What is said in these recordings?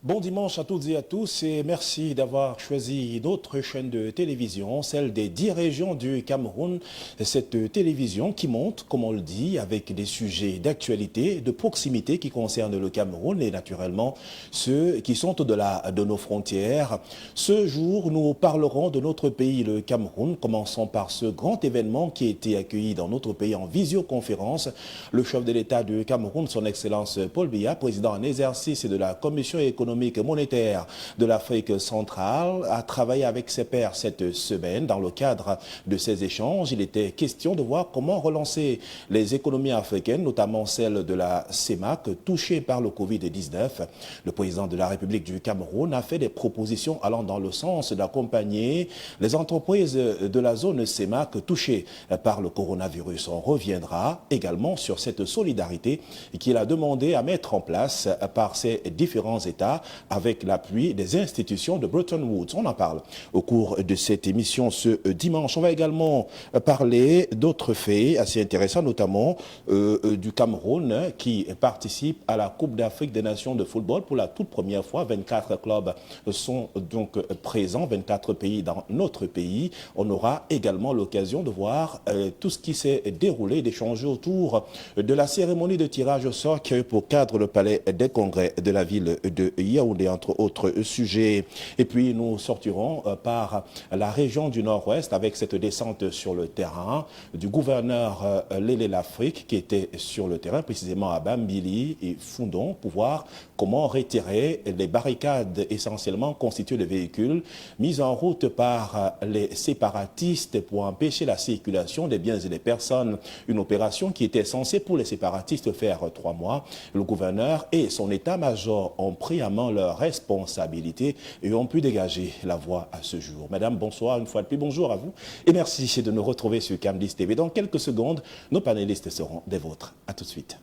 Bon dimanche à toutes et à tous et merci d'avoir choisi notre chaîne de télévision, celle des 10 régions du Cameroun. Cette télévision qui monte, comme on le dit, avec des sujets d'actualité, de proximité qui concernent le Cameroun et naturellement ceux qui sont au-delà de nos frontières. Ce jour, nous parlerons de notre pays, le Cameroun. Commençons par ce grand événement qui a été accueilli dans notre pays en visioconférence. Le chef de l'État du Cameroun, son Excellence Paul Biya, président en exercice de la Commission économique et monétaire de l'Afrique centrale, a travaillé avec ses pairs cette semaine. Dans le cadre de ces échanges, il était question de voir comment relancer les économies africaines, notamment celle de la CEMAC, touchée par le Covid-19. Le président de la République du Cameroun a fait des propositions allant dans le sens d'accompagner les entreprises de la zone CEMAC touchées par le coronavirus. On reviendra également sur cette solidarité qu'il a demandé à mettre en place par ces différents États avec l'appui des institutions de Bretton Woods. On en parle au cours de cette émission ce dimanche. On va également parler d'autres faits assez intéressants, notamment du Cameroun qui participe à la Coupe d'Afrique des Nations de football pour la toute première fois. 24 clubs sont donc présents, 24 pays dans notre pays. On aura également l'occasion de voir tout ce qui s'est déroulé, d'échanger autour de la cérémonie de tirage au sort qui a eu pour cadre le palais des congrès de la ville de Yaoundé, entre autres sujets. Et puis nous sortirons par la région du Nord-Ouest avec cette descente sur le terrain du gouverneur Lélé Lafrique qui était sur le terrain, précisément à Bambili et Foundon, pour voir comment retirer les barricades essentiellement constituées de véhicules mis en route par les séparatistes pour empêcher la circulation des biens et des personnes. Une opération qui était censée pour les séparatistes faire 3 mois. Le gouverneur et son état-major ont pris à main leurs responsabilités et ont pu dégager la voie à ce jour. Madame, bonsoir une fois de plus, bonjour à vous et merci de nous retrouver sur Camdis TV. Dans quelques secondes, nos panélistes seront des vôtres. À tout de suite.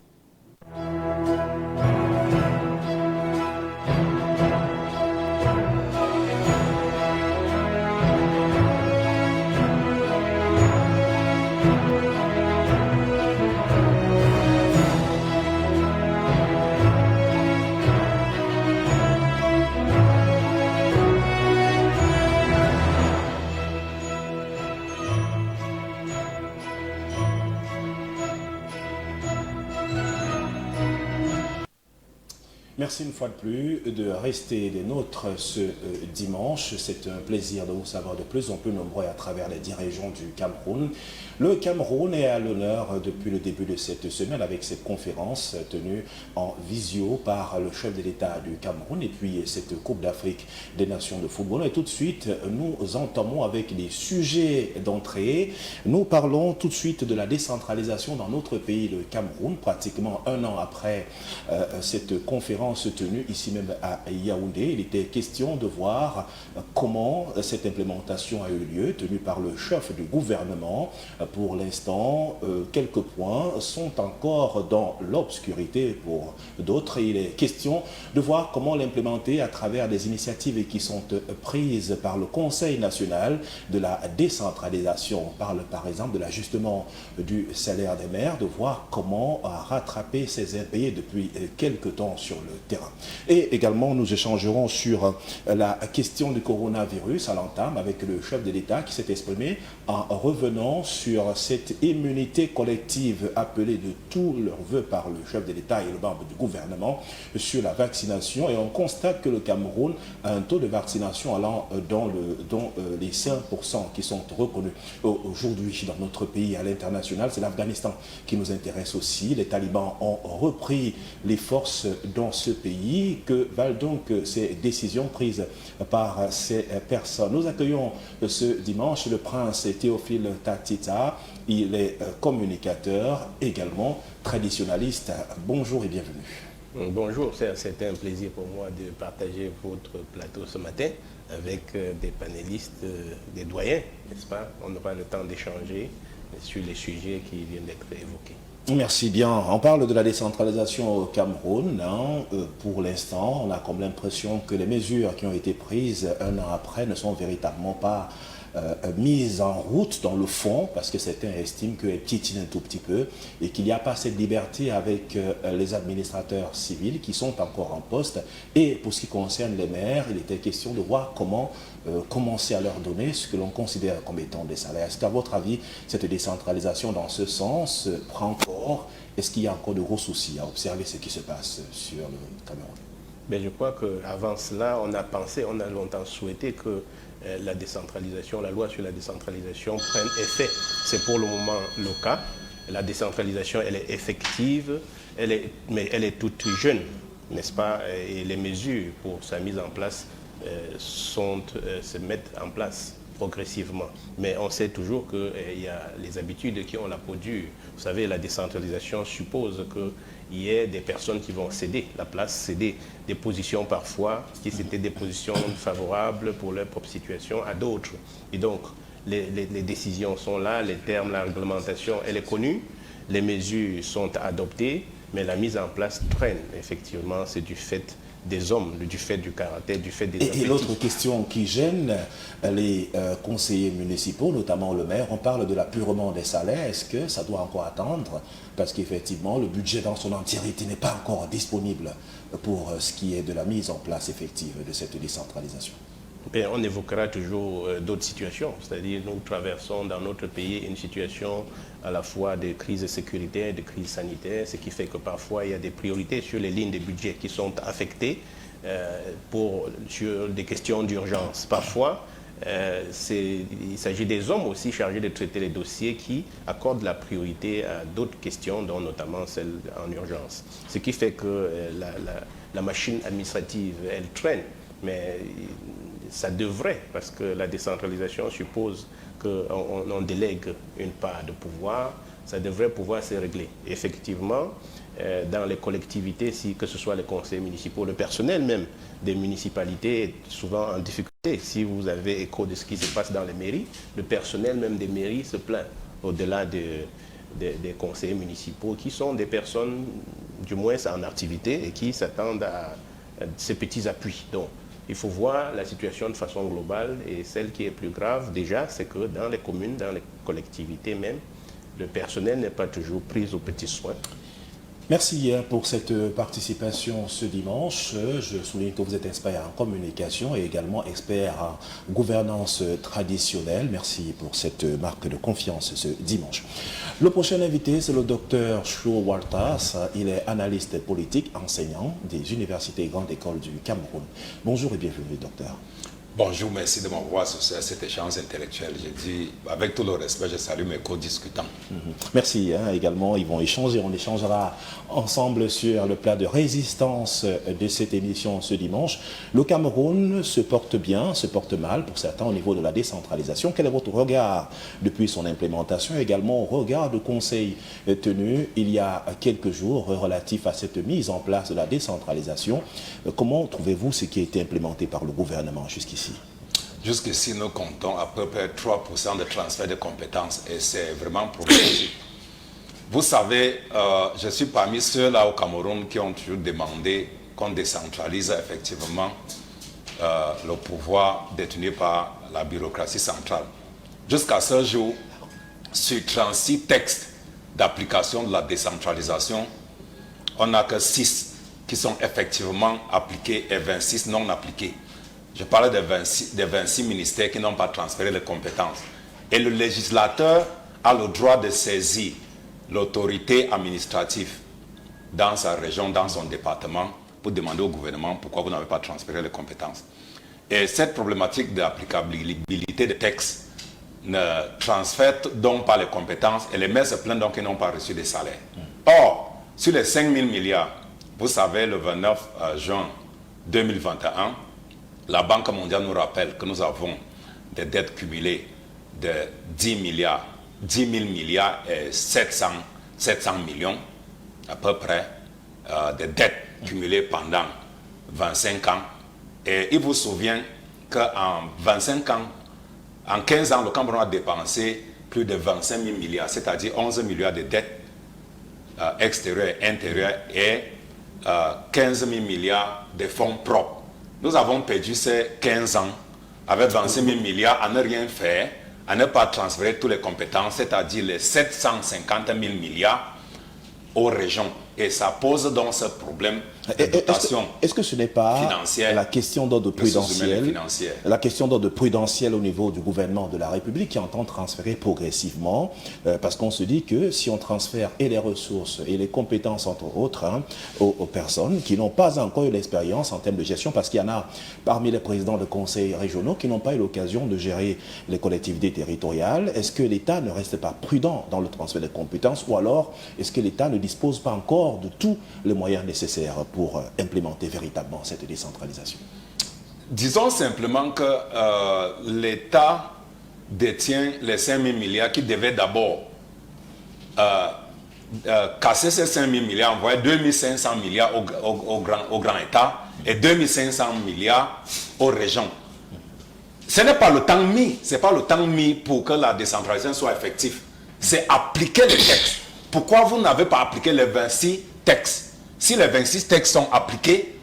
Merci une fois de plus de rester des nôtres ce dimanche. C'est un plaisir de vous savoir de plus en plus nombreux à travers les 10 régions du Cameroun. Le Cameroun est à l'honneur depuis le début de cette semaine avec cette conférence tenue en visio par le chef de l'État du Cameroun et puis cette Coupe d'Afrique des Nations de football. Et tout de suite, nous entamons avec des sujets d'entrée. Nous parlons tout de suite de la décentralisation dans notre pays, le Cameroun, pratiquement 1 an après cette conférence tenue ici même à Yaoundé. Il était question de voir comment cette implémentation a eu lieu, tenue par le chef du gouvernement. Pour l'instant, quelques points sont encore dans l'obscurité pour d'autres. Il est question de voir comment l'implémenter à travers des initiatives qui sont prises par le Conseil national de la décentralisation. On parle par exemple de l'ajustement du salaire des maires, de voir comment rattraper ces impayés depuis quelques temps sur le terrain. Et également, nous échangerons sur la question du coronavirus à l'entame avec le chef de l'État qui s'est exprimé en revenant sur cette immunité collective appelée de tous leurs voeux par le chef de l'État et le membre du gouvernement sur la vaccination. Et on constate que le Cameroun a un taux de vaccination allant dans les 5% qui sont reconnus aujourd'hui dans notre pays à l'international. C'est l'Afghanistan qui nous intéresse aussi. Les talibans ont repris les forces dans ce pays. Que valent donc ces décisions prises par ces personnes? Nous accueillons ce dimanche le prince Théophile Tatita. Il est communicateur, également traditionnaliste. Bonjour et bienvenue. Bonjour, c'est un plaisir pour moi de partager votre plateau ce matin avec des panélistes, des doyens, n'est-ce pas? On aura le temps d'échanger sur les sujets qui viennent d'être évoqués. Merci bien. On parle de la décentralisation au Cameroun. Pour l'instant, on a comme l'impression que les mesures qui ont été prises 1 an après ne sont véritablement pas mise en route dans le fond, parce que certains estiment qu'elle piétine un tout petit peu et qu'il n'y a pas cette liberté avec les administrateurs civils qui sont encore en poste. Et pour ce qui concerne les maires, il était question de voir comment commencer à leur donner ce que l'on considère comme étant des salaires. Est-ce qu'à votre avis, cette décentralisation dans ce sens prend corps? Est-ce qu'il y a encore de gros soucis à observer ce qui se passe sur le Cameroun? Mais je crois qu'avant cela, on a longtemps souhaité que la décentralisation, la loi sur la décentralisation prenne effet. C'est pour le moment le cas. La décentralisation, elle est effective, mais elle est toute jeune, n'est-ce pas? Et les mesures pour sa mise en place se mettent en place progressivement. Mais on sait toujours qu'il y a les habitudes qui ont la peau dure. Vous savez, la décentralisation suppose qu'il y ait des personnes qui vont céder la place, céder des positions parfois, qui étaient des positions favorables pour leur propre situation, à d'autres. Et donc, les décisions sont là, les termes, la réglementation, elle est connue, les mesures sont adoptées, mais la mise en place traîne. Effectivement, c'est du fait des hommes, du fait du caractère, du fait des Et l'autre question qui gêne les conseillers municipaux, notamment le maire, on parle de l'apurement des salaires. Est-ce que ça doit encore attendre? Parce qu'effectivement, le budget dans son entièreté n'est pas encore disponible pour ce qui est de la mise en place effective de cette décentralisation. Et on évoquera toujours d'autres situations, c'est-à-dire nous traversons dans notre pays une situation à la fois de crise sécuritaire, de crise sanitaire, ce qui fait que parfois il y a des priorités sur les lignes de budget qui sont affectées sur des questions d'urgence. Parfois, il s'agit des hommes aussi chargés de traiter les dossiers qui accordent la priorité à d'autres questions, dont notamment celles en urgence. Ce qui fait que la machine administrative, elle traîne, mais ça devrait, parce que la décentralisation suppose qu'on délègue une part de pouvoir, ça devrait pouvoir se régler. Effectivement, dans les collectivités, que ce soit les conseils municipaux, le personnel même des municipalités est souvent en difficulté. Si vous avez écho de ce qui se passe dans les mairies, le personnel même des mairies se plaint, au-delà des conseillers municipaux, qui sont des personnes, du moins en activité, et qui s'attendent à ces petits appuis. Donc, il faut voir la situation de façon globale, et celle qui est plus grave déjà, c'est que dans les communes, dans les collectivités même, le personnel n'est pas toujours pris aux petits soins. Merci pour cette participation ce dimanche. Je souligne que vous êtes expert en communication et également expert en gouvernance traditionnelle. Merci pour cette marque de confiance ce dimanche. Le prochain invité, c'est le docteur Chou Waltas. Il est analyste politique, enseignant des universités et grandes écoles du Cameroun. Bonjour et bienvenue, docteur. Bonjour, merci de m'avoir associé à cet échange intellectuel. Je dis, avec tout le respect, je salue mes co-discutants. Merci également, ils vont échanger. On échangera ensemble sur le plat de résistance de cette émission ce dimanche. Le Cameroun se porte bien, se porte mal pour certains au niveau de la décentralisation. Quel est votre regard depuis son implémentation, également au regard du conseil tenu il y a quelques jours relatif à cette mise en place de la décentralisation? Comment trouvez-vous ce qui a été implémenté par le gouvernement jusqu'ici? Jusqu'ici, nous comptons à peu près 3% de transfert de compétences et c'est vraiment problématique. Vous savez, je suis parmi ceux-là au Cameroun qui ont toujours demandé qu'on décentralise effectivement le pouvoir détenu par la bureaucratie centrale. Jusqu'à ce jour, sur 36 textes d'application de la décentralisation, on n'a que 6 qui sont effectivement appliqués et 26 non appliqués. Je parlais des 26 ministères qui n'ont pas transféré les compétences. Et le législateur a le droit de saisir l'autorité administrative dans sa région, dans son département, pour demander au gouvernement pourquoi vous n'avez pas transféré les compétences. Et cette problématique d'applicabilité des textes ne transfère donc pas les compétences et les maires se plaignent donc qu'ils n'ont pas reçu des salaires. Or, sur les 5 000 milliards, vous savez, le 29 juin 2021, la Banque mondiale nous rappelle que nous avons des dettes cumulées de 10 000 milliards et 700 millions, à peu près, de dettes cumulées pendant 25 ans. Et il vous souvient qu'en 25 ans, en 15 ans, le Cameroun a dépensé plus de 25 000 milliards, c'est-à-dire 11 milliards de dettes extérieures et intérieures et 15 000 milliards de fonds propres. Nous avons perdu ces 15 ans avec 26 000 milliards, à ne rien faire, à ne pas transférer toutes les compétences, c'est-à-dire les 750 000 milliards aux régions. Et ça pose donc ce problème de dotation Est-ce que ce n'est pas financière, la question d'ordre prudentiel, la question d'ordre prudentiel au niveau du gouvernement de la République qui entend transférer progressivement, parce qu'on se dit que si on transfère et les ressources et les compétences entre autres aux personnes qui n'ont pas encore eu l'expérience en termes de gestion, parce qu'il y en a parmi les présidents de conseils régionaux qui n'ont pas eu l'occasion de gérer les collectivités territoriales, est-ce que l'État ne reste pas prudent dans le transfert de compétences, ou alors est-ce que l'État ne dispose pas encore de tous les moyens nécessaires pour implémenter véritablement cette décentralisation? Disons simplement que l'État détient les 5 000 milliards qui devaient d'abord casser ces 5 000 milliards, envoyer 2 500 milliards au grand État et 2 500 milliards aux régions. Ce n'est pas le temps mis, c'est pas le temps mis pour que la décentralisation soit effective. C'est appliquer les textes. Pourquoi vous n'avez pas appliqué les 26 textes? Si les 26 textes sont appliqués,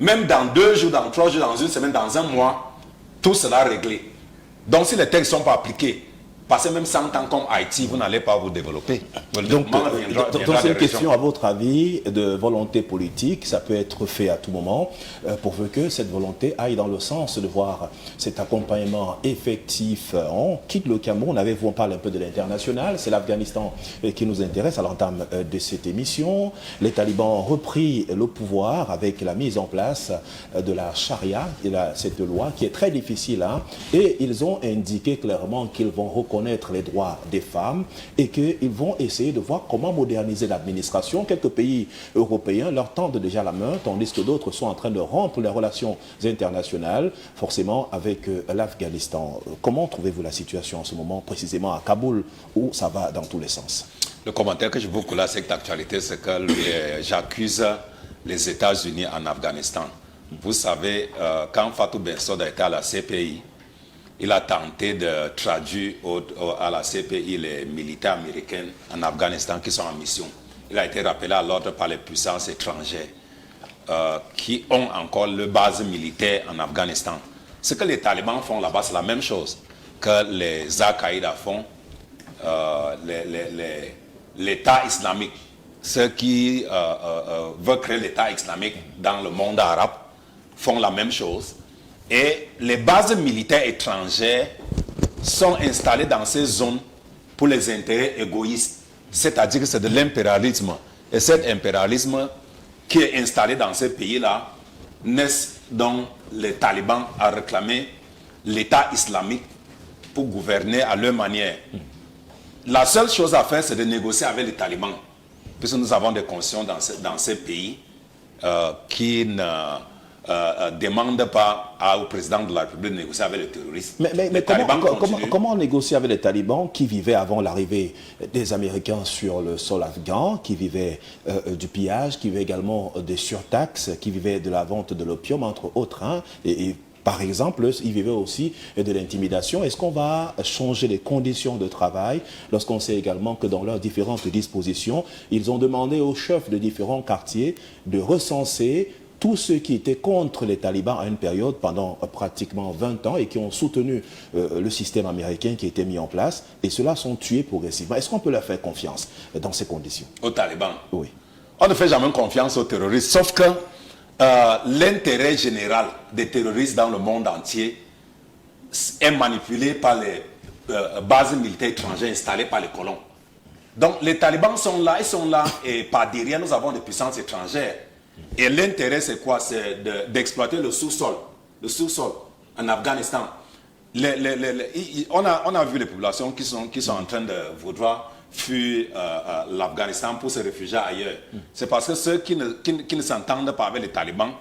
même dans 2 jours, dans 3 jours, dans une semaine, dans un mois, tout sera réglé. Donc si les textes ne sont pas appliqués, passez même 100 ans comme Haïti, vous n'allez pas vous développer. Donc c'est une question, à votre avis, de volonté politique. Ça peut être fait à tout moment, pourvu que cette volonté aille dans le sens de voir cet accompagnement effectif. On quitte le Cameroun, on parle un peu de l'international, c'est l'Afghanistan qui nous intéresse à l'entame de cette émission. Les talibans ont repris le pouvoir avec la mise en place de la charia, cette loi qui est très difficile, et ils ont indiqué clairement qu'ils vont reconnaître les droits des femmes et qu'ils vont essayer de voir comment moderniser l'administration. Quelques pays européens leur tendent déjà la main, tandis que d'autres sont en train de rompre les relations internationales, forcément avec l'Afghanistan. Comment trouvez-vous la situation en ce moment, précisément à Kaboul, où ça va dans tous les sens? Le commentaire que je veux coller à cette actualité, c'est que j'accuse les États-Unis en Afghanistan. Vous savez, quand Fatou Bensouda était à la CPI, il a tenté de traduire à la CPI les militaires américains en Afghanistan qui sont en mission. Il a été rappelé à l'ordre par les puissances étrangères qui ont encore leur base militaire en Afghanistan. Ce que les talibans font là-bas, c'est la même chose que les Al-Qaïda font, l'État islamique. Ceux qui veulent créer l'État islamique dans le monde arabe font la même chose. Et les bases militaires étrangères sont installées dans ces zones pour les intérêts égoïstes. C'est-à-dire que c'est de l'impérialisme. Et cet impérialisme qui est installé dans ces pays-là, naissent donc les talibans à réclamer l'État islamique pour gouverner à leur manière. La seule chose à faire, c'est de négocier avec les talibans. Puisque nous avons des constitutions dans ces pays qui ne demande pas au président de la République de négocier avec les terroristes. Mais comment négocier avec les talibans qui vivaient avant l'arrivée des Américains sur le sol afghan, qui vivaient du pillage, qui vivaient également des surtaxes, qui vivaient de la vente de l'opium, entre autres, et par exemple, ils vivaient aussi de l'intimidation. Est-ce qu'on va changer les conditions de travail lorsqu'on sait également que dans leurs différentes dispositions, ils ont demandé aux chefs de différents quartiers de recenser tous ceux qui étaient contre les talibans à une période pendant pratiquement 20 ans et qui ont soutenu le système américain qui a été mis en place, et ceux-là sont tués progressivement. Est-ce qu'on peut leur faire confiance dans ces conditions? Aux talibans? Oui. On ne fait jamais confiance aux terroristes, sauf que l'intérêt général des terroristes dans le monde entier est manipulé par les bases militaires étrangères installées par les colons. Donc les talibans sont là, et par derrière nous avons des puissances étrangères. Et l'intérêt, c'est quoi? C'est d'exploiter le sous-sol en Afghanistan. On a vu les populations qui sont en train de vouloir fuir l'Afghanistan pour se réfugier ailleurs. C'est parce que ceux qui ne s'entendent pas avec les talibans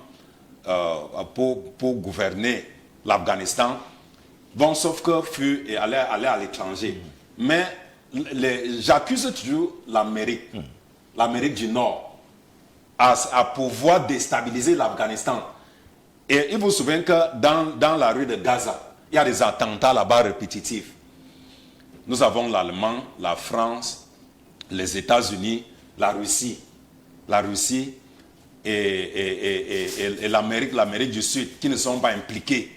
pour gouverner l'Afghanistan vont sauf que fuir et aller à l'étranger. Mais j'accuse toujours l'Amérique du Nord, à pouvoir déstabiliser l'Afghanistan. Et il vous souvient que dans la rue de Gaza, il y a des attentats là-bas répétitifs. Nous avons l'Allemagne, la France, les États-Unis, la Russie et l'Amérique du Sud qui ne sont pas impliqués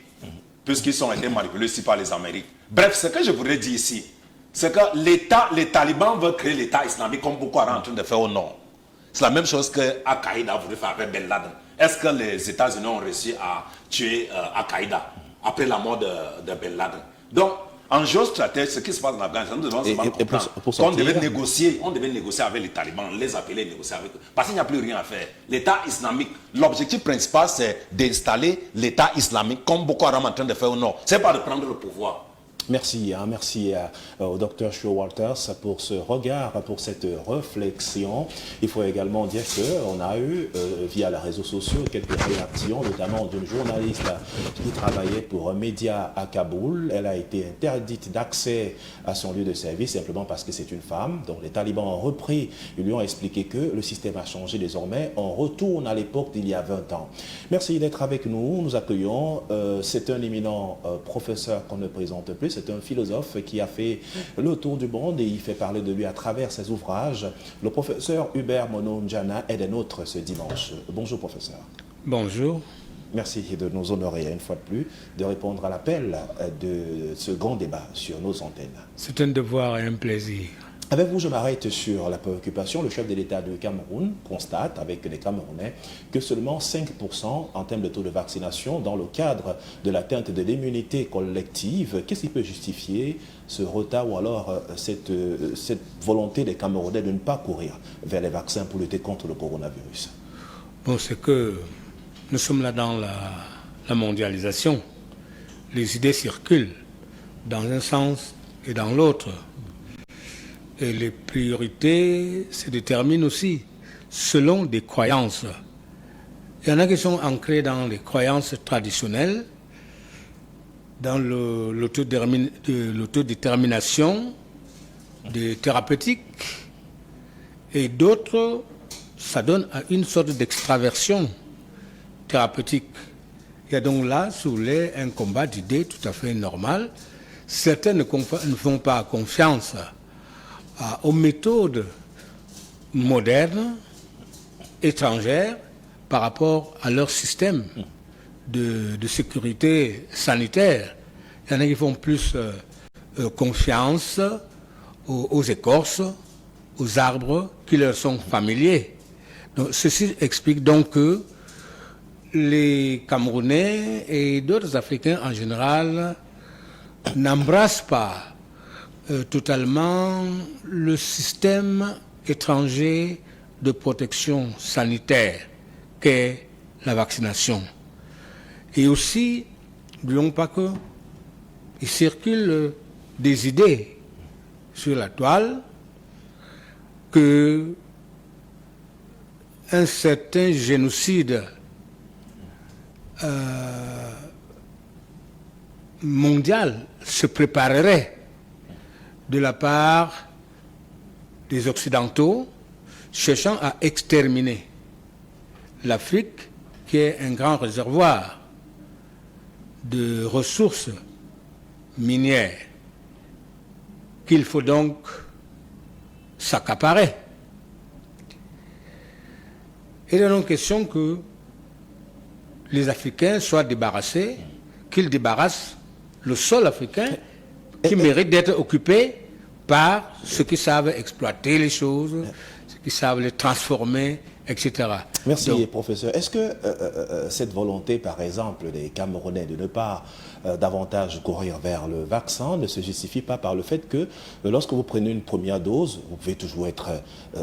puisqu'ils ont été manipulés aussi par les Américains. Bref, ce que je voudrais dire ici, c'est que les talibans veulent créer l'État islamique comme Boko Haram est en train de faire au nord. C'est la même chose que Al-Qaïda voulait faire avec Ben Laden. Est-ce que les États-Unis ont réussi à tuer Al-Qaïda après la mort de Ben Laden? Donc, en géostratégie, ce qui se passe en Afghanistan, nous devons on devait négocier avec les talibans, les appeler, négocier avec eux. Parce qu'il n'y a plus rien à faire. L'État islamique, l'objectif principal, c'est d'installer l'État islamique comme Boko Haram est en train de faire au nord. C'est pas de prendre le pouvoir. Merci au Dr Showalters pour ce regard, pour cette réflexion. Il faut également dire qu'on a eu, via les réseaux sociaux, quelques réactions, notamment d'une journaliste qui travaillait pour un média à Kaboul. Elle a été interdite d'accès à son lieu de service simplement parce que c'est une femme. Donc les talibans ont repris, ils lui ont expliqué que le système a changé désormais. On retourne à l'époque d'il y a 20 ans. Merci d'être avec nous. Nous accueillons, c'est un éminent professeur qu'on ne présente plus. C'est un philosophe qui a fait le tour du monde et il fait parler de lui à travers ses ouvrages. Le professeur Hubert Mono-Njana est des nôtres ce dimanche. Bonjour professeur. Bonjour. Merci de nous honorer une fois de plus, de répondre à l'appel de ce grand débat sur nos antennes. C'est un devoir et un plaisir. Avec vous, je m'arrête sur la préoccupation. Le chef de l'État du Cameroun constate avec les Camerounais que seulement 5% en termes de taux de vaccination dans le cadre de l'atteinte de l'immunité collective. Qu'est-ce qui peut justifier ce retard ou alors cette volonté des Camerounais de ne pas courir vers les vaccins pour lutter contre le coronavirus? Bon, c'est que nous sommes là dans la mondialisation. Les idées circulent dans un sens et dans l'autre. Et les priorités se déterminent aussi selon des croyances. Il y en a qui sont ancrées dans les croyances traditionnelles, dans l'autodétermination des thérapeutiques, et d'autres, ça donne à une sorte d'extraversion thérapeutique. Il y a donc là, sous un combat d'idées tout à fait normal. Certains ne font pas confiance aux méthodes modernes, étrangères, par rapport à leur système de sécurité sanitaire. Il y en a qui font plus confiance aux écorces, aux arbres qui leur sont familiers. Donc, ceci explique donc que les Camerounais et d'autres Africains en général n'embrassent pas totalement le système étranger de protection sanitaire qu'est la vaccination. Et aussi, n'oublions pas qu'il circule des idées sur la toile que un certain génocide mondial se préparerait de la part des Occidentaux cherchant à exterminer l'Afrique, qui est un grand réservoir de ressources minières qu'il faut donc s'accaparer. Il est donc question que les Africains soient débarrassés, qu'ils débarrassent le sol africain qui mérite d'être occupé par ceux qui savent exploiter les choses, ceux qui savent les transformer, etc. Merci, donc, professeur. Est-ce que cette volonté, par exemple, des Camerounais de ne pas davantage courir vers le vaccin ne se justifie pas par le fait que lorsque vous prenez une première dose, vous pouvez toujours être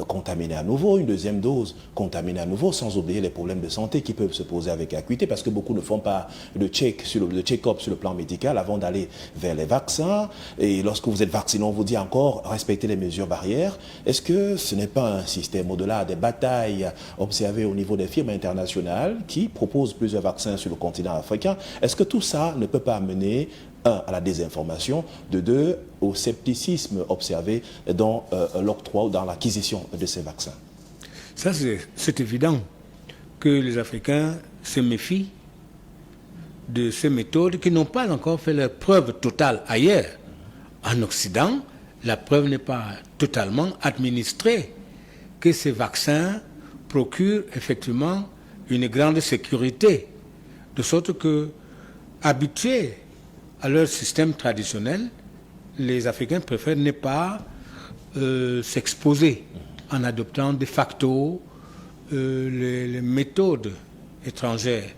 contaminé à nouveau, une deuxième dose contaminée à nouveau, sans oublier les problèmes de santé qui peuvent se poser avec acuité, parce que beaucoup ne font pas le check-up sur le plan médical avant d'aller vers les vaccins. Et lorsque vous êtes vacciné, on vous dit encore respectez les mesures barrières. Est-ce que ce n'est pas un système au-delà des batailles observées au niveau des firmes internationales qui proposent plusieurs vaccins sur le continent africain? Est-ce que tout ça ne peut pas amener, un, à la désinformation, de deux, au scepticisme observé dans l'octroi ou dans l'acquisition de ces vaccins? Ça, c'est évident que les Africains se méfient de ces méthodes qui n'ont pas encore fait leur preuve totale ailleurs. En Occident, la preuve n'est pas totalement administrée, que ces vaccins procurent effectivement une grande sécurité, de sorte que habitués à leur système traditionnel, les Africains préfèrent ne pas s'exposer en adoptant de facto les méthodes étrangères.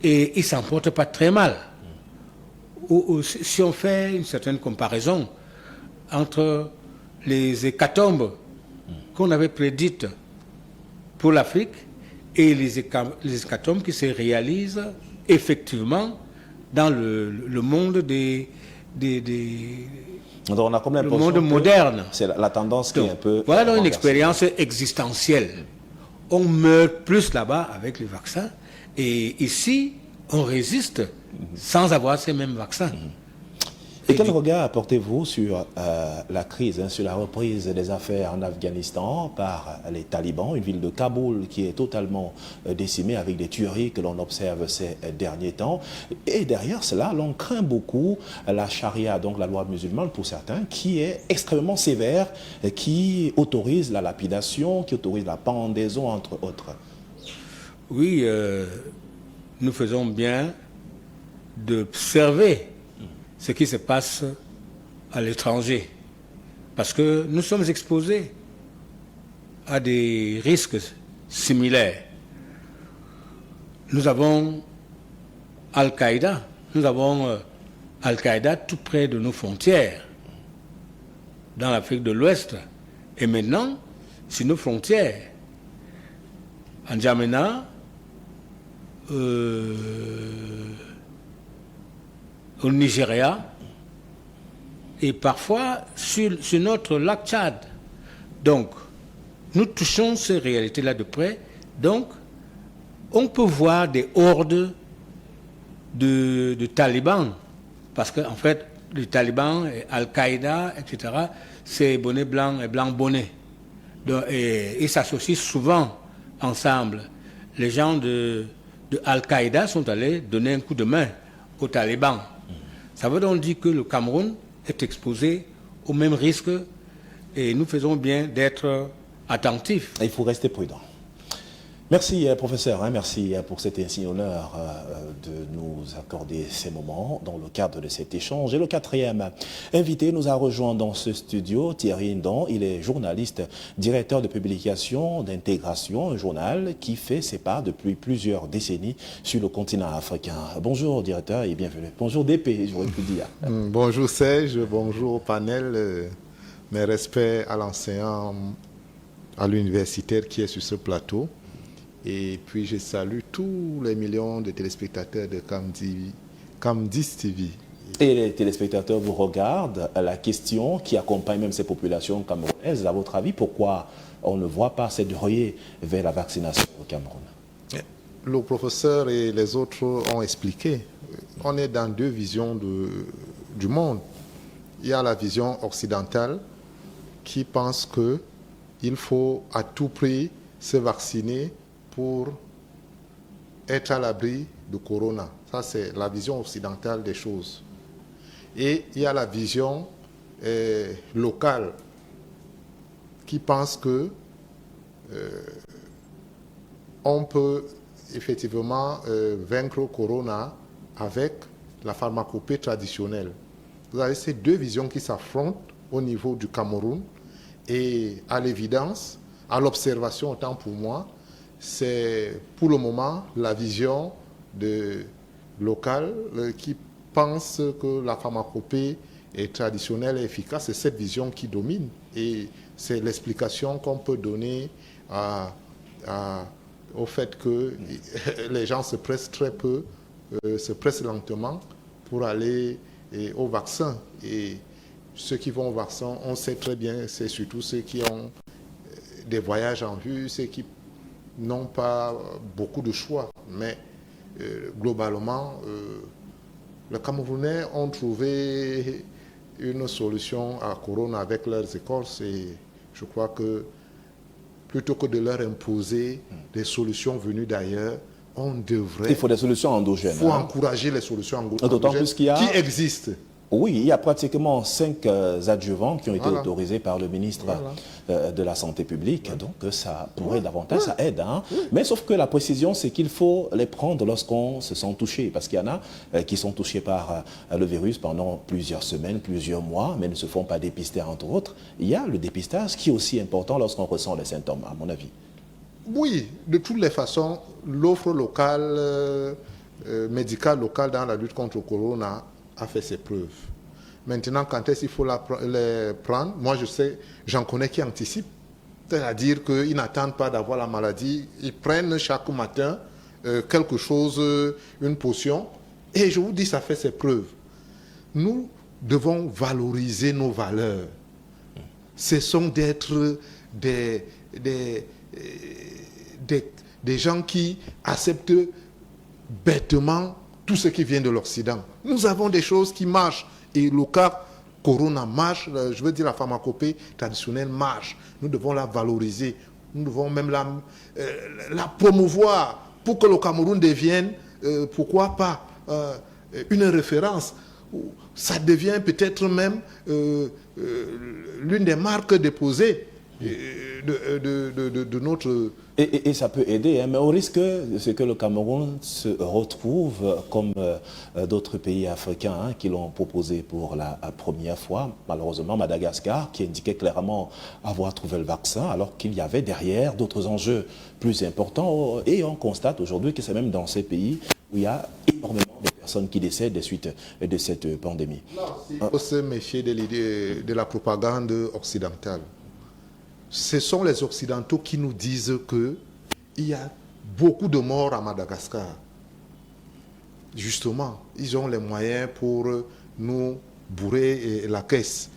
Et ils ne s'en portent pas très mal. Si on fait une certaine comparaison entre les hécatombes qu'on avait prédites pour l'Afrique et les hécatombes qui se réalisent effectivement dans le monde donc on a comme le monde moderne. C'est la tendance qui est un peu... Voilà donc une expérience existentielle. On meurt plus là-bas avec les vaccins et ici, on résiste sans avoir ces mêmes vaccins. Et quel regard apportez-vous sur la crise, sur la reprise des affaires en Afghanistan par les talibans, une ville de Kaboul qui est totalement décimée avec des tueries que l'on observe ces derniers temps. Et derrière cela, l'on craint beaucoup la charia, donc la loi musulmane pour certains, qui est extrêmement sévère, qui autorise la lapidation, qui autorise la pendaison, entre autres. Oui, nous faisons bien d'observer ce qui se passe à l'étranger. Parce que nous sommes exposés à des risques similaires. Nous avons Al-Qaïda. Nous avons Al-Qaïda tout près de nos frontières, dans l'Afrique de l'Ouest. Et maintenant, sur nos frontières, en N'Djamena, au Nigeria et parfois sur notre lac Tchad. Donc, nous touchons ces réalités-là de près. Donc, on peut voir des hordes de talibans. Parce qu'en fait, les talibans, Al-Qaïda, etc., c'est bonnet blanc et blanc bonnet. Donc, et ils s'associent souvent ensemble. Les gens de Al-Qaïda sont allés donner un coup de main aux talibans. Ça veut donc dire que le Cameroun est exposé au même risque et nous faisons bien d'être attentifs. Il faut rester prudent. Merci, professeur. Merci pour cet insigne honneur de nous accorder ces moments dans le cadre de cet échange. Et le quatrième invité nous a rejoint dans ce studio, Thierry Ndon. Il est journaliste, directeur de publication d'Intégration, un journal qui fait ses pas depuis plusieurs décennies sur le continent africain. Bonjour, directeur, et bienvenue. Bonjour, DP, j'aurais pu dire. Bonjour, Serge. Bonjour au panel. Mes respects à l'enseignant, à l'universitaire qui est sur ce plateau. Et puis je salue tous les millions de téléspectateurs de Camdis TV. Et les téléspectateurs vous regardent. La question qui accompagne même ces populations camerounaises, à votre avis, pourquoi on ne voit pas cette ruée vers la vaccination au Cameroun? Le professeur et les autres ont expliqué. On est dans deux visions du monde. Il y a la vision occidentale qui pense qu'il faut à tout prix se vacciner pour être à l'abri de Corona. Ça, c'est la vision occidentale des choses. Et il y a la vision locale qui pense que on peut effectivement vaincre Corona avec la pharmacopée traditionnelle. Vous avez ces deux visions qui s'affrontent au niveau du Cameroun et à l'évidence, à l'observation autant pour moi, c'est pour le moment la vision locale qui pense que la pharmacopée est traditionnelle et efficace. C'est cette vision qui domine et c'est l'explication qu'on peut donner au fait que les gens se pressent très peu, se pressent lentement pour aller au vaccin. Et ceux qui vont au vaccin, on sait très bien, c'est surtout ceux qui ont des voyages en vue, ceux qui n'ont pas beaucoup de choix, mais globalement, les Camerounais ont trouvé une solution à Corona avec leurs écorces et je crois que plutôt que de leur imposer des solutions venues d'ailleurs, on devrait... Il faut des solutions endogènes. Il faut encourager les solutions endogènes d'autant plus qu'il y a... qui existent. Oui, il y a pratiquement 5 adjuvants qui ont été autorisés par le ministre de la Santé publique. Donc ça pourrait davantage, ça aide. Hein. Mais sauf que la précision, c'est qu'il faut les prendre lorsqu'on se sent touché. Parce qu'il y en a qui sont touchés par le virus pendant plusieurs semaines, plusieurs mois, mais ne se font pas dépister entre autres. Il y a le dépistage qui est aussi important lorsqu'on ressent les symptômes, à mon avis. Oui, de toutes les façons, l'offre locale, médicale locale dans la lutte contre le corona a fait ses preuves. Maintenant, quand est-ce qu'il faut les prendre? Moi, je sais, j'en connais qui anticipent. C'est-à-dire qu'ils n'attendent pas d'avoir la maladie. Ils prennent chaque matin quelque chose, une potion. Et je vous dis, ça fait ses preuves. Nous devons valoriser nos valeurs. Ce sont d'être des gens qui acceptent bêtement tout ce qui vient de l'Occident. Nous avons des choses qui marchent. Et le cas Corona marche, je veux dire la pharmacopée traditionnelle marche. Nous devons la valoriser. Nous devons même la promouvoir pour que le Cameroun devienne, pourquoi pas, une référence. Ça devient peut-être même l'une des marques déposées de notre... Et ça peut aider, hein, mais au risque c'est que le Cameroun se retrouve comme d'autres pays africains hein, qui l'ont proposé pour la première fois. Malheureusement, Madagascar, qui indiquait clairement avoir trouvé le vaccin, alors qu'il y avait derrière d'autres enjeux plus importants. Et on constate aujourd'hui que c'est même dans ces pays où il y a énormément de personnes qui décèdent des suites de cette pandémie. Il faut se méfier de l'idée de la propagande occidentale. Ce sont les Occidentaux qui nous disent qu'il y a beaucoup de morts à Madagascar. Justement, ils ont les moyens pour nous bourrer la caisse.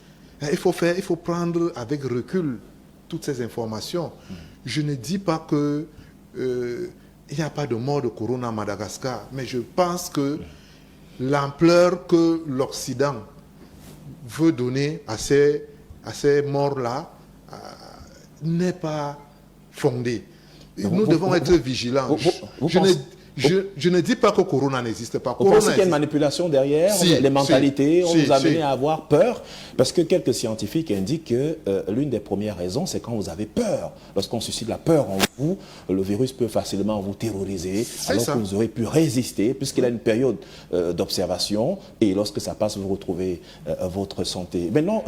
Il faut prendre avec recul toutes ces informations. Je ne dis pas qu'il n'y a pas de mort de corona à Madagascar, mais je pense que l'ampleur que l'Occident veut donner à ces morts-là n'est pas fondée. Nous devons être vigilants. Je ne dis pas que Corona n'existe pas. Vous pensez qu'il y a une manipulation derrière les mentalités, on nous a amené à avoir peur? Parce que quelques scientifiques indiquent que l'une des premières raisons, c'est quand vous avez peur. Lorsqu'on suscite la peur en vous, le virus peut facilement vous terroriser, alors que vous aurez pu résister, puisqu'il a une période d'observation, et lorsque ça passe, vous retrouvez votre santé. Maintenant,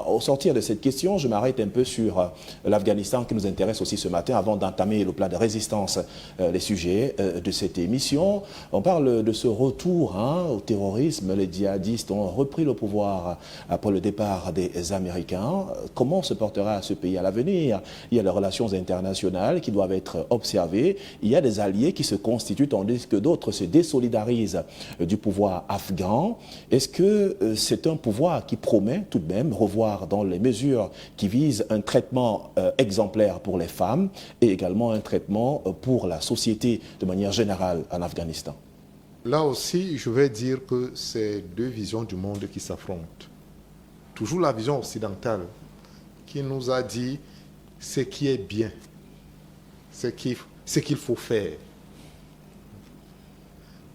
au sortir de cette question, je m'arrête un peu sur l'Afghanistan qui nous intéresse aussi ce matin, avant d'entamer le plan de résistance, les sujets de cette émission. On parle de ce retour au terrorisme. Les djihadistes ont repris le pouvoir après le départ des Américains. Comment se portera ce pays à l'avenir? Il y a les relations internationales qui doivent être observées. Il y a des alliés qui se constituent tandis que d'autres se désolidarisent du pouvoir afghan. Est-ce que c'est un pouvoir qui promet tout de même revoir dans les mesures qui visent un traitement exemplaire pour les femmes et également un traitement pour la société de manière générale en Afghanistan? Là aussi, je vais dire que c'est deux visions du monde qui s'affrontent. Toujours la vision occidentale qui nous a dit ce qui est bien, ce qu'il faut faire.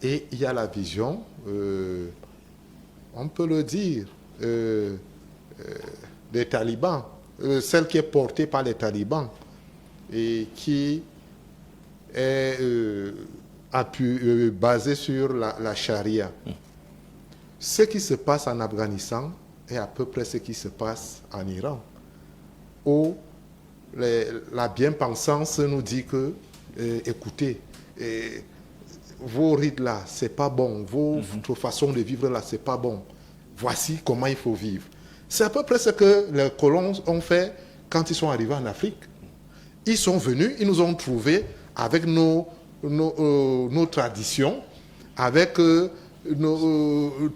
Et il y a la vision, on peut le dire, des talibans, celle qui est portée par les talibans et qui est basée sur la charia. Ce qui se passe en Afghanistan est à peu près ce qui se passe en Iran, où la bien-pensance nous dit que, écoutez, vos rites là, c'est pas bon, votre façon de vivre là, c'est pas bon. Voici comment il faut vivre. C'est à peu près ce que les colons ont fait quand ils sont arrivés en Afrique. Ils sont venus, ils nous ont trouvés avec nos traditions, avec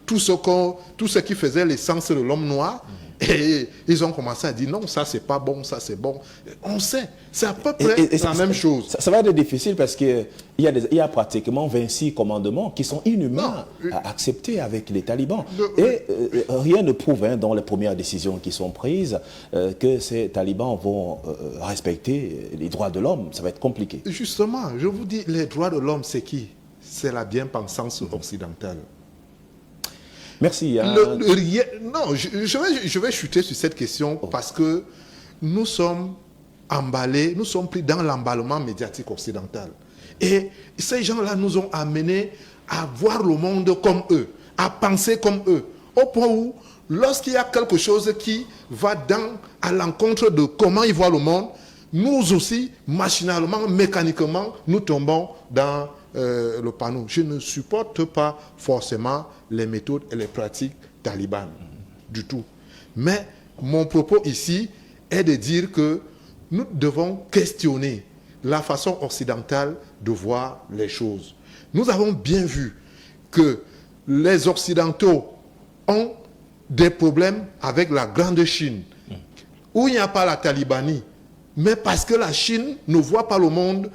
tout ce qui faisait l'essence de l'homme noir. Et ils ont commencé à dire non, ça c'est pas bon, ça c'est bon. On sait, c'est à peu près la même chose. Ça va être difficile parce qu'il y a pratiquement 26 commandements qui sont inhumains à accepter avec les talibans. Et rien ne prouve dans les premières décisions qui sont prises que ces talibans vont respecter les droits de l'homme. Ça va être compliqué. Justement, je vous dis, les droits de l'homme, c'est qui? C'est la bien-pensance occidentale. Merci. Hein. Non, je vais chuter sur cette question parce que nous sommes emballés, nous sommes pris dans l'emballement médiatique occidental. Et ces gens-là nous ont amenés à voir le monde comme eux, à penser comme eux, au point où, lorsqu'il y a quelque chose qui va à l'encontre de comment ils voient le monde, nous aussi, machinalement, mécaniquement, nous tombons dans le panneau. Je ne supporte pas forcément les méthodes et les pratiques talibanes, du tout. Mais mon propos ici est de dire que nous devons questionner la façon occidentale de voir les choses. Nous avons bien vu que les Occidentaux ont des problèmes avec la grande Chine, où il n'y a pas la talibanie, mais parce que la Chine ne voit pas le monde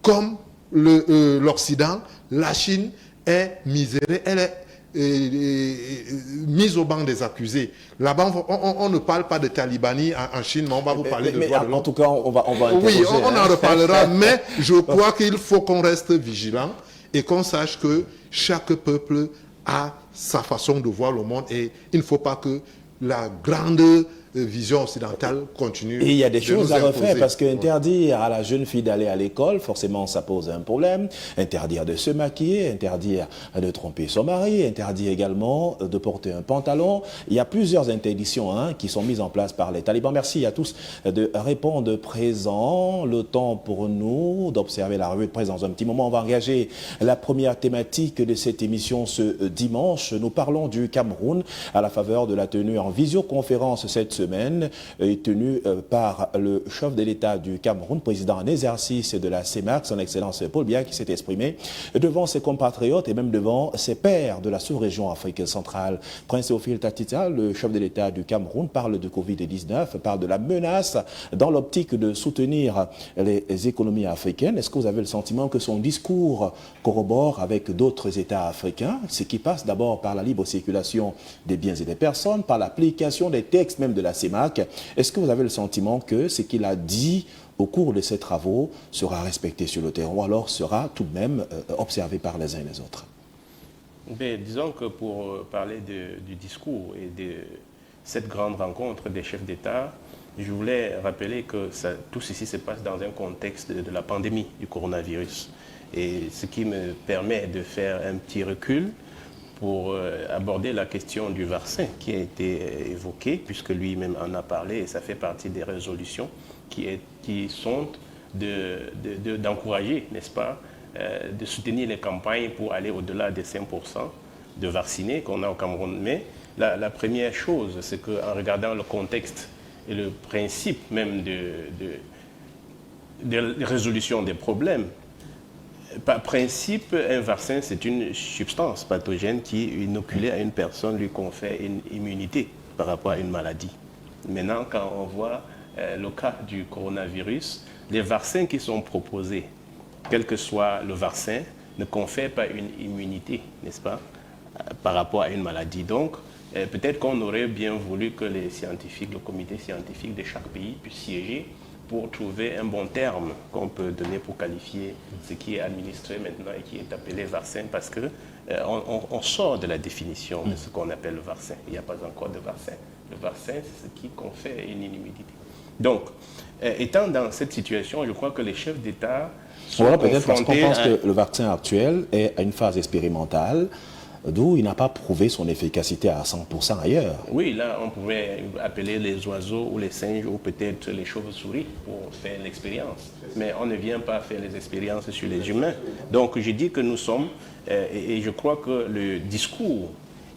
comme l'Occident. La Chine est misérée, elle est mise au banc des accusés. Là-bas, on ne parle pas de talibanie en Chine, mais on va vous parler de droits de l'homme. En tout cas, on va oui, on en reparlera, mais je crois qu'il faut qu'on reste vigilant et qu'on sache que chaque peuple a sa façon de voir le monde et il ne faut pas que la grande vision occidentale continue. Et il y a des choses à refaire imposer. parce qu'interdire à la jeune fille d'aller à l'école, forcément ça pose un problème. Interdire de se maquiller, interdire de tromper son mari, interdire également de porter un pantalon. Il y a plusieurs interdictions qui sont mises en place par les talibans. Merci à tous de répondre présent. Le temps pour nous d'observer la revue de presse dans un petit moment. On va engager la première thématique de cette émission ce dimanche. Nous parlons du Cameroun à la faveur de la tenue en visioconférence cette semaine est tenue par le chef de l'État du Cameroun, président en exercice de la CEMAC, son Excellence Paul Biya, qui s'est exprimé devant ses compatriotes et même devant ses pairs de la sous-région Afrique centrale. Prince Théophile Tatita, le chef de l'État du Cameroun, parle de Covid-19, parle de la menace dans l'optique de soutenir les économies africaines. Est-ce que vous avez le sentiment que son discours corrobore avec d'autres États africains, ce qui passe d'abord par la libre circulation des biens et des personnes, par l'application des textes même de la CEMAC? Est-ce que vous avez le sentiment que ce qu'il a dit au cours de ces travaux sera respecté sur le terrain ou alors sera tout de même observé par les uns et les autres? Mais disons que pour parler du discours et de cette grande rencontre des chefs d'État, je voulais rappeler que tout ceci se passe dans un contexte de la pandémie du coronavirus. Et ce qui me permet de faire un petit recul pour aborder la question du vaccin qui a été évoquée, puisque lui-même en a parlé, et ça fait partie des résolutions qui sont d'encourager, n'est-ce pas, de soutenir les campagnes pour aller au-delà des 5% de vaccinés qu'on a au Cameroun. Mais la première chose, c'est qu'en regardant le contexte et le principe même de résolution des problèmes, par principe, un vaccin, c'est une substance pathogène qui, inoculée à une personne, lui confère une immunité par rapport à une maladie. Maintenant, quand on voit le cas du coronavirus, les vaccins qui sont proposés, quel que soit le vaccin, ne confèrent pas une immunité, n'est-ce pas, par rapport à une maladie. Donc, peut-être qu'on aurait bien voulu que les scientifiques, le comité scientifique de chaque pays puisse siéger pour trouver un bon terme qu'on peut donner pour qualifier ce qui est administré maintenant et qui est appelé vaccin, parce que on sort de la définition de ce qu'on appelle le vaccin. Il n'y a pas encore de vaccin. Le vaccin, c'est ce qui confère une immunité. Donc, étant dans cette situation, je crois que les chefs d'État sont peut-être parce qu'on confrontés pense que le vaccin actuel est à une phase expérimentale, d'où il n'a pas prouvé son efficacité à 100% ailleurs. Oui, là, on pouvait appeler les oiseaux ou les singes ou peut-être les chauves-souris pour faire l'expérience. Mais on ne vient pas faire les expériences sur les humains. Donc, je dis que nous sommes, et je crois que le discours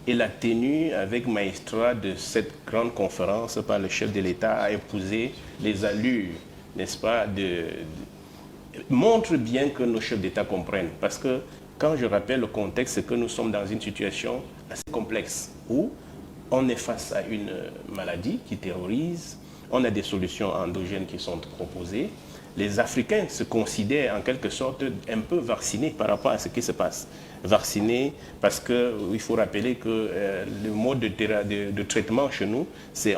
et la tenue avec maestria de cette grande conférence par le chef de l'État a épousé les allures, n'est-ce pas, montre bien que nos chefs d'État comprennent. Parce que quand je rappelle le contexte, c'est que nous sommes dans une situation assez complexe où on est face à une maladie qui terrorise, on a des solutions endogènes qui sont proposées. Les Africains se considèrent en quelque sorte un peu vaccinés par rapport à ce qui se passe. Vaccinés parce qu'il faut rappeler que le mode de traitement chez nous,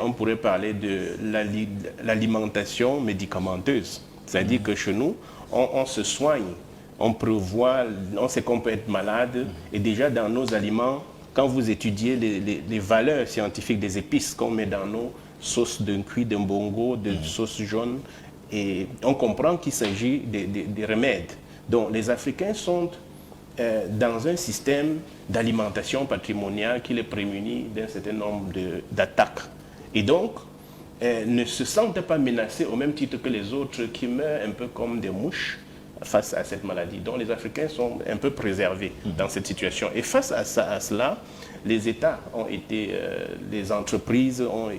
on pourrait parler de l'alimentation médicamenteuse. C'est-à-dire que chez nous, on se soigne. On prévoit, on sait qu'on peut être malade et déjà dans nos aliments, quand vous étudiez les valeurs scientifiques des épices qu'on met dans nos sauces d'un cuit, d'un bongo, de sauce jaune, et on comprend qu'il s'agit des remèdes. Donc les Africains sont dans un système d'alimentation patrimoniale qui les prémunit d'un certain nombre d'attaques. Et donc, ne se sentent pas menacés au même titre que les autres qui meurent un peu comme des mouches face à cette maladie. Donc les Africains sont un peu préservés dans cette situation. Et face à cela, les États ont été, les entreprises ont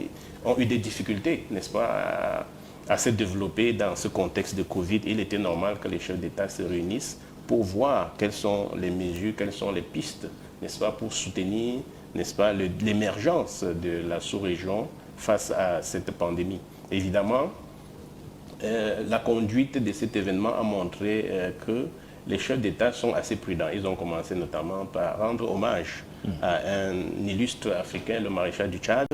eu des difficultés, n'est-ce pas, à se développer dans ce contexte de Covid. Il était normal que les chefs d'État se réunissent pour voir quelles sont les mesures, quelles sont les pistes, n'est-ce pas, pour soutenir, n'est-ce pas, l'émergence de la sous-région face à cette pandémie. Évidemment, la conduite de cet événement a montré que les chefs d'État sont assez prudents. Ils ont commencé notamment par rendre hommage à un illustre africain, le maréchal du Tchad,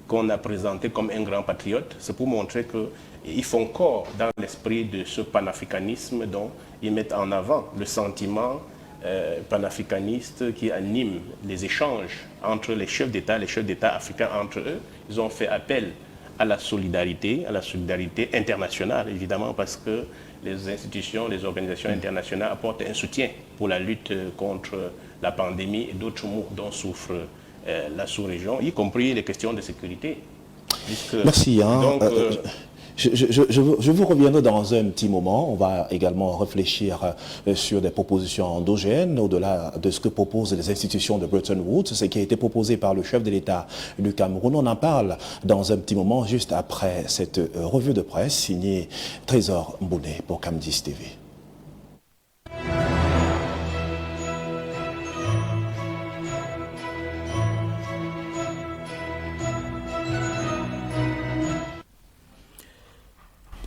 qu'on a présenté comme un grand patriote. C'est pour montrer qu'ils font corps dans l'esprit de ce panafricanisme dont ils mettent en avant le sentiment panafricaniste qui anime les échanges entre les chefs d'État africains entre eux. Ils ont fait appel à la solidarité internationale, évidemment, parce que les institutions, les organisations internationales apportent un soutien pour la lutte contre la pandémie et d'autres maux dont souffre la sous-région, y compris les questions de sécurité. Merci. Donc, je vous reviendrai dans un petit moment. On va également réfléchir sur des propositions endogènes, au-delà de ce que proposent les institutions de Bretton Woods, ce qui a été proposé par le chef de l'État du Cameroun. On en parle dans un petit moment, juste après cette revue de presse signée Trésor Mbouné pour Camdis TV.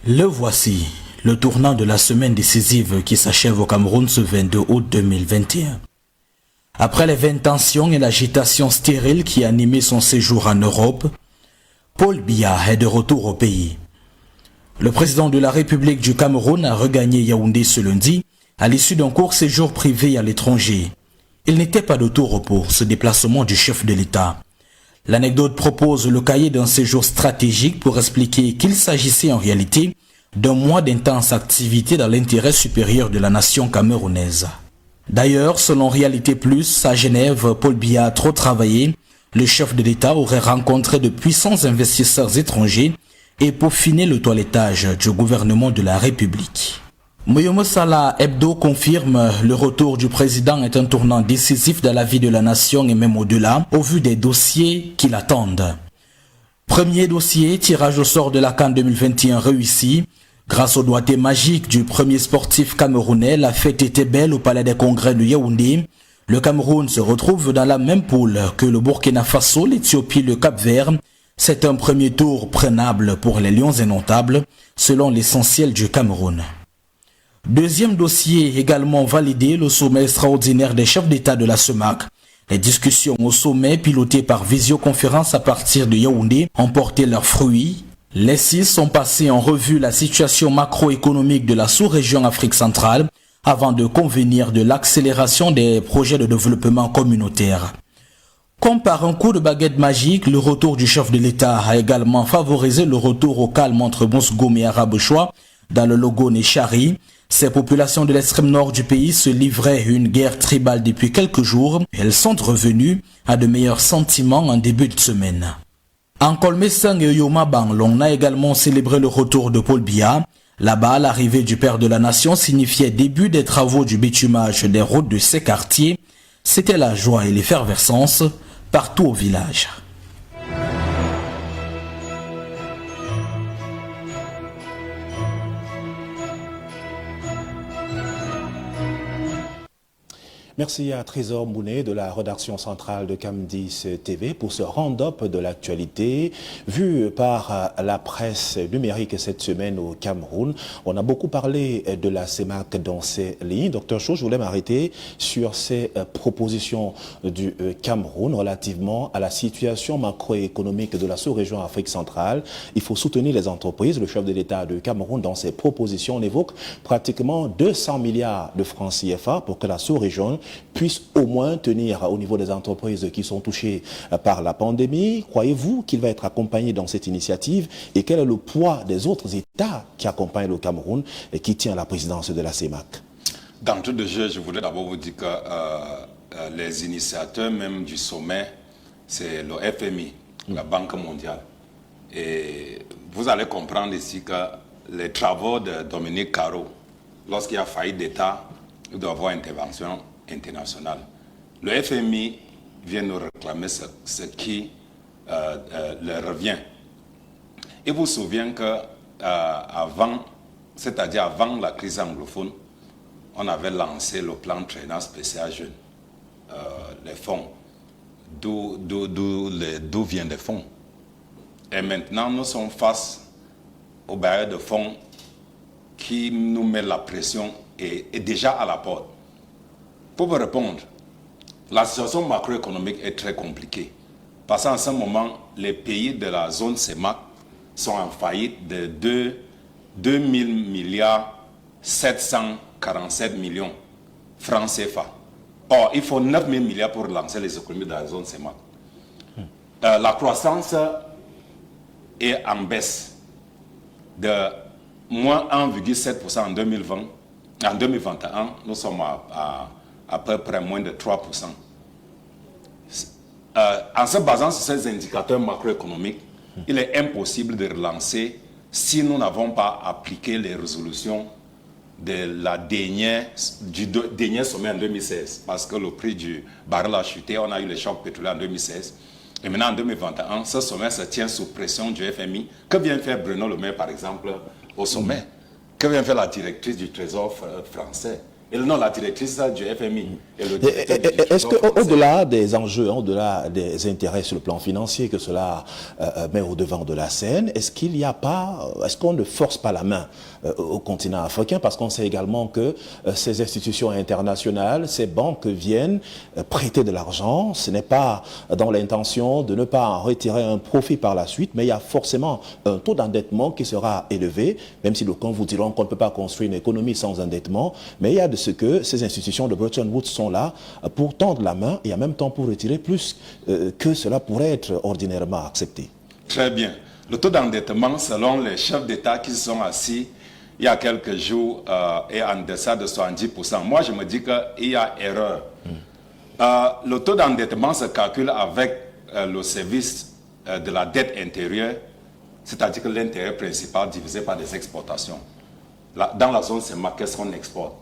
Le voici, le tournant de la semaine décisive qui s'achève au Cameroun ce 22 août 2021. Après les vaines tensions et l'agitation stérile qui a animé son séjour en Europe, Paul Biya est de retour au pays. Le président de la République du Cameroun a regagné Yaoundé ce lundi à l'issue d'un court séjour privé à l'étranger. Il n'était pas de tout repos, ce déplacement du chef de l'État. L'anecdote propose le cahier d'un séjour stratégique pour expliquer qu'il s'agissait en réalité d'un mois d'intense activité dans l'intérêt supérieur de la nation camerounaise. D'ailleurs, selon Réalité Plus, à Genève, Paul Biya a trop travaillé. Le chef de l'État aurait rencontré de puissants investisseurs étrangers et peaufiné le toilettage du gouvernement de la République. Moyomo Salah Hebdo confirme le retour du président est un tournant décisif dans la vie de la nation et même au-delà, au vu des dossiers qui l'attendent. Premier dossier, tirage au sort de la CAN 2021 réussi. Grâce au doigté magique du premier sportif camerounais, la fête était belle au palais des congrès de Yaoundé. Le Cameroun se retrouve dans la même poule que le Burkina Faso, l'Éthiopie, le Cap-Vert. C'est un premier tour prenable pour les Lions indomptables, selon l'essentiel du Cameroun. Deuxième dossier également validé, le sommet extraordinaire des chefs d'État de la CEMAC. Les discussions au sommet pilotées par visioconférence à partir de Yaoundé ont porté leurs fruits. Les 6 sont passés en revue la situation macroéconomique de la sous-région Afrique centrale avant de convenir de l'accélération des projets de développement communautaire. Comme par un coup de baguette magique, le retour du chef de l'État a également favorisé le retour au calme entre Mosgoum et Arabeshoua dans le Logone et Chari. Ces populations de l'extrême nord du pays se livraient une guerre tribale depuis quelques jours. Elles sont revenues à de meilleurs sentiments en début de semaine. En Kolmesang et Yoma Banglong, on a également célébré le retour de Paul Biya. Là-bas, l'arrivée du père de la nation signifiait début des travaux du bitumage des routes de ces quartiers. C'était la joie et l'effervescence partout au village. Merci à Trésor Mbouné de la rédaction centrale de Camdis TV pour ce round-up de l'actualité vu par la presse numérique cette semaine au Cameroun. On a beaucoup parlé de la CEMAC dans ces lignes. Docteur Cho, je voulais m'arrêter sur ces propositions du Cameroun relativement à la situation macroéconomique de la sous-région Afrique centrale. Il faut soutenir les entreprises. Le chef de l'État du Cameroun, dans ses propositions, on évoque pratiquement 200 milliards de francs CFA pour que la sous-région puisse au moins tenir au niveau des entreprises qui sont touchées par la pandémie? Croyez-vous qu'il va être accompagné dans cette initiative? Et quel est le poids des autres États qui accompagnent le Cameroun et qui tient la présidence de la CEMAC? D'entrée de jeu, je voulais d'abord vous dire que les initiateurs même du sommet, c'est le FMI, la Banque mondiale. Et vous allez comprendre ici que les travaux de Dominique Caro, lorsqu'il y a faillite d'État, il doit y avoir intervention internationale. Le FMI vient nous réclamer ce qui leur revient. Il vous souvient que c'est-à-dire avant la crise anglophone, on avait lancé le plan Traînant spécial jeune, les fonds. D'où viennent les fonds? Et maintenant, nous sommes face aux bailleurs de fonds qui nous mettent la pression et déjà à la porte. Pour vous répondre, la situation macroéconomique est très compliquée. Parce qu'en ce moment, les pays de la zone CEMAC sont en faillite de 2 747 millions francs CFA. Or, il faut 9 000 milliards pour relancer les économies de la zone CEMAC. La croissance est en baisse de moins 1,7% en 2020. En 2021, nous sommes à peu près moins de 3%. En se basant sur ces indicateurs macroéconomiques, il est impossible de relancer si nous n'avons pas appliqué les résolutions du dernier sommet en 2016. Parce que le prix du baril a chuté, on a eu les chocs pétroliers en 2016. Et maintenant, en 2021, ce sommet se tient sous pression du FMI. Que vient faire Bruno Le Maire, par exemple, au sommet? Que vient faire la directrice du Trésor français? Et non, la directrice du FMI. Est-ce qu'au-delà des enjeux, au-delà des intérêts sur le plan financier que cela met au devant de la scène, est-ce qu'on ne force pas la main au continent africain? Parce qu'on sait également que ces institutions internationales, ces banques viennent prêter de l'argent. Ce n'est pas dans l'intention de ne pas en retirer un profit par la suite, mais il y a forcément un taux d'endettement qui sera élevé, même si d'aucuns vous diront qu'on ne peut pas construire une économie sans endettement, mais il y a de ce que ces institutions de Bretton Woods sont là pour tendre la main et en même temps pour retirer plus que cela pourrait être ordinairement accepté. Très bien. Le taux d'endettement, selon les chefs d'État qui sont assis il y a quelques jours, est en deçà de 70%. Moi, je me dis qu'il y a erreur. Le taux d'endettement se calcule avec le service de la dette intérieure, c'est-à-dire que l'intérêt principal divisé par les exportations. Dans la zone CEMAC, qu'est-ce qu'on exporte?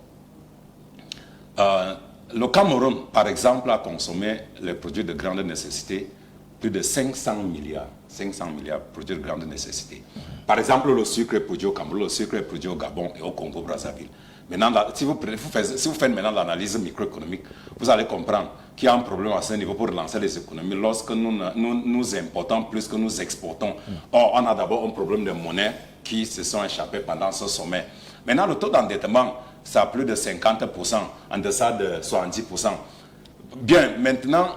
Le Cameroun, par exemple, a consommé les produits de grande nécessité, plus de 500 milliards. 500 milliards de produits de grande nécessité. Par exemple, le sucre est produit au Cameroun, le sucre est produit au Gabon et au Congo-Brazzaville. Maintenant, si vous faites maintenant l'analyse microéconomique, vous allez comprendre qu'il y a un problème à ce niveau pour relancer les économies lorsque nous importons plus que nous exportons. Or, on a d'abord un problème de monnaie qui se sont échappés pendant ce sommet. Maintenant, le taux d'endettement, c'est à plus de 50%, en deçà de 70%. Bien, maintenant,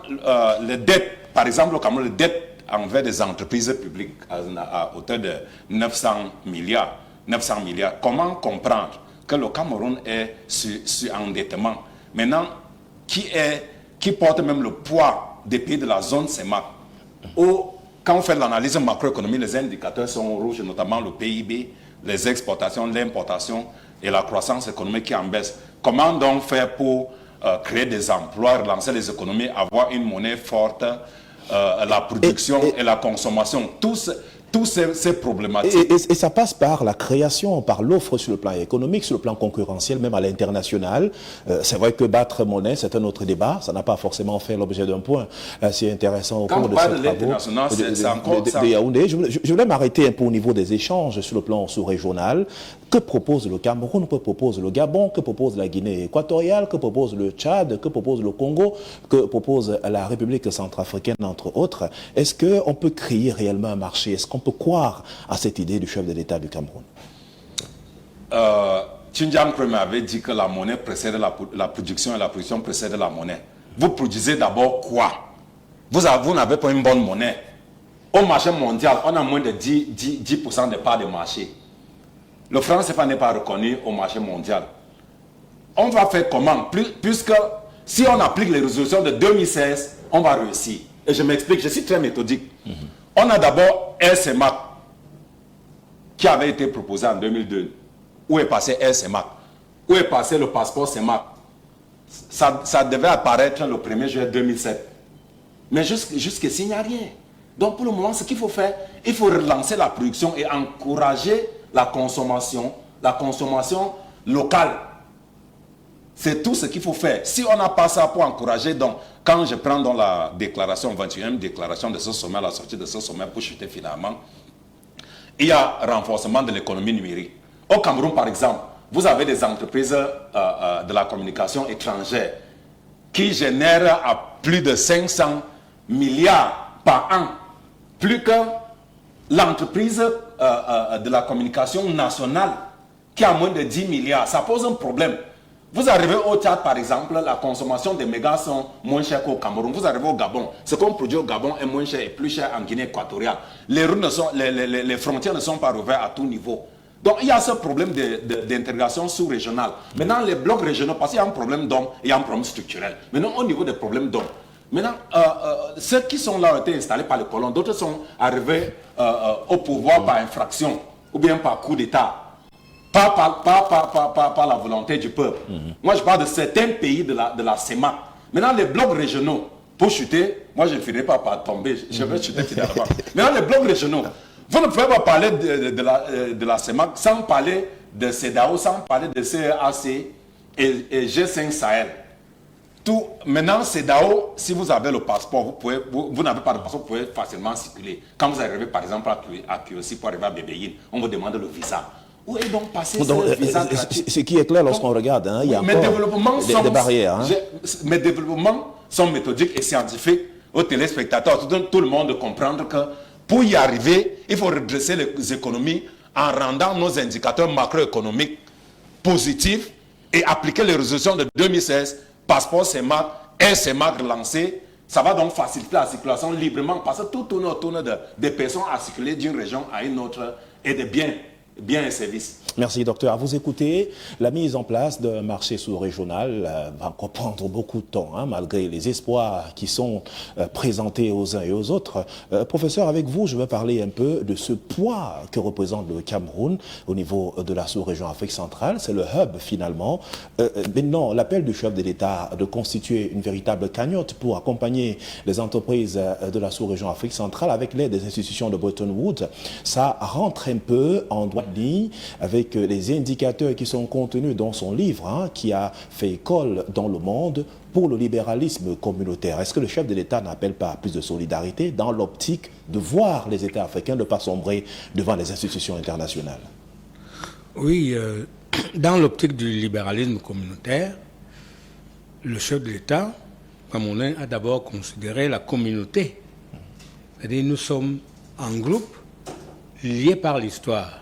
les dettes, par exemple, au Cameroun, les dettes envers des entreprises publiques à hauteur de 900 milliards. Comment comprendre que le Cameroun est sur endettement? Maintenant, qui porte même le poids des pays de la zone CEMAC? Quand on fait l'analyse macroéconomique, les indicateurs sont rouges, notamment le PIB, les exportations, l'importation et la croissance économique qui en baisse. Comment donc faire pour créer des emplois, relancer les économies, avoir une monnaie forte, la production et la consommation, tous ces problématiques. Et ça passe par la création, par l'offre sur le plan économique, sur le plan concurrentiel, même à l'international. C'est vrai que battre monnaie, c'est un autre débat. Ça n'a pas forcément fait l'objet d'un point assez intéressant au cours de ces travaux de Yaoundé. Je voulais m'arrêter un peu au niveau des échanges sur le plan sous-régional. Que propose le Cameroun, que propose le Gabon, que propose la Guinée équatoriale, que propose le Tchad, que propose le Congo, que propose la République centrafricaine, entre autres? Est-ce qu'on peut créer réellement un marché? Est-ce qu'on peut croire à cette idée du chef de l'État du Cameroun? Tchindian Kreme avait dit que la monnaie précède la production et la production précède la monnaie. Vous produisez d'abord quoi? Vous n'avez pas une bonne monnaie. Au marché mondial, on a moins de 10% de parts de marché. Le franc CFA n'est pas reconnu au marché mondial. On va faire comment? Puisque si on applique les résolutions de 2016, on va réussir. Et je m'explique, je suis très méthodique. On a d'abord RCMAC, qui avait été proposé en 2002. Où est passé RCMAC? Où est passé le passeport CEMAC? Ça devait apparaître le 1er juillet 2007. Mais jusqu'ici, il n'y a rien. Donc pour le moment, ce qu'il faut faire, il faut relancer la production et encourager la consommation locale. C'est tout ce qu'il faut faire. Si on n'a pas ça pour encourager, donc quand je prends dans la déclaration, 21e déclaration de ce sommet, la sortie de ce sommet pour chuter finalement, il y a renforcement de l'économie numérique. Au Cameroun, par exemple, vous avez des entreprises de la communication étrangère qui génèrent à plus de 500 milliards par an, plus que l'entreprise de la communication nationale qui a moins de 10 milliards. Ça pose un problème. Vous arrivez au Tchad, par exemple, la consommation des mégas sont moins chères qu'au Cameroun. Vous arrivez au Gabon, ce qu'on produit au Gabon est moins cher et plus cher en Guinée équatoriale. Les frontières ne sont pas ouvertes à tout niveau. Donc il y a ce problème d'intégration sous-régionale. Maintenant, les blocs régionaux, parce qu'il y a un problème d'hommes, il y a un problème structurel. Maintenant, au niveau des problèmes d'hommes, maintenant, ceux qui sont là ont été installés par les colons, d'autres sont arrivés au pouvoir par infraction ou bien par coup d'État. Pas par la volonté du peuple. Moi, je parle de certains pays de la CEMAC. Maintenant, les blocs régionaux, pour chuter, moi, je ne finirai pas par tomber. Je vais chuter finalement. Maintenant, les blocs régionaux, vous ne pouvez pas parler de la CEMAC sans parler de CEDEAO, sans parler de CEAC et G5 Sahel. Maintenant, CEDEAO, si vous avez le passeport, vous n'avez pas de passeport, vous pouvez facilement circuler. Quand vous arrivez, par exemple, à Kiosi pour arriver à Bébéine, on vous demande le visa. Où est donc passé ce visa gratuit? Ce qui est clair lorsqu'on regarde, il y a encore des barrières. Mes développements sont méthodiques et scientifiques aux téléspectateurs. Tout le monde comprendre que pour y arriver, il faut redresser les économies en rendant nos indicateurs macroéconomiques positifs et appliquer les résolutions de 2016, passeport CEMAC, RCEMAC relancé. Ça va donc faciliter la circulation librement parce que tout tourne autour des personnes à circuler d'une région à une autre et de biens et services. Merci, docteur. À vous écouter, la mise en place d'un marché sous-régional va encore prendre beaucoup de temps, malgré les espoirs qui sont présentés aux uns et aux autres. Professeur, avec vous, je vais parler un peu de ce poids que représente le Cameroun au niveau de la sous-région Afrique centrale. C'est le hub, finalement. Maintenant, l'appel du chef de l'État de constituer une véritable cagnotte pour accompagner les entreprises de la sous-région Afrique centrale avec l'aide des institutions de Bretton Woods, ça rentre un peu en droite ligne avec les indicateurs qui sont contenus dans son livre, qui a fait école dans le monde pour le libéralisme communautaire. Est-ce que le chef de l'État n'appelle pas à plus de solidarité dans l'optique de voir les États africains ne pas sombrer devant les institutions internationales? Oui, dans l'optique du libéralisme communautaire, le chef de l'État camerounais a d'abord considéré la communauté. C'est-à-dire nous sommes en groupe liés par l'histoire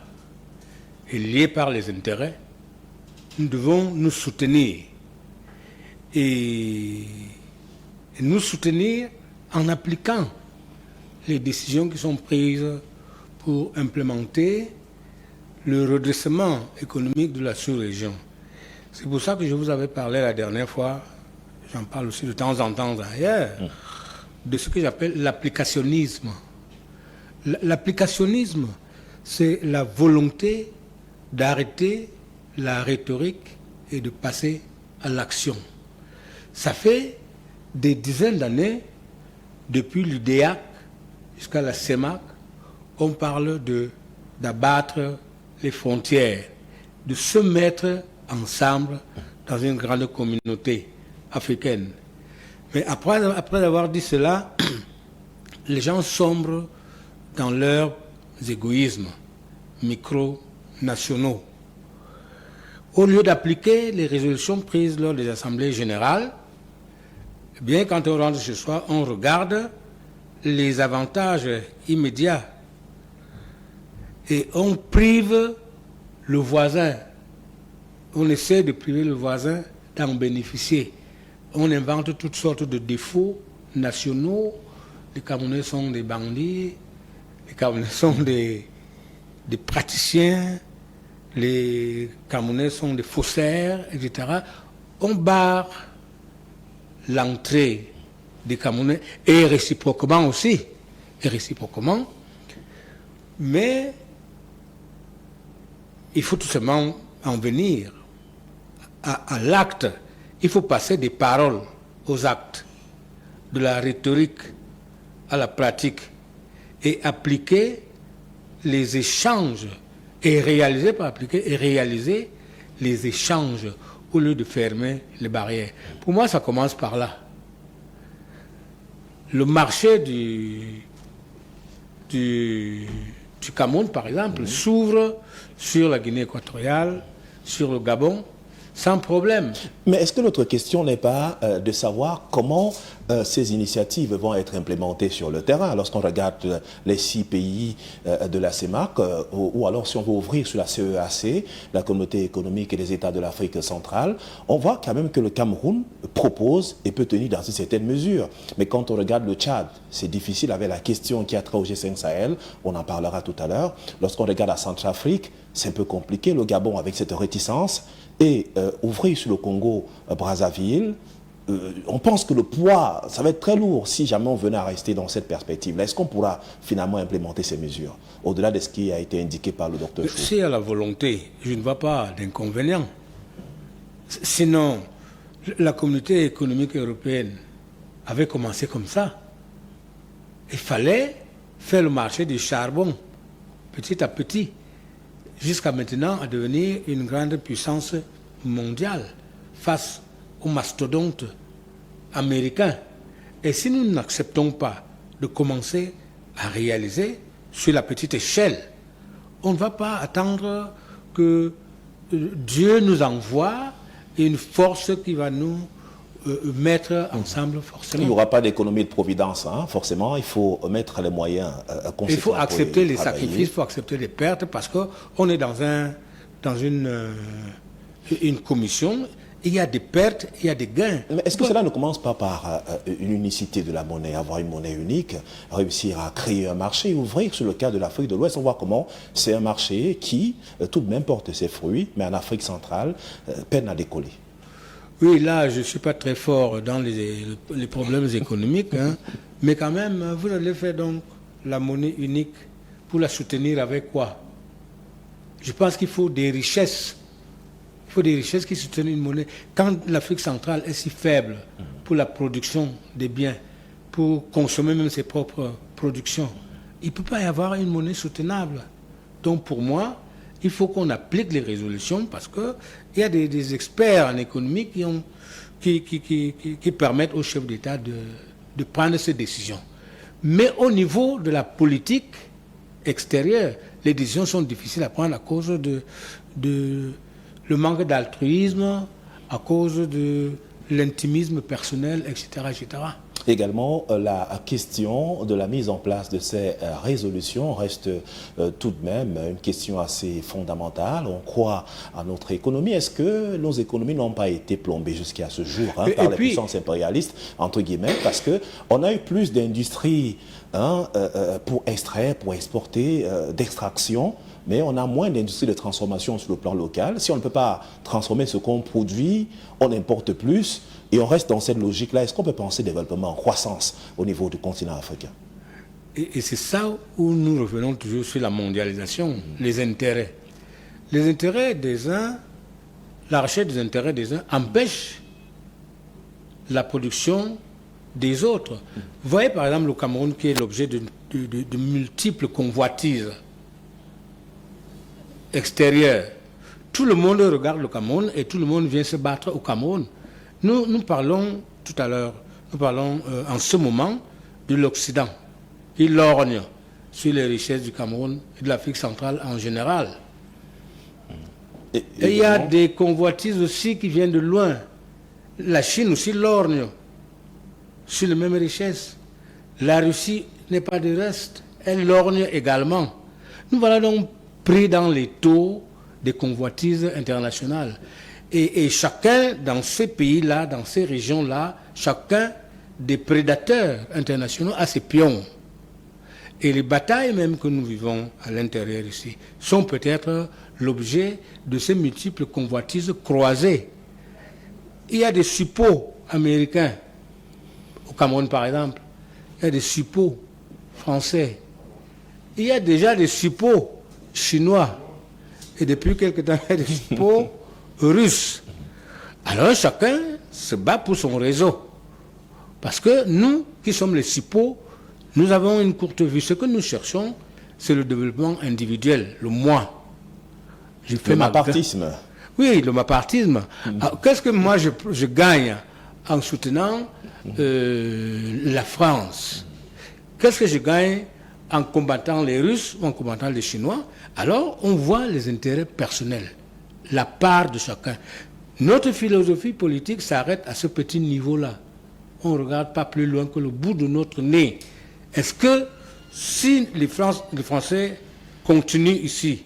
et liés par les intérêts. Nous devons nous soutenir et nous soutenir en appliquant les décisions qui sont prises pour implémenter le redressement économique de la sous-région. C'est pour ça que je vous avais parlé la dernière fois, j'en parle aussi de temps en temps ailleurs, de ce que j'appelle l'applicationnisme. L'applicationnisme, c'est la volonté d'arrêter la rhétorique et de passer à l'action. Ça fait des dizaines d'années, depuis l'UDEAC jusqu'à la CEMAC, on parle d'abattre les frontières, de se mettre ensemble dans une grande communauté africaine. Mais après avoir dit cela, les gens sombrent dans leurs égoïsmes micro-nationaux. Au lieu d'appliquer les résolutions prises lors des assemblées générales, eh bien, quand on rentre chez soi, on regarde les avantages immédiats et on prive le voisin. On essaie de priver le voisin d'en bénéficier. On invente toutes sortes de défauts nationaux. Les Camerounais sont des bandits, les Camerounais sont des praticiens, les Camerounais sont des faussaires, etc. On barre l'entrée des Camerounais, et réciproquement aussi, mais il faut tout simplement en venir à l'acte. Il faut passer des paroles aux actes, de la rhétorique à la pratique, et appliquer les échanges, et réaliser les échanges au lieu de fermer les barrières. Pour moi, ça commence par là. Le marché du Cameroun, par exemple, s'ouvre sur la Guinée équatoriale, sur le Gabon, sans problème. Mais est-ce que notre question n'est pas de savoir comment ces initiatives vont être implémentées sur le terrain? Lorsqu'on regarde les 6 pays de la CEMAC, ou alors si on veut ouvrir sur la CEAC, la Communauté économique et des États de l'Afrique centrale, on voit quand même que le Cameroun propose et peut tenir dans une certaine mesure. Mais quand on regarde le Tchad, c'est difficile avec la question qui a trait au G5 Sahel, on en parlera tout à l'heure. Lorsqu'on regarde la Centrafrique, c'est un peu compliqué, le Gabon avec cette réticence, et ouvrir sur le Congo-Brazzaville, on pense que le poids, ça va être très lourd si jamais on venait à rester dans cette perspective-là. Est-ce qu'on pourra finalement implémenter ces mesures, au-delà de ce qui a été indiqué par le docteur Chou? S'il y a la volonté, je ne vois pas d'inconvénient. Sinon, la communauté économique européenne avait commencé comme ça. Il fallait faire le marché du charbon, petit à petit, jusqu'à maintenant à devenir une grande puissance mondiale face aux mastodontes américains. Et si nous n'acceptons pas de commencer à réaliser sur la petite échelle, on ne va pas attendre que Dieu nous envoie une force qui va nous mettre ensemble forcément. Il n'y aura pas d'économie de providence, hein, forcément. Il faut mettre les moyens conséquents. Il faut accepter les sacrifices, il faut accepter les pertes, parce qu'on est dans une commission. Il y a des pertes, il y a des gains. Mais est-ce que cela ne commence pas par une unicité de la monnaie, avoir une monnaie unique, réussir à créer un marché, ouvrir sur le cas de l'Afrique de l'Ouest? On voit comment c'est un marché qui, tout de même, porte ses fruits, mais en Afrique centrale, peine à décoller. Oui, là, je ne suis pas très fort dans les problèmes économiques, hein, mais quand même, vous allez faire donc la monnaie unique pour la soutenir avec quoi? Je pense qu'il faut des richesses. Il faut des richesses qui soutiennent une monnaie. Quand l'Afrique centrale est si faible pour la production des biens, pour consommer même ses propres productions, il ne peut pas y avoir une monnaie soutenable. Donc pour moi, il faut qu'on applique les résolutions, parce qu'il y a des experts en économie qui permettent aux chefs d'État de prendre ces décisions. Mais au niveau de la politique extérieure, les décisions sont difficiles à prendre à cause de le manque d'altruisme, à cause de l'intimisme personnel, etc., etc. Également, la question de la mise en place de ces résolutions reste tout de même une question assez fondamentale. On croit à notre économie. Est-ce que nos économies n'ont pas été plombées jusqu'à ce jour par les puissances impérialistes, entre guillemets, parce qu'on a eu plus d'industries pour extraire, pour exporter, d'extraction, mais on a moins d'industrie de transformation sur le plan local. Si on ne peut pas transformer ce qu'on produit, on importe plus et on reste dans cette logique-là. Est-ce qu'on peut penser développement, croissance au niveau du continent africain? Et c'est ça où nous revenons toujours sur la mondialisation, les intérêts. Les intérêts des uns, la recherche des intérêts des uns empêche la production des autres. Vous voyez par exemple le Cameroun qui est l'objet de multiples convoitises extérieures. Tout le monde regarde le Cameroun et tout le monde vient se battre au Cameroun. Nous parlons tout à l'heure, nous parlons en ce moment de l'Occident qui lorgne sur les richesses du Cameroun et de l'Afrique centrale en général. Et il y a des convoitises aussi qui viennent de loin. La Chine aussi lorgne sur les mêmes richesses. La Russie n'est pas de reste, elle lorgne également. Nous voilà donc pris dans les taux des convoitises internationales. Et chacun dans ces pays-là, dans ces régions-là, chacun des prédateurs internationaux a ses pions. Et les batailles même que nous vivons à l'intérieur ici sont peut-être l'objet de ces multiples convoitises croisées. Il y a des suppôts américains Au Cameroun, par exemple, il y a des suppôts français. Il y a déjà des suppôts chinois. Et depuis quelque temps, il y a des suppôts russes. Alors chacun se bat pour son réseau. Parce que nous, qui sommes les suppôts, nous avons une courte vue. Ce que nous cherchons, c'est le développement individuel, le moi. Le mapartisme. Oui, le mapartisme. Qu'est-ce que moi je gagne en soutenant la France? Qu'est-ce que je gagne en combattant les Russes ou en combattant les Chinois? Alors, on voit les intérêts personnels, la part de chacun. Notre philosophie politique s'arrête à ce petit niveau-là. On ne regarde pas plus loin que le bout de notre nez. Est-ce que si les Français continuent ici,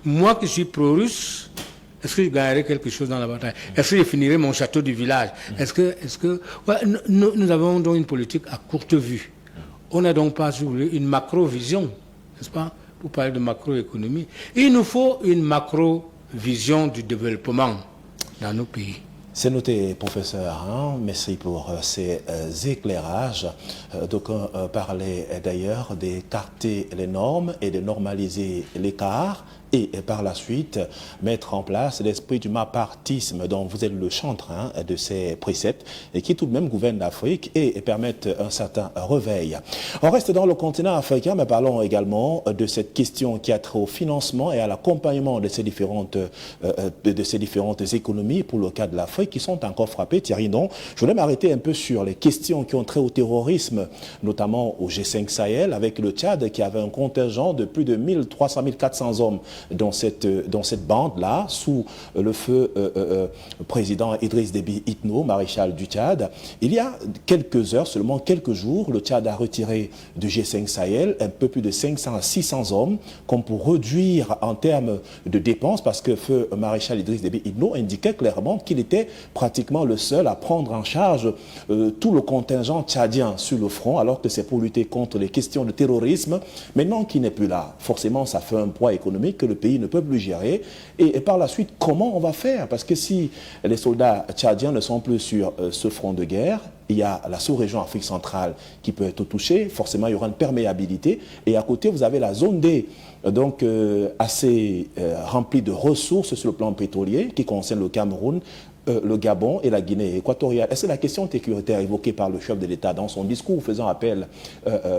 moi qui suis pro-russe, est-ce que je gagnerai quelque chose dans la bataille? Est-ce que je finirai mon château du village? Ouais, nous avons donc une politique à courte vue. On n'a donc pas, si vous voulez, une macro-vision, n'est-ce pas, pour parler de macroéconomie. Il nous faut une macro-vision du développement dans nos pays. C'est noté, professeur. Merci pour ces éclairages. D'aucuns parlaient d'ailleurs d'écarter les normes et de normaliser l'écart et par la suite mettre en place l'esprit du mapartisme dont vous êtes le chantre de ces préceptes et qui tout de même gouvernent l'Afrique et permettent un certain réveil. On reste dans le continent africain, mais parlons également de cette question qui a trait au financement et à l'accompagnement de ces différentes économies pour le cas de l'Afrique qui sont encore frappées. Thierry, non, je voulais m'arrêter un peu sur les questions qui ont trait au terrorisme, notamment au G5 Sahel, avec le Tchad qui avait un contingent de plus de 1300-1400 hommes dans cette bande-là, sous le feu président Idriss Déby Itno, maréchal du Tchad. Il y a quelques heures, seulement quelques jours, le Tchad a retiré du G5 Sahel un peu plus de 500 à 600 hommes, comme pour réduire en termes de dépenses, parce que feu maréchal Idriss Déby Itno indiquait clairement qu'il était pratiquement le seul à prendre en charge tout le contingent tchadien sur le front, alors que c'est pour lutter contre les questions de terrorisme. Maintenant qu'il n'est plus là, forcément ça fait un poids économique que le pays ne peut plus gérer. Et par la suite, comment on va faire? Parce que si les soldats tchadiens ne sont plus sur ce front de guerre, il y a la sous-région Afrique centrale qui peut être touchée. Forcément, il y aura une perméabilité. Et à côté, vous avez la zone D, donc assez remplie de ressources sur le plan pétrolier, qui concerne le Cameroun, le Gabon et la Guinée équatoriale. Est-ce que la question sécuritaire évoquée par le chef de l'État dans son discours faisant appel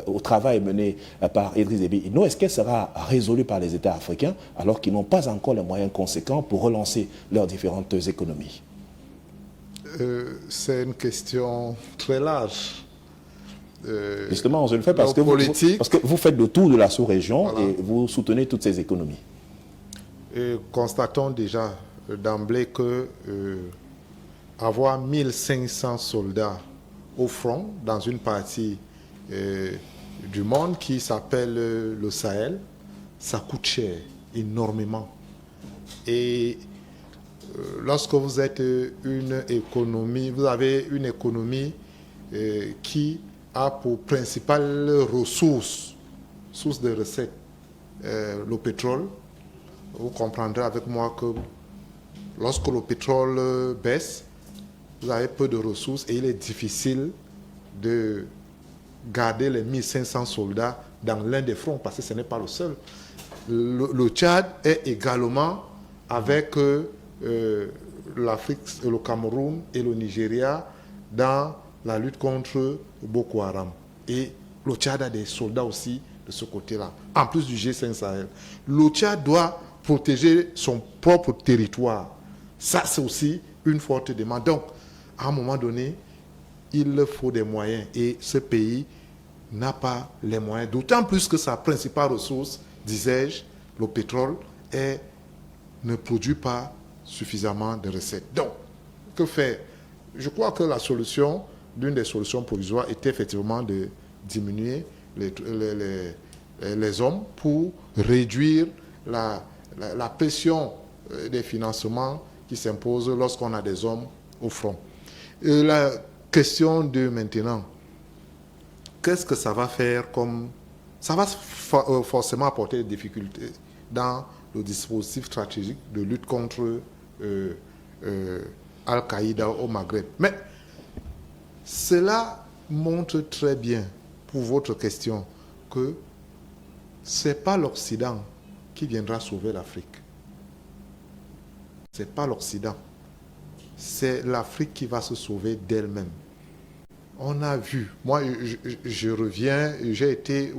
au travail mené par Idriss Déby Itno, est-ce qu'elle sera résolue par les États africains alors qu'ils n'ont pas encore les moyens conséquents pour relancer leurs différentes économies? C'est une question très large. Justement, je le fais parce que vous faites le tour de la sous-région, voilà, et vous soutenez toutes ces économies. Constatons déjà d'emblée que avoir 1500 soldats au front dans une partie du monde qui s'appelle le Sahel, ça coûte cher, énormément. Et lorsque vous êtes une économie, vous avez une économie qui a pour principale source de recettes le pétrole, vous comprendrez avec moi que lorsque le pétrole baisse, vous avez peu de ressources et il est difficile de garder les 1500 soldats dans l'un des fronts parce que ce n'est pas le seul. Le Tchad est également avec l'Afrique, le Cameroun et le Nigeria dans la lutte contre Boko Haram. Et le Tchad a des soldats aussi de ce côté-là, en plus du G5 Sahel. Le Tchad doit protéger son propre territoire. Ça, c'est aussi une forte demande. Donc, à un moment donné, il faut des moyens. Et ce pays n'a pas les moyens. D'autant plus que sa principale ressource, disais-je, le pétrole, ne produit pas suffisamment de recettes. Donc, que faire? Je crois que la solution, l'une des solutions provisoires, était effectivement de diminuer les hommes pour réduire la pression des financements qui s'impose lorsqu'on a des hommes au front. La question de maintenant, qu'est-ce que ça va faire comme... Ça va forcément apporter des difficultés dans le dispositif stratégique de lutte contre Al-Qaïda au Maghreb. Mais Cela montre très bien, pour votre question, que ce n'est pas l'Occident qui viendra sauver l'Afrique. Ce n'est pas l'Occident. C'est l'Afrique qui va se sauver d'elle-même. On a vu, moi je reviens, j'ai été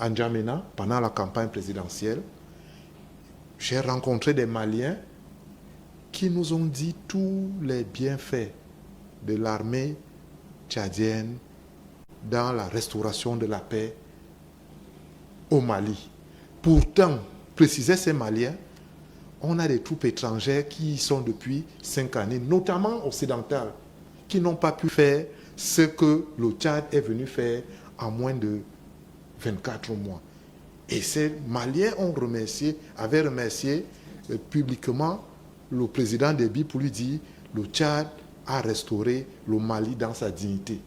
à N'Djamena pendant la campagne présidentielle. J'ai rencontré des Maliens qui nous ont dit tous les bienfaits de l'armée tchadienne dans la restauration de la paix au Mali. Pourtant, précisaient ces Maliens, on a des troupes étrangères qui y sont depuis 5 années, notamment occidentales, qui n'ont pas pu faire ce que le Tchad est venu faire en moins de 24 mois. Et ces Maliens avaient remercié publiquement le président Déby pour lui dire le Tchad a restauré le Mali dans sa dignité.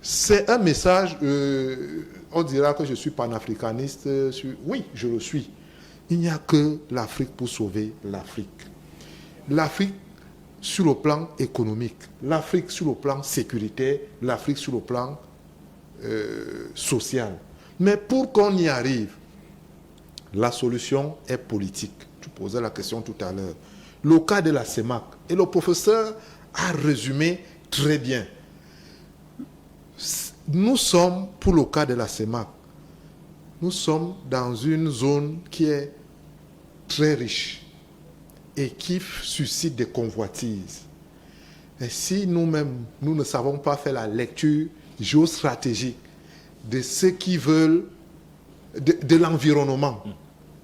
C'est un message, on dira que je suis panafricaniste, oui, je le suis. Il n'y a que l'Afrique pour sauver l'Afrique. L'Afrique sur le plan économique, l'Afrique sur le plan sécuritaire, l'Afrique sur le plan social. Mais pour qu'on y arrive, la solution est politique. Tu posais la question tout à l'heure. Le cas de la CEMAC, et le professeur a résumé très bien. Nous sommes, pour le cas de la CEMAC, nous sommes dans une zone qui est très riche et qui suscite des convoitises. Et si nous-mêmes, nous ne savons pas faire la lecture géostratégique de ceux qui veulent, de l'environnement,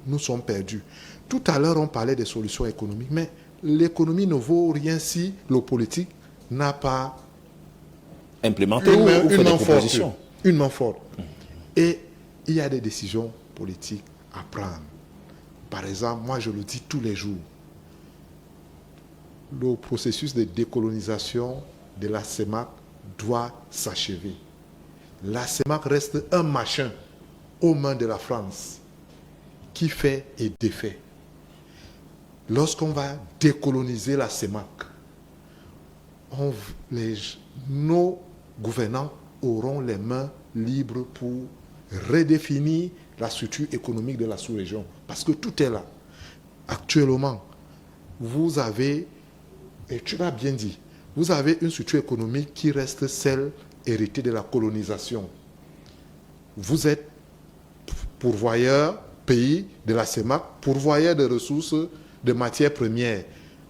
nous sommes perdus. Tout à l'heure, on parlait des solutions économiques, mais l'économie ne vaut rien si le politique n'a pas implémenté ou fait des propositions. Une main forte. Et il y a des décisions politiques à prendre. Par exemple, moi je le dis tous les jours, le processus de décolonisation de la CEMAC doit s'achever. La CEMAC reste un machin aux mains de la France qui fait et défait. Lorsqu'on va décoloniser la CEMAC, nos gouvernants auront les mains libres pour redéfinir la structure économique de la sous-région. Parce que tout est là. Actuellement, vous avez, et tu l'as bien dit, vous avez une structure économique qui reste celle héritée de la colonisation. Vous êtes pourvoyeur, pays de la CEMAC, pourvoyeur de ressources, de matières premières.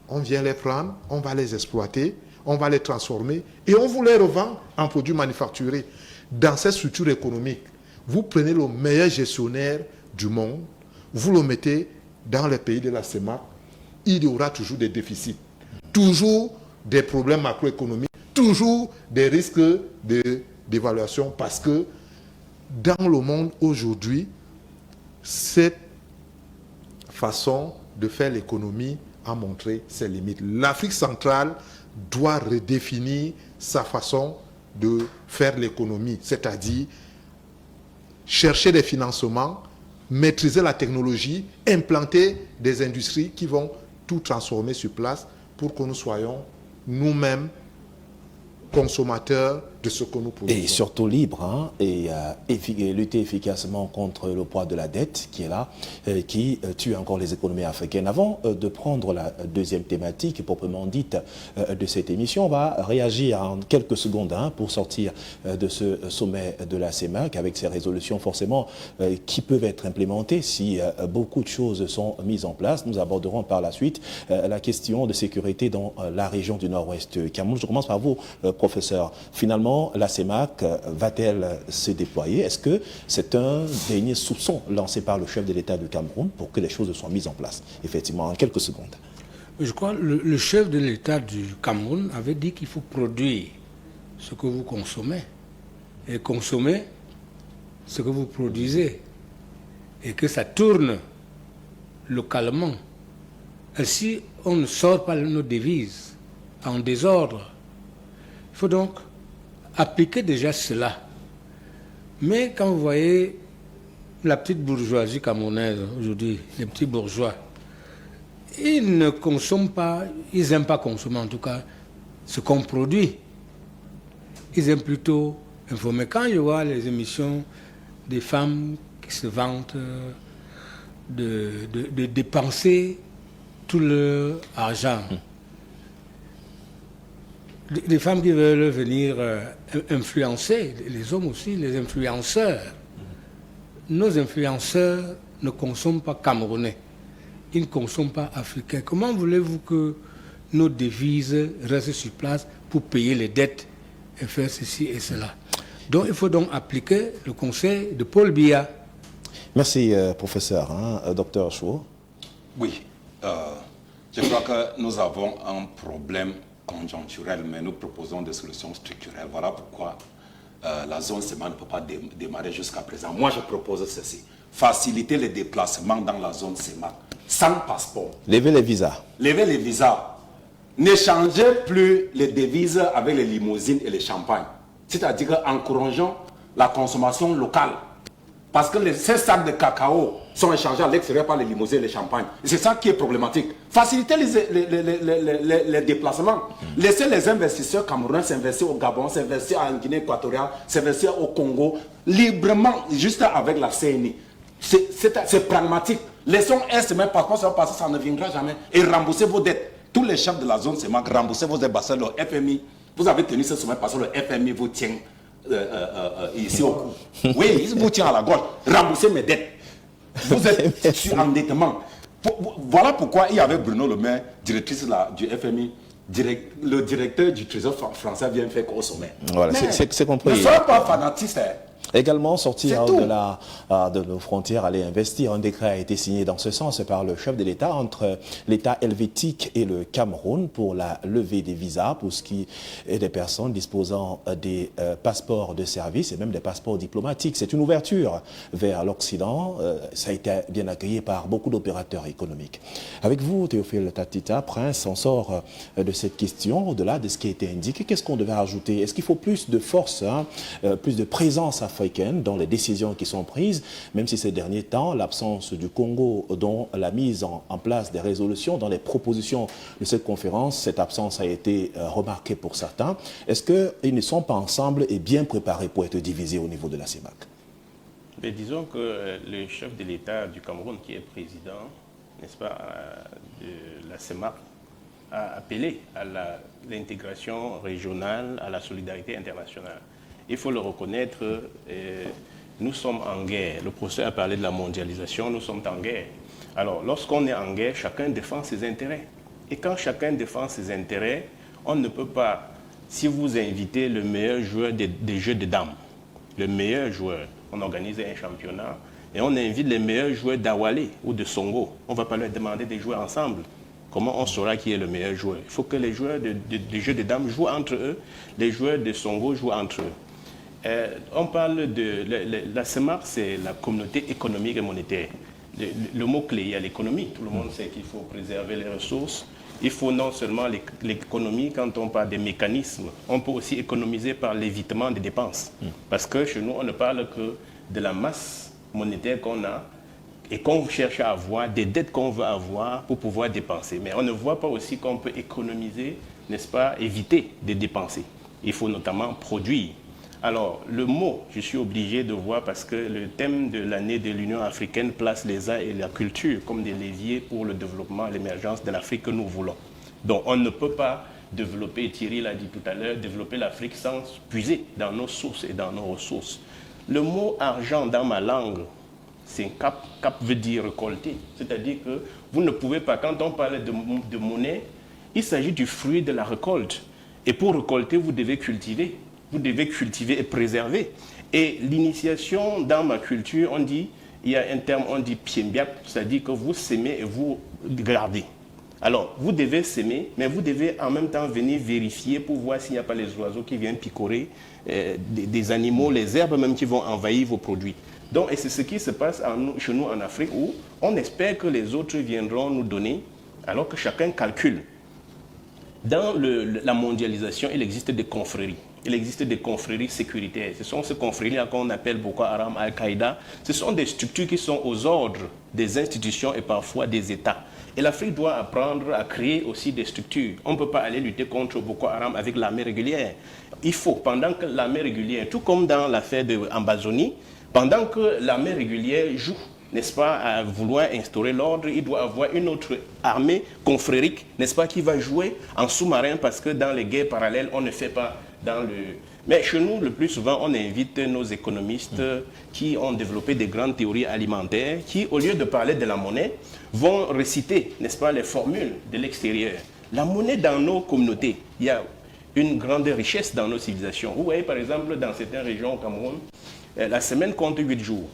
On vient les prendre, on va les exploiter, on va les transformer et on vous les revend en produits manufacturés. Dans cette structure économique, vous prenez le meilleur gestionnaire du monde, vous le mettez dans les pays de la CEMAC, il y aura toujours des déficits, toujours des problèmes macroéconomiques, toujours des risques d'évaluation parce que dans le monde aujourd'hui, cette façon de faire l'économie a montré ses limites. L'Afrique centrale doit redéfinir sa façon de faire l'économie, c'est-à-dire chercher des financements, maîtriser la technologie, implanter des industries qui vont tout transformer sur place pour que nous soyons nous-mêmes consommateurs de ce que nous produisons. Et surtout libre, et lutter efficacement contre le poids de la dette qui est là, qui tue encore les économies africaines. Avant de prendre la deuxième thématique proprement dite de cette émission, on va réagir en quelques secondes pour sortir de ce sommet de la CEMAC avec ces résolutions forcément qui peuvent être implémentées si beaucoup de choses sont mises en place. Nous aborderons par la suite la question de sécurité dans la région du nord-ouest Cameroun. Je commence par vous, professeur. Finalement, la CEMAC va-t-elle se déployer? Est-ce que c'est un dernier soupçon lancé par le chef de l'État du Cameroun pour que les choses soient mises en place? Effectivement, en quelques secondes. Je crois que le chef de l'État du Cameroun avait dit qu'il faut produire ce que vous consommez et consommer ce que vous produisez et que ça tourne localement. Et si on ne sort pas nos devises en désordre, il faut donc appliquer déjà cela. Mais quand vous voyez la petite bourgeoisie camerounaise aujourd'hui, les petits bourgeois, ils ne consomment pas, ils n'aiment pas consommer en tout cas ce qu'on produit. Ils aiment plutôt informer. Quand je vois les émissions des femmes qui se vantent de dépenser tout leur argent, les femmes qui veulent venir influencer, les hommes aussi, les influenceurs. Nos influenceurs ne consomment pas camerounais, ils ne consomment pas africains. Comment voulez-vous que nos devises restent sur place pour payer les dettes et faire ceci et cela? Donc il faut donc appliquer le conseil de Paul Biya. Merci, professeur. Docteur Chou. Oui, je crois que nous avons un problème conjoncturel, mais nous proposons des solutions structurelles. Voilà pourquoi la zone CEMAC ne peut pas démarrer jusqu'à présent. Moi, je propose ceci. Faciliter les déplacements dans la zone CEMAC, sans passeport. Levez les visas. Levez les visas. N'échangez plus les devises avec les limousines et les champagnes. C'est-à-dire qu'encourageons la consommation locale. Parce que ces sacs de cacao sont échangés à l'extérieur par les limousines et les champagnes. C'est ça qui est problématique. Faciliter les déplacements. Laissez les investisseurs camerounais s'investir au Gabon, s'investir en Guinée équatoriale, s'investir au Congo, librement, juste avec la CNI. C'est pragmatique. Laissons un semaine passeport, ça va passer, ça ne viendra jamais. Et remboursez vos dettes. Tous les chefs de la zone CEMAC, remboursez vos dettes, parce que le FMI, vous avez tenu ce semaine parce que le FMI vous tient ici au cou. Oui, il vous tient à la gorge. Remboursez mes dettes. Vous êtes sur endettement. Voilà pourquoi il y avait Bruno Le Maire, directrice du FMI, le directeur du Trésor français vient faire qu'au sommet. Voilà, c'est compris. Ne soyez pas fanatistes. Également sortir de nos frontières, aller investir. Un décret a été signé dans ce sens par le chef de l'État entre l'État helvétique et le Cameroun pour la levée des visas pour ce qui est des personnes disposant des passeports de service et même des passeports diplomatiques. C'est une ouverture vers l'Occident. Ça a été bien accueilli par beaucoup d'opérateurs économiques. Avec vous, Théophile Tatita, Prince, on sort de cette question au-delà de ce qui a été indiqué. Qu'est-ce qu'on devait rajouter? Est-ce qu'il faut plus de force, plus de présence africaine dans les décisions qui sont prises, même si ces derniers temps, l'absence du Congo dans la mise en place des résolutions, dans les propositions de cette conférence, cette absence a été remarquée pour certains. Est-ce qu'ils ne sont pas ensemble et bien préparés pour être divisés au niveau de la CEMAC? Mais disons que le chef de l'État du Cameroun, qui est président, n'est-ce pas, de la CEMAC, a appelé à l'intégration régionale, à la solidarité internationale. Il faut le reconnaître, nous sommes en guerre. Le professeur a parlé de la mondialisation, nous sommes en guerre. Alors, lorsqu'on est en guerre, chacun défend ses intérêts. Et quand chacun défend ses intérêts, on ne peut pas, si vous invitez le meilleur joueur des jeux de dames, le meilleur joueur, on organise un championnat, et on invite les meilleurs joueurs d'Awalé ou de Songo, on ne va pas leur demander de jouer ensemble. Comment on saura qui est le meilleur joueur? Il faut que les joueurs de jeux de dames jouent entre eux, les joueurs de Songo jouent entre eux. On parle de la CEMAC, c'est la communauté économique et monétaire. Le mot-clé, il y a l'économie. Tout le monde sait qu'il faut préserver les ressources. Il faut non seulement l'économie, quand on parle des mécanismes, on peut aussi économiser par l'évitement des dépenses. Parce que chez nous, on ne parle que de la masse monétaire qu'on a et qu'on cherche à avoir, des dettes qu'on veut avoir pour pouvoir dépenser. Mais on ne voit pas aussi qu'on peut économiser, n'est-ce pas, éviter de dépenser. Il faut notamment produire. Alors, le mot, je suis obligé de voir parce que le thème de l'année de l'Union africaine place les arts et la culture comme des leviers pour le développement et l'émergence de l'Afrique que nous voulons. Donc, on ne peut pas développer, Thierry l'a dit tout à l'heure, développer l'Afrique sans puiser dans nos sources et dans nos ressources. Le mot argent dans ma langue, c'est cap veut dire récolter. C'est-à-dire que vous ne pouvez pas, quand on parle de monnaie, il s'agit du fruit de la récolte. Et pour récolter, vous devez cultiver. Vous devez cultiver et préserver. Et l'initiation dans ma culture, on dit, il y a un terme, on dit piembiap, c'est-à-dire que vous sémez et vous gardez. Alors, vous devez s'aimer, mais vous devez en même temps venir vérifier pour voir s'il n'y a pas les oiseaux qui viennent picorer, des animaux, les herbes même qui vont envahir vos produits. Donc, et c'est ce qui se passe chez nous en Afrique où on espère que les autres viendront nous donner, alors que chacun calcule. Dans la mondialisation, il existe des confréries. Il existe des confréries sécuritaires. Ce sont ces confréries-là qu'on appelle Boko Haram, Al-Qaïda. Ce sont des structures qui sont aux ordres des institutions et parfois des États. Et l'Afrique doit apprendre à créer aussi des structures. On ne peut pas aller lutter contre Boko Haram avec l'armée régulière. Il faut, pendant que l'armée régulière, tout comme dans l'affaire de Ambazonie, pendant que l'armée régulière joue, n'est-ce pas, à vouloir instaurer l'ordre, il doit avoir une autre armée confrérique, n'est-ce pas, qui va jouer en sous-marin parce que dans les guerres parallèles, on ne fait pas dans le... Mais chez nous, le plus souvent, on invite nos économistes qui ont développé des grandes théories alimentaires qui, au lieu de parler de la monnaie, vont réciter, n'est-ce pas, les formules de l'extérieur. La monnaie dans nos communautés, il y a une grande richesse dans nos civilisations. Vous voyez, par exemple, dans certaines régions au Cameroun, la semaine compte 8 jours.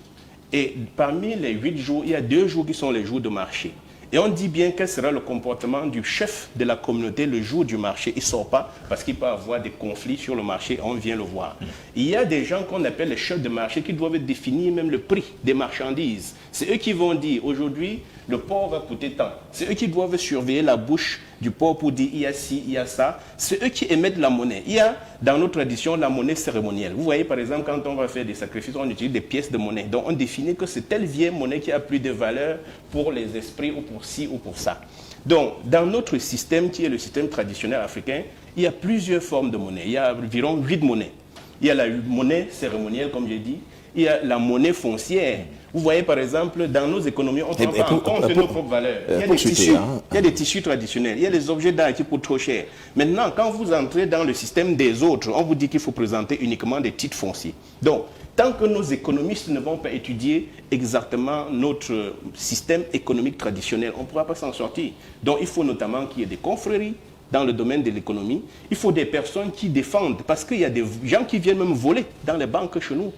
Et parmi les 8 jours, il y a 2 jours qui sont les jours de marché. Et on dit bien quel sera le comportement du chef de la communauté le jour du marché. Il ne sort pas parce qu'il peut avoir des conflits sur le marché, on vient le voir. Il y a des gens qu'on appelle les chefs de marché qui doivent définir même le prix des marchandises. C'est eux qui vont dire aujourd'hui le porc va coûter tant. C'est eux qui doivent surveiller la bouche du porc pour dire il y a ci, il y a ça. C'est eux qui émettent la monnaie. Il y a dans nos traditions la monnaie cérémonielle. Vous voyez par exemple quand on va faire des sacrifices, on utilise des pièces de monnaie. Donc on définit que c'est telle vieille monnaie qui a plus de valeur pour les esprits ou pour ci ou pour ça. Donc dans notre système qui est le système traditionnel africain, il y a plusieurs formes de monnaie. Il y a environ 8 monnaies. Il y a la monnaie cérémonielle comme j'ai dit. Il y a la monnaie foncière. Vous voyez par exemple, dans nos économies, on ne prend pas en compte nos propres valeurs. Il y a des tissus traditionnels, il y a des objets d'art qui coûtent trop cher. Maintenant, quand vous entrez dans le système des autres, on vous dit qu'il faut présenter uniquement des titres fonciers. Donc, tant que nos économistes ne vont pas étudier exactement notre système économique traditionnel, on ne pourra pas s'en sortir. Donc, il faut notamment qu'il y ait des confréries dans le domaine de l'économie. Il faut des personnes qui défendent, parce qu'il y a des gens qui viennent même voler dans les banques chez nous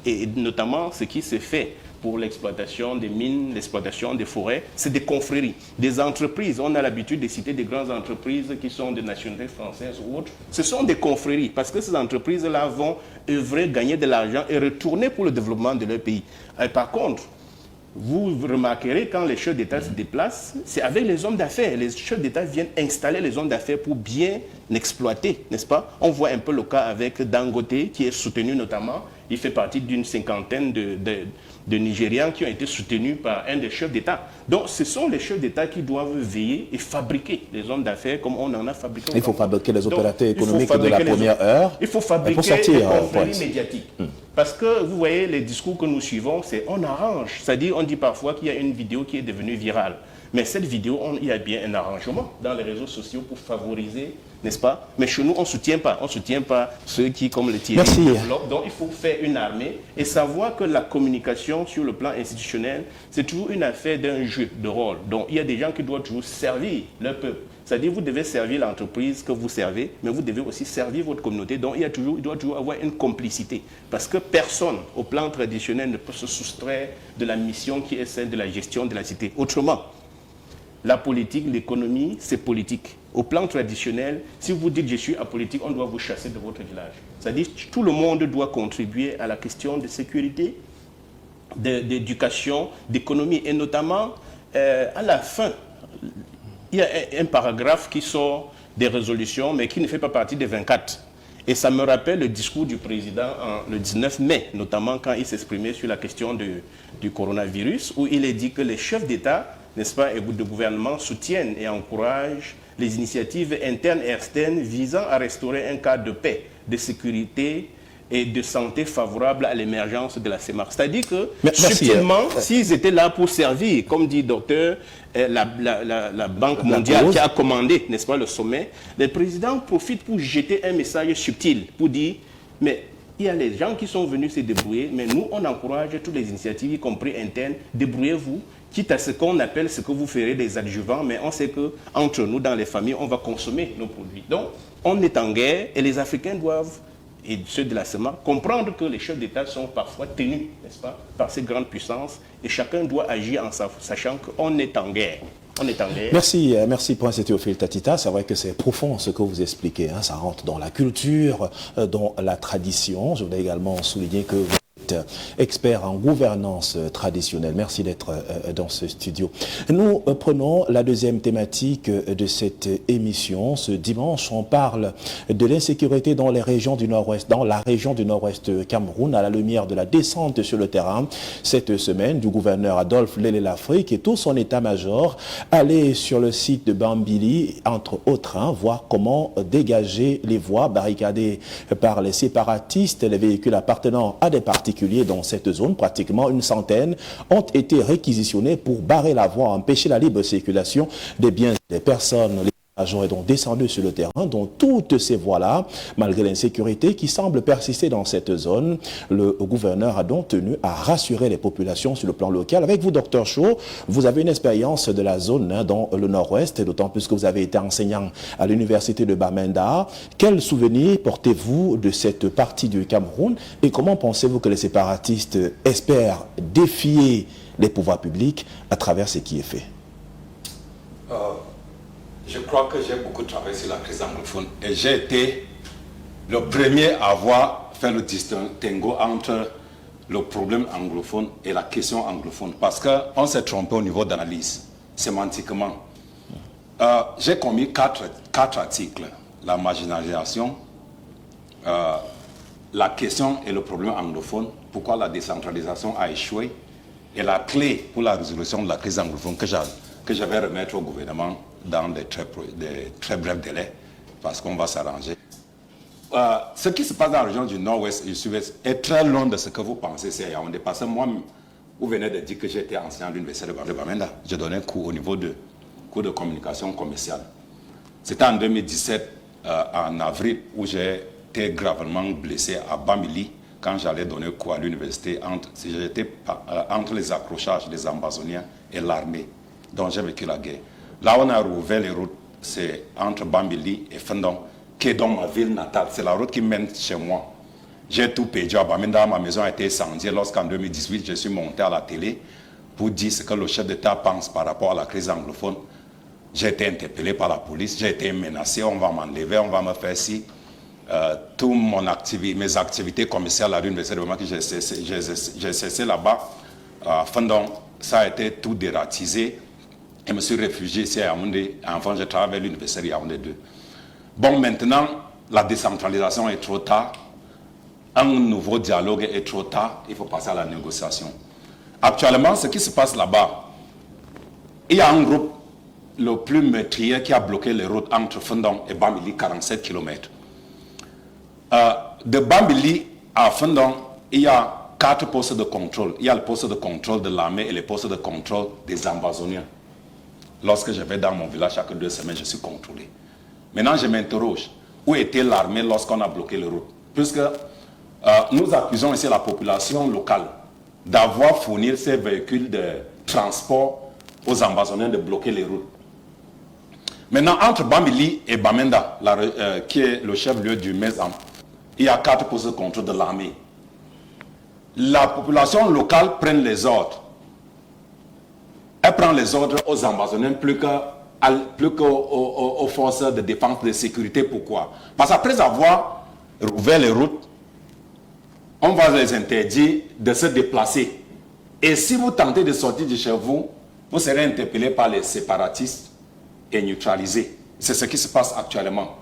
et notamment ce qui se fait pour l'exploitation des mines, l'exploitation des forêts, c'est des confréries, des entreprises. On a l'habitude de citer des grandes entreprises qui sont de nationalité française ou autres. Ce sont des confréries parce que ces entreprises-là vont œuvrer, gagner de l'argent et retourner pour le développement de leur pays. Et par contre, vous remarquerez quand les chefs d'État se déplacent, c'est avec les hommes d'affaires. Les chefs d'État viennent installer les hommes d'affaires pour bien exploiter, n'est-ce pas? On voit un peu le cas avec Dangote qui est soutenu notamment. Il fait partie d'une cinquantaine de Nigérians qui ont été soutenus par un des chefs d'État. Donc ce sont les chefs d'État qui doivent veiller et fabriquer les hommes d'affaires comme on en a fabriqué. Il faut fabriquer les opérateurs économiques de la première heure. Il faut fabriquer les confréries médiatiques. Parce que vous voyez, les discours que nous suivons, c'est on arrange. C'est-à-dire, on dit parfois qu'il y a une vidéo qui est devenue virale. Mais cette vidéo, il y a bien un arrangement dans les réseaux sociaux pour favoriser, n'est-ce pas? Mais chez nous, on ne soutient pas. On ne soutient pas ceux qui, comme le Thierry, développent. Donc, il faut faire une armée et savoir que la communication sur le plan institutionnel, c'est toujours une affaire d'un jeu de rôle. Donc, il y a des gens qui doivent toujours servir leur peuple. C'est-à-dire vous devez servir l'entreprise que vous servez, mais vous devez aussi servir votre communauté. Donc il doit toujours avoir une complicité. Parce que personne, au plan traditionnel, ne peut se soustraire de la mission qui est celle de la gestion de la cité. Autrement, la politique, l'économie, c'est politique. Au plan traditionnel, si vous dites je suis apolitique, on doit vous chasser de votre village. C'est-à-dire que tout le monde doit contribuer à la question de sécurité, d'éducation, d'économie. Et notamment, à la fin, il y a un paragraphe qui sort des résolutions, mais qui ne fait pas partie des 24. Et ça me rappelle le discours du président le 19 mai, notamment quand il s'exprimait sur la question du coronavirus, où il a dit que les chefs d'État, n'est-ce pas, et de gouvernement soutiennent et encouragent les initiatives internes et externes visant à restaurer un cadre de paix, de sécurité et de santé favorable à l'émergence de la CEMAC. C'est-à-dire que, subtilement, s'ils étaient là pour servir, comme dit le docteur, la Banque mondiale qui a commandé, n'est-ce pas, le sommet, le président profite pour jeter un message subtil, pour dire, mais il y a les gens qui sont venus se débrouiller, mais nous, on encourage toutes les initiatives, y compris internes, débrouillez-vous, quitte à ce qu'on appelle ce que vous ferez des adjuvants, mais on sait qu'entre nous, dans les familles, on va consommer nos produits. Donc, on est en guerre et les Africains doivent, et ceux de la CEMAC, comprendre que les chefs d'État sont parfois tenus, n'est-ce pas, par ces grandes puissances, et chacun doit agir en sachant qu'on est en guerre. On est en guerre. Merci Prince Théophile Tatita. C'est vrai que c'est profond ce que vous expliquez. Hein. Ça rentre dans la culture, dans la tradition. Je voudrais également souligner que expert en gouvernance traditionnelle. Merci d'être dans ce studio. Nous prenons la deuxième thématique de cette émission. Ce dimanche, on parle de l'insécurité dans les régions du Nord-Ouest, dans la région du Nord-Ouest Cameroun, à la lumière de la descente sur le terrain cette semaine du gouverneur Adolphe Lélé-Lafrique et tout son état-major allé sur le site de Bambili, entre autres, voir comment dégager les voies barricadées par les séparatistes. Les véhicules appartenant à des particuliers dans cette zone, pratiquement une centaine, ont été réquisitionnés pour barrer la voie, empêcher la libre circulation des biens et des personnes. Les agents est donc descendu sur le terrain, dont toutes ces voies-là, malgré l'insécurité qui semble persister dans cette zone, le gouverneur a donc tenu à rassurer les populations sur le plan local. Avec vous, Dr Cho, vous avez une expérience de la zone dans le Nord-Ouest, d'autant plus que vous avez été enseignant à l'université de Bamenda. Quels souvenirs portez-vous de cette partie du Cameroun et comment pensez-vous que les séparatistes espèrent défier les pouvoirs publics à travers ce qui est fait? Je crois que j'ai beaucoup travaillé sur la crise anglophone et j'ai été le premier à avoir fait le distinguo entre le problème anglophone et la question anglophone parce qu'on s'est trompé au niveau d'analyse, sémantiquement. J'ai commis quatre articles. La marginalisation, la question et le problème anglophone, pourquoi la décentralisation a échoué et la clé pour la résolution de la crise anglophone que je vais remettre au gouvernement dans des très brefs délais, parce qu'on va s'arranger. Ce qui se passe dans la région du Nord-Ouest et du Sud-Ouest est très loin de ce que vous pensez, c'est Yaoundé. Parce que moi, vous venez de dire que j'étais enseignant à l'université de Bamenda. Je donnais cours au niveau de cours de communication commerciale. C'était en 2017, en avril, où j'ai été gravement blessé à Bamili, quand j'allais donner cours à l'université, entre les accrochages des ambassoniens et l'armée, dont j'ai vécu la guerre. Là, on a rouvert les routes, c'est entre Bambili et Fendon, qui est dans ma ville natale. C'est la route qui mène chez moi. J'ai tout perdu à Bamenda, ma maison a été incendiée lorsqu'en 2018, je suis monté à la télé pour dire ce que le chef d'État pense par rapport à la crise anglophone. J'ai été interpellé par la police, j'ai été menacé, on va m'enlever, on va me faire ci. Toutes mes activités commerciales à l'université de Bamenda, j'ai cessé là-bas. Fendon, ça a été tout dératisé. Je me suis réfugié ici à Yaoundé. Enfin, je travaille à l'université de Yaoundé 2. Bon, maintenant, la décentralisation est trop tard. Un nouveau dialogue est trop tard. Il faut passer à la négociation. Actuellement, ce qui se passe là-bas, il y a un groupe, le plus meurtrier, qui a bloqué les routes entre Fendon et Bambili, 47 km. De Bambili à Fendon, il y a 4 postes de contrôle. Il y a le poste de contrôle de l'armée et le poste de contrôle des ambassoniens. Lorsque je vais dans mon village, chaque 2 semaines, je suis contrôlé. Maintenant, je m'interroge, où était l'armée lorsqu'on a bloqué les routes? Puisque nous accusons ici la population locale d'avoir fourni ces véhicules de transport aux ambassoniens de bloquer les routes. Maintenant, entre Bambili et Bamenda, qui est le chef-lieu du MESAM, il y a 4 postes de contrôle de l'armée. La population locale prend les ordres. Elle prend les ordres aux ambassoniens plus qu'aux forces de défense et de sécurité. Pourquoi? Parce qu'après avoir rouvert les routes, on va les interdire de se déplacer. Et si vous tentez de sortir de chez vous, vous serez interpellé par les séparatistes et neutralisé. C'est ce qui se passe actuellement.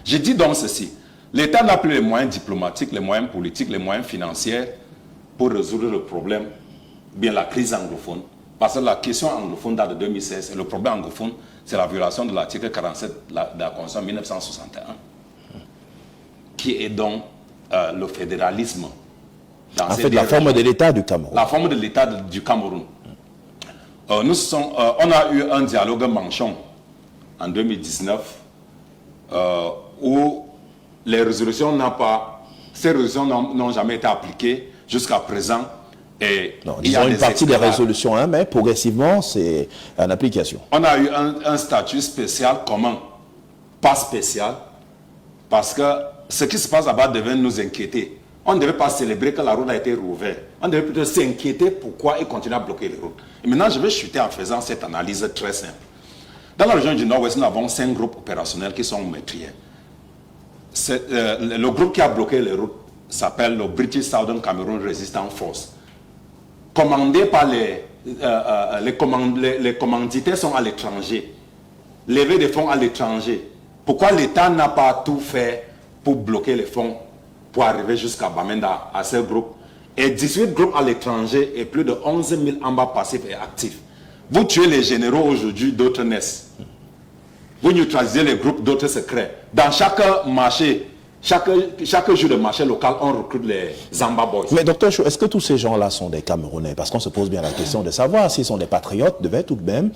Je dis donc ceci. L'État n'a plus les moyens diplomatiques, les moyens politiques, les moyens financiers pour résoudre le problème, bien la crise anglophone. Parce que la question anglophone date de 2016 et le problème anglophone, c'est la violation de l'article 47 de la Constitution 1961, qui est donc le fédéralisme. En fait, la forme de l'État du Cameroun. La forme de l'État du Cameroun. On a eu un dialogue manchon en 2019 où les résolutions ces résolutions n'ont jamais été appliquées jusqu'à présent. Et non, ils ont une partie des résolutions, mais progressivement, c'est en application. On a eu un statut spécial commun, pas spécial, parce que ce qui se passe là-bas devait nous inquiéter. On ne devait pas célébrer que la route a été rouverte. On devait plutôt s'inquiéter pourquoi ils continuent à bloquer les routes. Et maintenant, je vais chuter en faisant cette analyse très simple. Dans la région du Nord-Ouest, nous avons 5 groupes opérationnels qui sont meurtriers. Le groupe qui a bloqué les routes, s'appelle le British Southern Cameroon Resistance Force. Commandés par les commanditaires sont à l'étranger. Lever des fonds à l'étranger. Pourquoi l'État n'a pas tout fait pour bloquer les fonds pour arriver jusqu'à Bamenda, à ce groupe? Et 18 groupes à l'étranger et plus de 11 000 embats passifs et actifs. Vous tuez les généraux aujourd'hui, d'autres naissent. Vous neutralisez les groupes, d'autres se créent. Dans chaque marché, chaque jour de marché local, on recrute les Zamba Boys. Mais docteur Chou, est-ce que tous ces gens-là sont des Camerounais? Parce qu'on se pose bien la question de savoir s'ils sont des patriotes, devaient tout de même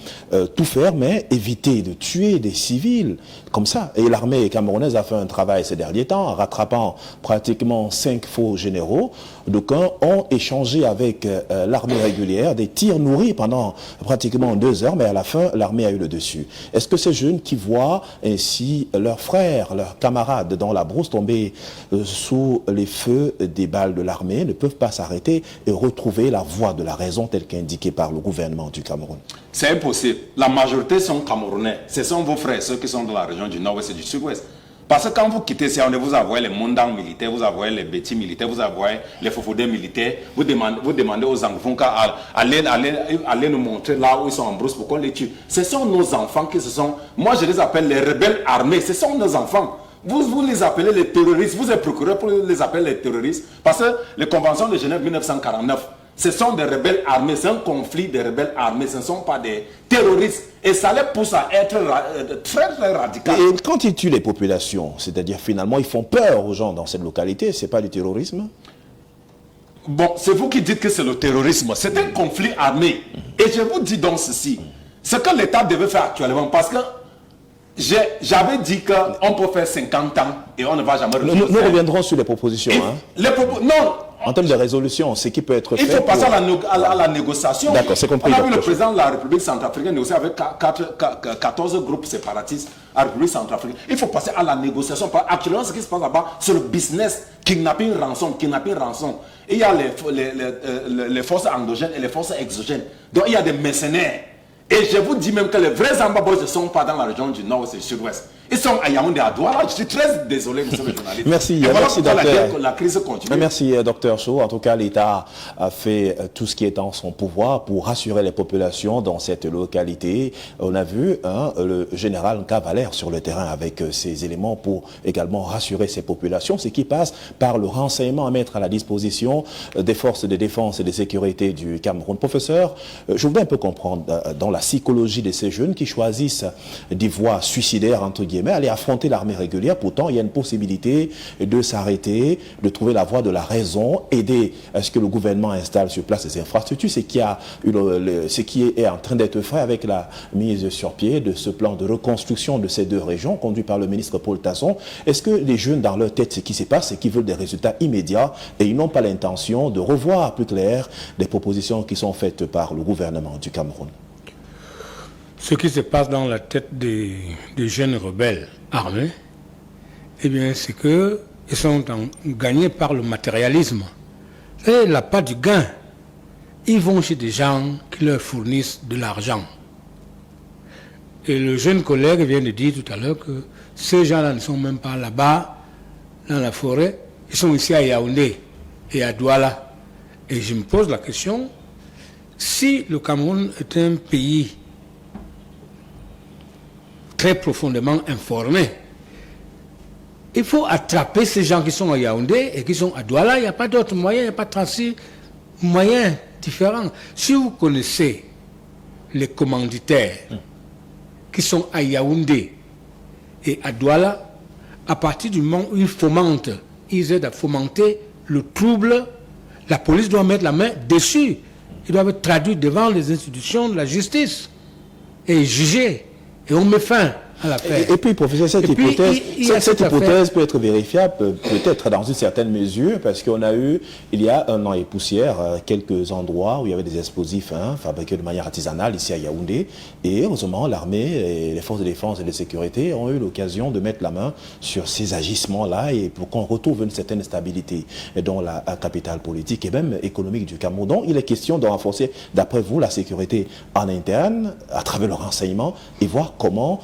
tout faire, mais éviter de tuer des civils comme ça. Et l'armée camerounaise a fait un travail ces derniers temps, en rattrapant pratiquement 5 faux généraux. D'aucuns ont échangé avec l'armée régulière des tirs nourris pendant pratiquement 2 heures, mais à la fin, l'armée a eu le dessus. Est-ce que ces jeunes qui voient ainsi leurs frères, leurs camarades dans la brousse tomber sous les feux des balles de l'armée ne peuvent pas s'arrêter et retrouver la voie de la raison telle qu'indiquée par le gouvernement du Cameroun? C'est impossible. La majorité sont Camerounais. Ce sont vos frères, ceux qui sont dans la région du Nord-Ouest et du Sud-Ouest. Parce que quand vous quittez Siaoundé, vous avez les Mondang militaires, vous avez les Bétis militaires, vous avez les Fofodé militaires, vous demandez aux Angfonka aller nous montrer là où ils sont en brousse pour qu'on les tue. Ce sont nos enfants qui se sont... Moi, je les appelle les rebelles armés. Ce sont nos enfants. Vous les appelez les terroristes. Vous êtes procureur pour les appeler les terroristes. Parce que les conventions de Genève 1949, ce sont des rebelles armés. C'est un conflit des rebelles armés. Ce ne sont pas des terroristes. Et ça les pousse à être très, très radical. Et quand ils tuent les populations, c'est-à-dire finalement ils font peur aux gens dans cette localité, c'est pas du terrorisme? Bon, c'est vous qui dites que c'est le terrorisme. C'est un conflit armé. Et je vous dis donc ceci. Ce que l'État devait faire actuellement, parce que j'avais dit qu'on peut faire 50 ans et on ne va jamais Nous reviendrons sur les propositions. Non. En termes de résolution, ce qui peut être fait... Il faut passer à la négociation. D'accord, c'est compris. On a vu le président de la République centrafricaine négocier avec 14 groupes séparatistes à la République centrafricaine. Il faut passer à la négociation. Actuellement, ce qui se passe là-bas, c'est le business, kidnapping, rançon. Et il y a les forces endogènes et les forces exogènes. Donc il y a des mercenaires. Et je vous dis même que les vrais Zamba Boys ne sont pas dans la région du Nord et du Sud-Ouest. Ils sont à Yaoundé, à Douala. Je suis très désolé, monsieur le journaliste. Merci, voilà merci docteur. La crise continue. Merci, docteur Chou. En tout cas, l'État a fait tout ce qui est en son pouvoir pour rassurer les populations dans cette localité. On a vu le général Cavalaire sur le terrain avec ses éléments pour également rassurer ces populations, ce qui passe par le renseignement à mettre à la disposition des forces de défense et de sécurité du Cameroun. Professeur, je voudrais un peu comprendre dans la psychologie de ces jeunes qui choisissent des voies suicidaires, entre guillemets, aller affronter l'armée régulière. Pourtant, il y a une possibilité de s'arrêter, de trouver la voie de la raison, aider à ce que le gouvernement installe sur place ces infrastructures, ce qui est en train d'être fait avec la mise sur pied de ce plan de reconstruction de ces 2 régions, conduit par le ministre Paul Tasson. Est-ce que les jeunes, dans leur tête, ce qui se passe, c'est qu'ils veulent des résultats immédiats et ils n'ont pas l'intention de revoir plus clair les propositions qui sont faites par le gouvernement du Cameroun? Ce qui se passe dans la tête des jeunes rebelles armés, eh bien, c'est qu'ils sont gagnés par le matérialisme. Et la part du gain, ils vont chez des gens qui leur fournissent de l'argent. Et le jeune collègue vient de dire tout à l'heure que ces gens-là ne sont même pas là-bas, dans la forêt. Ils sont ici à Yaoundé et à Douala. Et je me pose la question, si le Cameroun est un pays très profondément informés, il faut attraper ces gens qui sont à Yaoundé et qui sont à Douala. Il n'y a pas d'autres moyens, il n'y a pas 36 moyens différents. Si vous connaissez les commanditaires qui sont à Yaoundé et à Douala, à partir du moment où ils aident à fomenter le trouble, la police doit mettre la main dessus. Ils doivent être traduits devant les institutions de la justice et jugés. Et on met fin à l'affaire. Et puis, professeur, cette hypothèse peut être vérifiable, peut-être dans une certaine mesure, parce qu'on a eu, il y a 1 an et poussière, quelques endroits où il y avait des explosifs fabriqués de manière artisanale ici à Yaoundé. Et heureusement, l'armée et les forces de défense et de sécurité ont eu l'occasion de mettre la main sur ces agissements-là et pour qu'on retrouve une certaine stabilité dans la capitale politique et même économique du Cameroun. Donc, il est question de renforcer, d'après vous, la sécurité en interne, à travers le renseignement, et voir comment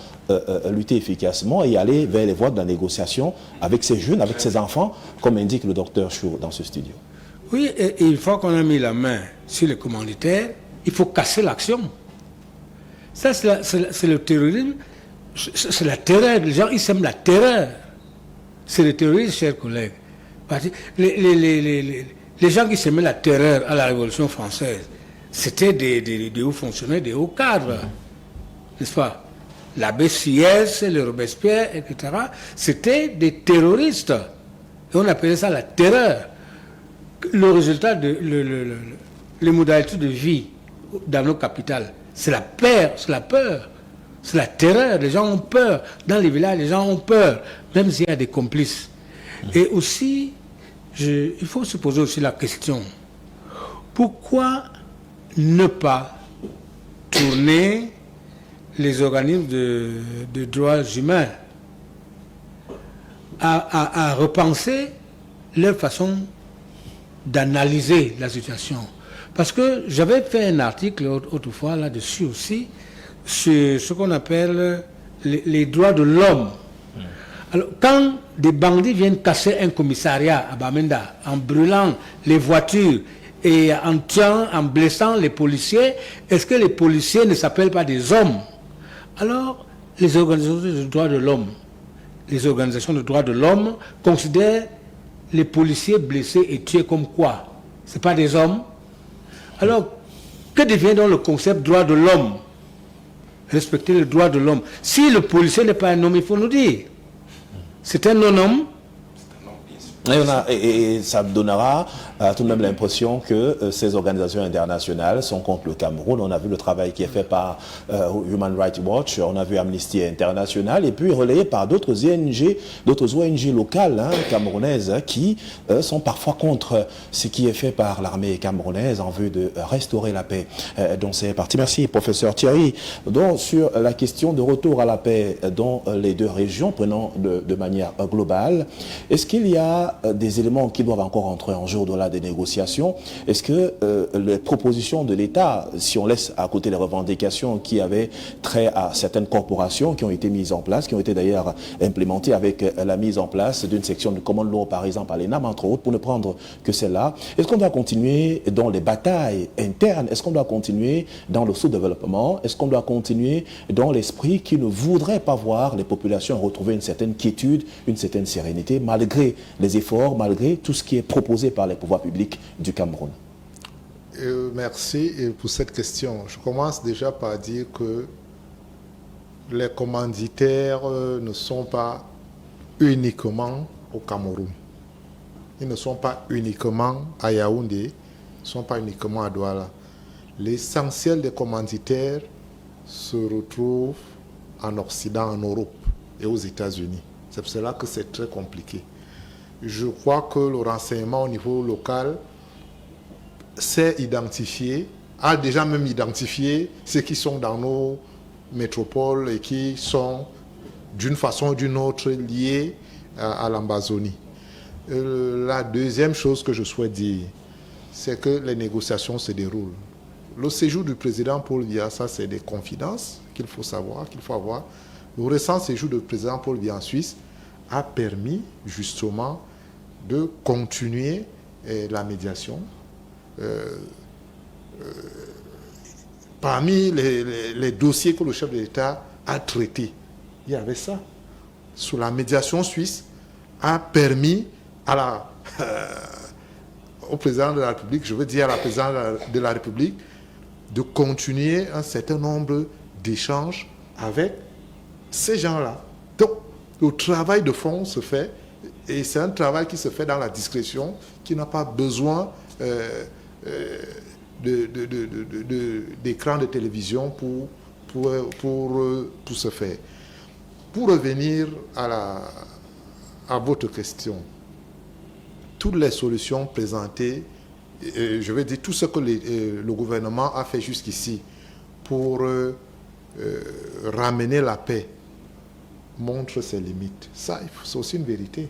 lutter efficacement et aller vers les voies de la négociation avec ces jeunes, avec ces enfants, comme indique le docteur Chour dans ce studio. Oui, et une fois qu'on a mis la main sur les commanditaires, il faut casser l'action. Ça, c'est le terrorisme, c'est la terreur. Les gens, ils sèment la terreur. C'est le terrorisme, chers collègues. Les gens qui sèmaient la terreur à la Révolution française, c'était des hauts fonctionnaires, des hauts cadres. N'est-ce pas? L'abbé Sieyès, le Robespierre, etc. C'était des terroristes. Et on appelait ça la terreur. Le résultat les modalités de vie dans nos capitales, c'est la peur, c'est la terreur. Les gens ont peur. Dans les villages, les gens ont peur, même s'il y a des complices. Et aussi, il faut se poser aussi la question, pourquoi ne pas tourner les organismes de droits humains à repenser leur façon d'analyser la situation. Parce que j'avais fait un article autrefois là-dessus aussi, sur ce qu'on appelle les droits de l'homme. Alors, quand des bandits viennent casser un commissariat à Bamenda, en brûlant les voitures et en tuant, en blessant les policiers, est-ce que les policiers ne s'appellent pas des hommes? Alors, les organisations de droits de l'homme, considèrent les policiers blessés et tués comme quoi? Ce n'est pas des hommes? Alors, que devient donc le concept droit de l'homme? Respecter le droit de l'homme. Si le policier n'est pas un homme, il faut nous dire. C'est un non-homme. Et ça donnera tout de même l'impression que ces organisations internationales sont contre le Cameroun. On a vu le travail qui est fait par Human Rights Watch, on a vu Amnesty International, et puis relayé par d'autres ONG locales camerounaises qui sont parfois contre ce qui est fait par l'armée camerounaise en vue de restaurer la paix. Donc c'est parti. Merci, professeur Thierry. Donc sur la question de retour à la paix dans les deux régions, prenant de manière globale, est-ce qu'il y a des éléments qui doivent encore entrer en jeu au-delà des négociations? Est-ce que les propositions de l'État, si on laisse à côté les revendications qui avaient trait à certaines corporations qui ont été mises en place, qui ont été d'ailleurs implémentées avec la mise en place d'une section de common law, par exemple à l'ENAM, entre autres, pour ne prendre que celle-là, est-ce qu'on doit continuer dans les batailles internes? Est-ce qu'on doit continuer dans le sous-développement? Est-ce qu'on doit continuer dans l'esprit qui ne voudrait pas voir les populations retrouver une certaine quiétude, une certaine sérénité, malgré les efforts, malgré tout ce qui est proposé par les pouvoirs publics du Cameroun? Merci pour cette question. Je commence déjà par dire que les commanditaires ne sont pas uniquement au Cameroun. Ils ne sont pas uniquement à Yaoundé, ils ne sont pas uniquement à Douala. L'essentiel des commanditaires se retrouve en Occident, en Europe et aux États-Unis. C'est pour cela que c'est très compliqué. Je crois que le renseignement au niveau local s'est identifié, a déjà même identifié ceux qui sont dans nos métropoles et qui sont d'une façon ou d'une autre liés à l'Ambazonie. La deuxième chose que je souhaite dire, c'est que les négociations se déroulent. Le séjour du président Paul Biya, ça c'est des confidences qu'il faut savoir, qu'il faut avoir. Le récent séjour du président Paul Biya en Suisse a permis justement de continuer la médiation. Parmi les dossiers que le chef de l'État a traités, il y avait ça. Sur la médiation suisse, a permis au président de la République, je veux dire à la présidente de la République, de continuer un certain nombre d'échanges avec ces gens-là. Donc, le travail de fond se fait, et c'est un travail qui se fait dans la discrétion, qui n'a pas besoin d'écran de télévision pour se faire. Pour revenir à votre question, toutes les solutions présentées, je veux dire tout ce que le gouvernement a fait jusqu'ici pour ramener la paix, montre ses limites. Ça, c'est aussi une vérité.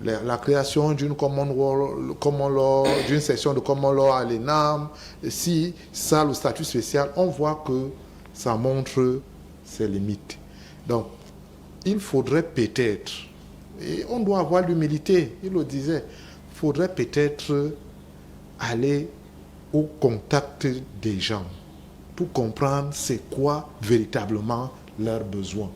La création d'une d'une section de common law à l'ENAM, si ça, le statut spécial, on voit que ça montre ses limites. Donc, il faudrait peut-être, et on doit avoir l'humilité, il le disait, il faudrait peut-être aller au contact des gens pour comprendre c'est quoi véritablement leurs besoins.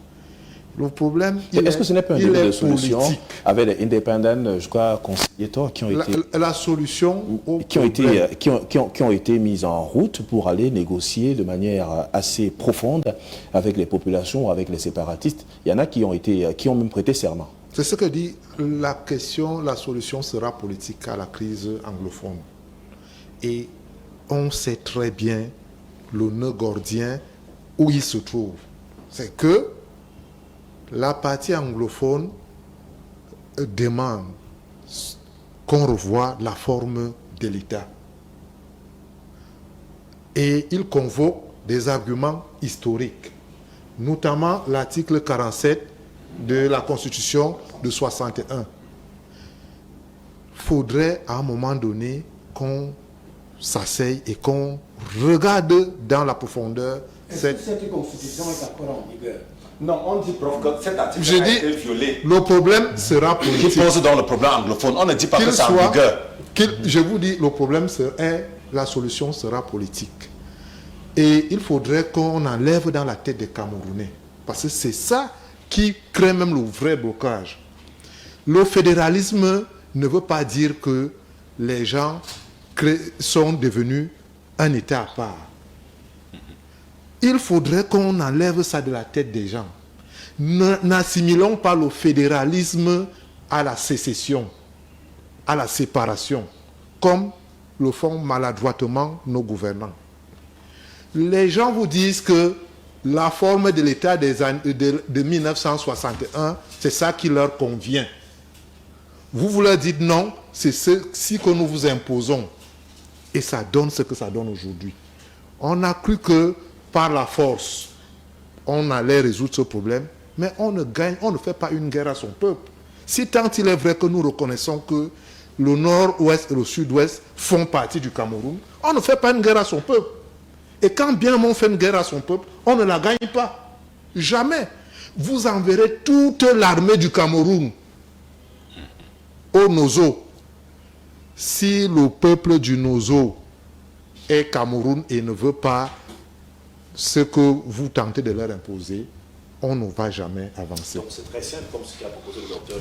Le problème, est-ce que ce n'est pas un début de solution politique. avec les indépendants, je crois, conseillers qui ont été... La solution au qui ont, problème, qui ont été mises en route pour aller négocier de manière assez profonde avec les populations, avec les séparatistes. Il y en a qui ont même prêté serment. c'est ce que dit la question, la solution sera politique à la crise anglophone. Et on sait très bien le nœud gordien où il se trouve. C'est que la partie anglophone demande qu'on revoie la forme de l'État. Et il convoque des arguments historiques, notamment l'article 47 de la Constitution de 61. Il faudrait à un moment donné qu'on s'asseye et qu'on regarde dans la profondeur cette... cette constitution est encore en vigueur? Non, on dit, prof, que cet article Je a dis, été violé. le problème sera Qui politique. pose dans le problème anglophone. On ne dit pas que Qu'il c'est en soit- vigueur. je vous dis, le problème serait, la solution sera politique. Et il faudrait qu'on enlève dans la tête des Camerounais. Parce que c'est ça qui crée même le vrai blocage. Le fédéralisme ne veut pas dire que les gens sont devenus un État à part. Il faudrait qu'on enlève ça de la tête des gens. N'assimilons pas le fédéralisme à la sécession, à la séparation, comme le font maladroitement nos gouvernants. Les gens vous disent que la forme de l'État de 1961, c'est ça qui leur convient. Vous leur dites non, c'est ceci que nous vous imposons. Et ça donne ce que ça donne aujourd'hui. On a cru que par la force, on allait résoudre ce problème, mais on ne fait pas une guerre à son peuple. Si tant il est vrai que nous reconnaissons que le nord-ouest et le sud-ouest font partie du Cameroun, on ne fait pas une guerre à son peuple. Et quand bien on fait une guerre à son peuple, on ne la gagne pas. Jamais. Vous enverrez toute l'armée du Cameroun au Nozo. Si le peuple du Nozo est Cameroun et ne veut pas ce que vous tentez de leur imposer, on ne va jamais avancer. Donc c'est très simple, comme ce qu'a proposé le docteur,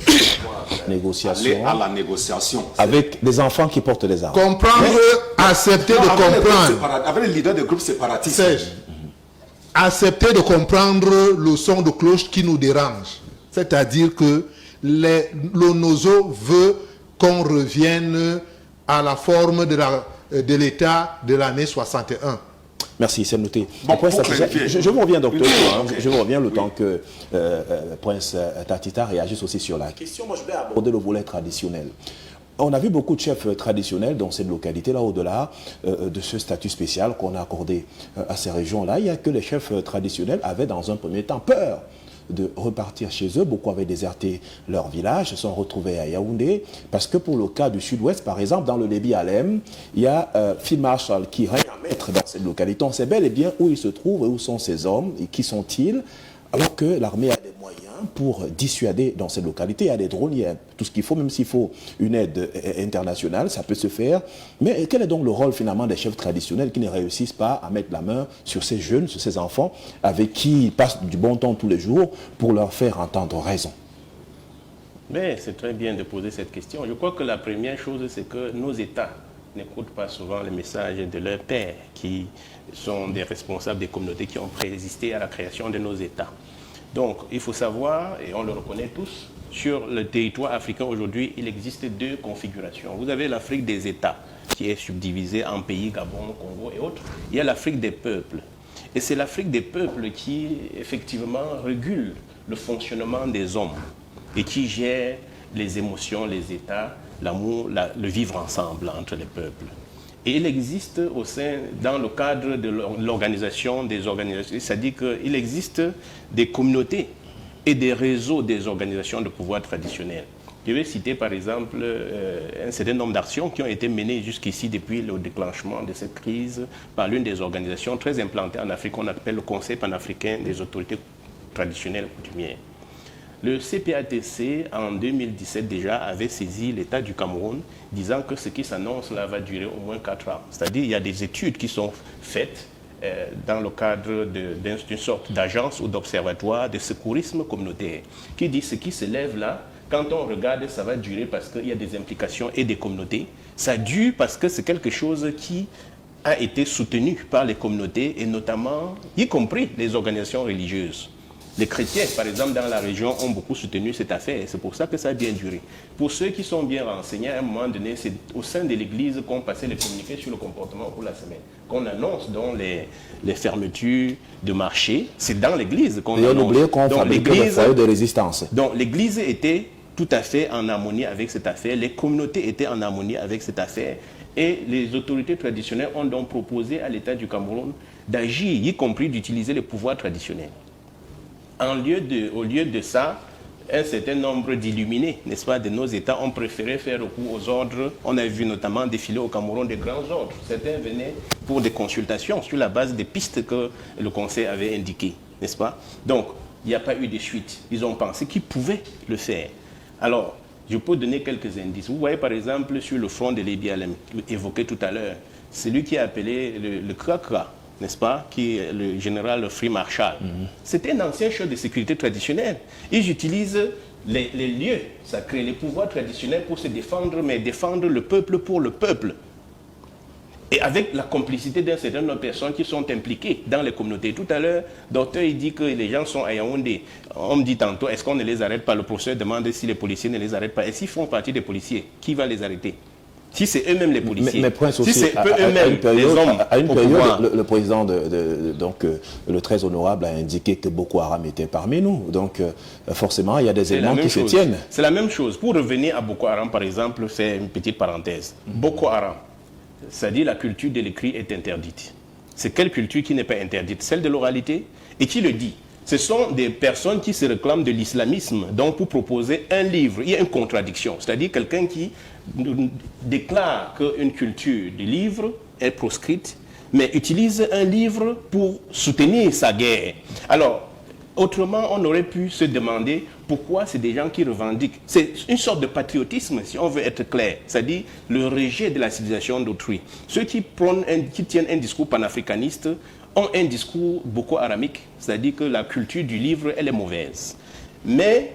négociation, Aller à la négociation. avec des enfants qui portent les armes. Comprendre, accepter de comprendre. Avec les leaders des groupes séparatistes. Serge, accepter de comprendre le son de cloche qui nous dérange. C'est-à-dire que le Nozo veut qu'on revienne à la forme de l'État de l'année 61. Merci, c'est noté. Bon, Prince pour Tatita, clarifier. je vous reviens, docteur. Ok. Je vous reviens le temps que Prince Tatita réagisse aussi sur la question. Moi, je vais aborder le volet traditionnel. On a vu beaucoup de chefs traditionnels dans cette localité, là, au-delà de ce statut spécial qu'on a accordé à ces régions-là. Il y a que les chefs traditionnels avaient, dans un premier temps, peur de repartir chez eux. Beaucoup avaient déserté leur village, se sont retrouvés à Yaoundé, parce que pour le cas du sud-ouest, par exemple, dans le Lébi Alem, il y a Field Marshal qui règne en maître dans cette localité. On sait bel et bien où il se trouve et où sont ces hommes et qui sont-ils, alors que l'armée a des moyens pour dissuader dans cette localité. Il y a des drones, il y a tout ce qu'il faut, même s'il faut une aide internationale, ça peut se faire. Mais quel est donc le rôle finalement des chefs traditionnels qui ne réussissent pas à mettre la main sur ces jeunes, sur ces enfants, avec qui ils passent du bon temps tous les jours pour leur faire entendre raison? Mais c'est très bien de poser cette question. Je crois que la première chose, c'est que nos États n'écoutent pas souvent les messages de leurs pères, qui sont des responsables des communautés qui ont résisté à la création de nos États. Donc, il faut savoir, et on le reconnaît tous, sur le territoire africain aujourd'hui, il existe deux configurations. Vous avez l'Afrique des États, qui est subdivisée en pays, Gabon, Congo et autres. Il y a l'Afrique des peuples. Et c'est l'Afrique des peuples qui, effectivement, régule le fonctionnement des hommes et qui gère les émotions, les États, l'amour, le vivre ensemble entre les peuples. Et il existe dans le cadre de l'organisation des organisations, c'est-à-dire qu'il existe des communautés et des réseaux des organisations de pouvoir traditionnelles. Je vais citer par exemple un certain nombre d'actions qui ont été menées jusqu'ici depuis le déclenchement de cette crise par l'une des organisations très implantées en Afrique, qu'on appelle le Conseil panafricain des autorités traditionnelles coutumières. Le CPATC, en 2017 déjà, avait saisi l'État du Cameroun, disant que ce qui s'annonce là va durer au moins 4 ans. C'est-à-dire qu'il y a des études qui sont faites dans le cadre d'une sorte d'agence ou d'observatoire de secourisme communautaire, qui dit ce qui se lève là, quand on regarde, ça va durer parce qu'il y a des implications et des communautés. Ça dure parce que c'est quelque chose qui a été soutenu par les communautés et notamment, y compris les organisations religieuses. Les chrétiens, par exemple, dans la région, ont beaucoup soutenu cette affaire et c'est pour ça que ça a bien duré. Pour ceux qui sont bien renseignés, à un moment donné, c'est au sein de l'Église qu'on passait les communiqués sur le comportement pour la semaine. Qu'on annonce dans les fermetures de marché, c'est dans l'Église qu'on annonce. Et on oublie qu'on fabriquait des foyers de résistance. Donc l'Église était tout à fait en harmonie avec cette affaire, les communautés étaient en harmonie avec cette affaire et les autorités traditionnelles ont donc proposé à l'État du Cameroun d'agir, y compris d'utiliser les pouvoirs traditionnels. Au lieu de ça, un certain nombre d'illuminés, n'est-ce pas, de nos États ont préféré faire recours aux ordres. On a vu notamment défiler au Cameroun des grands ordres. Certains venaient pour des consultations sur la base des pistes que le Conseil avait indiquées, n'est-ce pas? Donc, il n'y a pas eu de suite. Ils ont pensé qu'ils pouvaient le faire. Alors, je peux donner quelques indices. Vous voyez par exemple sur le front de l'Ebialem, évoqué tout à l'heure, celui qui est appelé le Krakra, n'est-ce pas, qui est le général Free Marshall. C'était un ancien chef de sécurité traditionnel. Ils utilisent les lieux sacrés, les pouvoirs traditionnels pour se défendre, mais défendre le peuple pour le peuple. Et avec la complicité d'un certain nombre de personnes qui sont impliquées dans les communautés. Tout à l'heure, le docteur il dit que les gens sont à Yaoundé. On me dit tantôt, est-ce qu'on ne les arrête pas? Le professeur demande si les policiers ne les arrêtent pas. Et s'ils font partie des policiers, qui va les arrêter? Si c'est eux-mêmes les policiers, mais Prince aussi, si c'est eux-mêmes les hommes à une au période, pouvoir. le président, donc, le très honorable, a indiqué que Boko Haram était parmi nous. Donc, forcément, il y a des éléments qui se tiennent. C'est la même chose. Pour revenir à Boko Haram, par exemple, faire une petite parenthèse. Boko Haram, c'est-à-dire la culture de l'écrit est interdite. C'est quelle culture qui n'est pas interdite? Celle de l'oralité. Et qui le dit? Ce sont des personnes qui se réclament de l'islamisme. Donc, pour proposer un livre, il y a une contradiction. C'est-à-dire quelqu'un qui déclare qu'une culture du livre est proscrite, mais utilise un livre pour soutenir sa guerre. Alors, autrement, on aurait pu se demander pourquoi c'est des gens qui revendiquent. C'est une sorte de patriotisme, si on veut être clair, c'est-à-dire le rejet de la civilisation d'autrui. Ceux qui tiennent un discours panafricaniste ont un discours boko haramique, c'est-à-dire que la culture du livre, elle est mauvaise. Mais,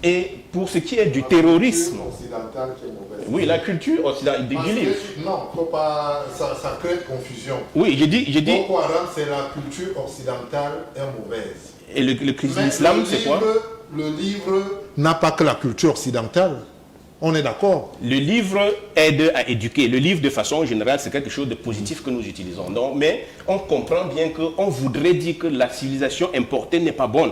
et pour ce qui est du terrorisme... Occidentale qui est mauvaise. Oui, la culture occidentale du livre. Non, faut pas, ça crée confusion. Oui, j'ai dit... Boko Haram, c'est la culture occidentale est mauvaise. Et l'islam, c'est quoi? Le livre n'a pas que la culture occidentale. On est d'accord. Le livre aide à éduquer. Le livre, de façon générale, c'est quelque chose de positif que nous utilisons. Donc, mais on comprend bien qu'on voudrait dire que la civilisation importée n'est pas bonne.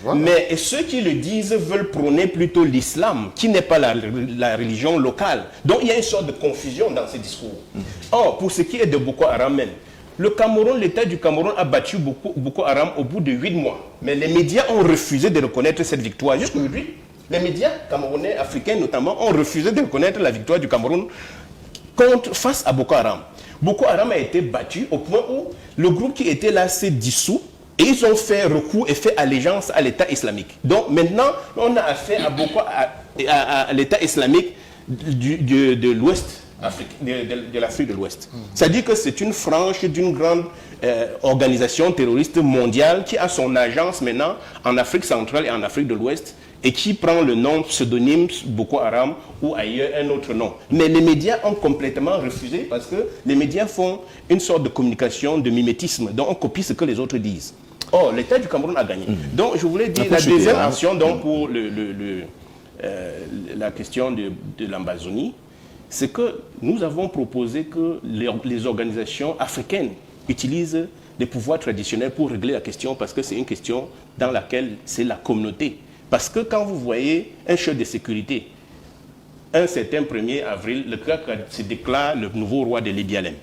Voilà. Mais ceux qui le disent veulent prôner plutôt l'islam, qui n'est pas la religion locale. Donc, il y a une sorte de confusion dans ces discours. Or, pour ce qui est de Boko Haram même, le Cameroun, l'État du Cameroun a battu Boko Haram au bout de 8 mois. Mais les médias ont refusé de reconnaître cette victoire. Jusqu'aujourd'hui, les médias camerounais, africains notamment, ont refusé de reconnaître la victoire du Cameroun face à Boko Haram. Boko Haram a été battu au point où le groupe qui était là s'est dissous et ils ont fait recours et fait allégeance à l'État islamique. Donc maintenant, on a affaire à l'État islamique de l'Ouest. De l'Afrique de l'Ouest. C'est-à-dire que c'est une frange d'une grande organisation terroriste mondiale qui a son agence maintenant en Afrique centrale et en Afrique de l'Ouest et qui prend le nom pseudonyme Boko Haram ou ailleurs un autre nom. Mais les médias ont complètement refusé parce que les médias font une sorte de communication de mimétisme, donc on copie ce que les autres disent. Or, l'État du Cameroun a gagné. Donc, je voulais dire la deuxième action donc, pour la question de l'Amazonie, c'est que nous avons proposé que les organisations africaines utilisent les pouvoirs traditionnels pour régler la question parce que c'est une question dans laquelle c'est la communauté. Parce que quand vous voyez un chef de sécurité, un certain 1er avril, le Krakra se déclare le nouveau roi de l'Ebialem.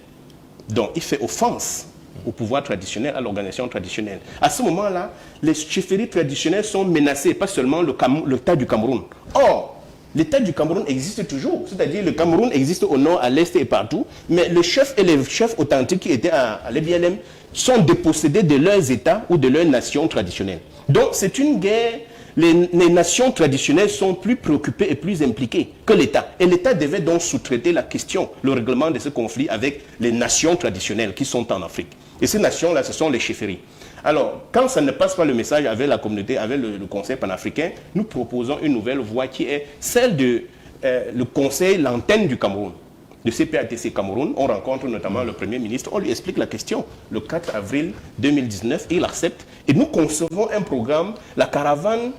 Donc il fait offense au pouvoir traditionnel, à l'organisation traditionnelle. À ce moment-là, les chefferies traditionnelles sont menacées, pas seulement l'État du Cameroun. Or, l'État du Cameroun existe toujours, c'est-à-dire le Cameroun existe au nord, à l'est et partout, mais le chef et les chefs authentiques qui étaient à l'Ebialem sont dépossédés de leurs États ou de leurs nations traditionnelles. Donc c'est une guerre, les nations traditionnelles sont plus préoccupées et plus impliquées que l'État. Et l'État devait donc sous-traiter la question, le règlement de ce conflit avec les nations traditionnelles qui sont en Afrique. Et ces nations-là, ce sont les chefferies. Alors, quand ça ne passe pas le message avec la communauté, avec le Conseil panafricain, nous proposons une nouvelle voie qui est celle de le Conseil, l'antenne du Cameroun, de CPATC Cameroun. On rencontre notamment le Premier ministre, on lui explique la question. Le 4 avril 2019, il accepte. Et nous concevons un programme, la caravane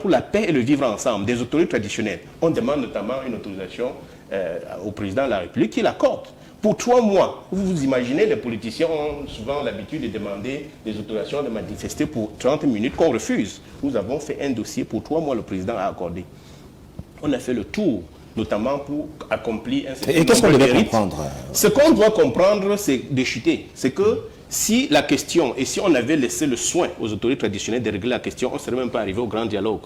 pour la paix et le vivre ensemble, des autorités traditionnelles. On demande notamment une autorisation au président de la République qui l'accorde. Pour 3 mois, vous imaginez, les politiciens ont souvent l'habitude de demander des autorisations de manifester pour 30 minutes qu'on refuse. Nous avons fait un dossier pour 3 mois, le président a accordé. On a fait le tour, notamment pour accomplir un certain nombre de rites. Et qu'est-ce qu'on devait comprendre? Ce qu'on doit comprendre, c'est de chuter. C'est que si la question, et si on avait laissé le soin aux autorités traditionnelles de régler la question, on ne serait même pas arrivé au grand dialogue.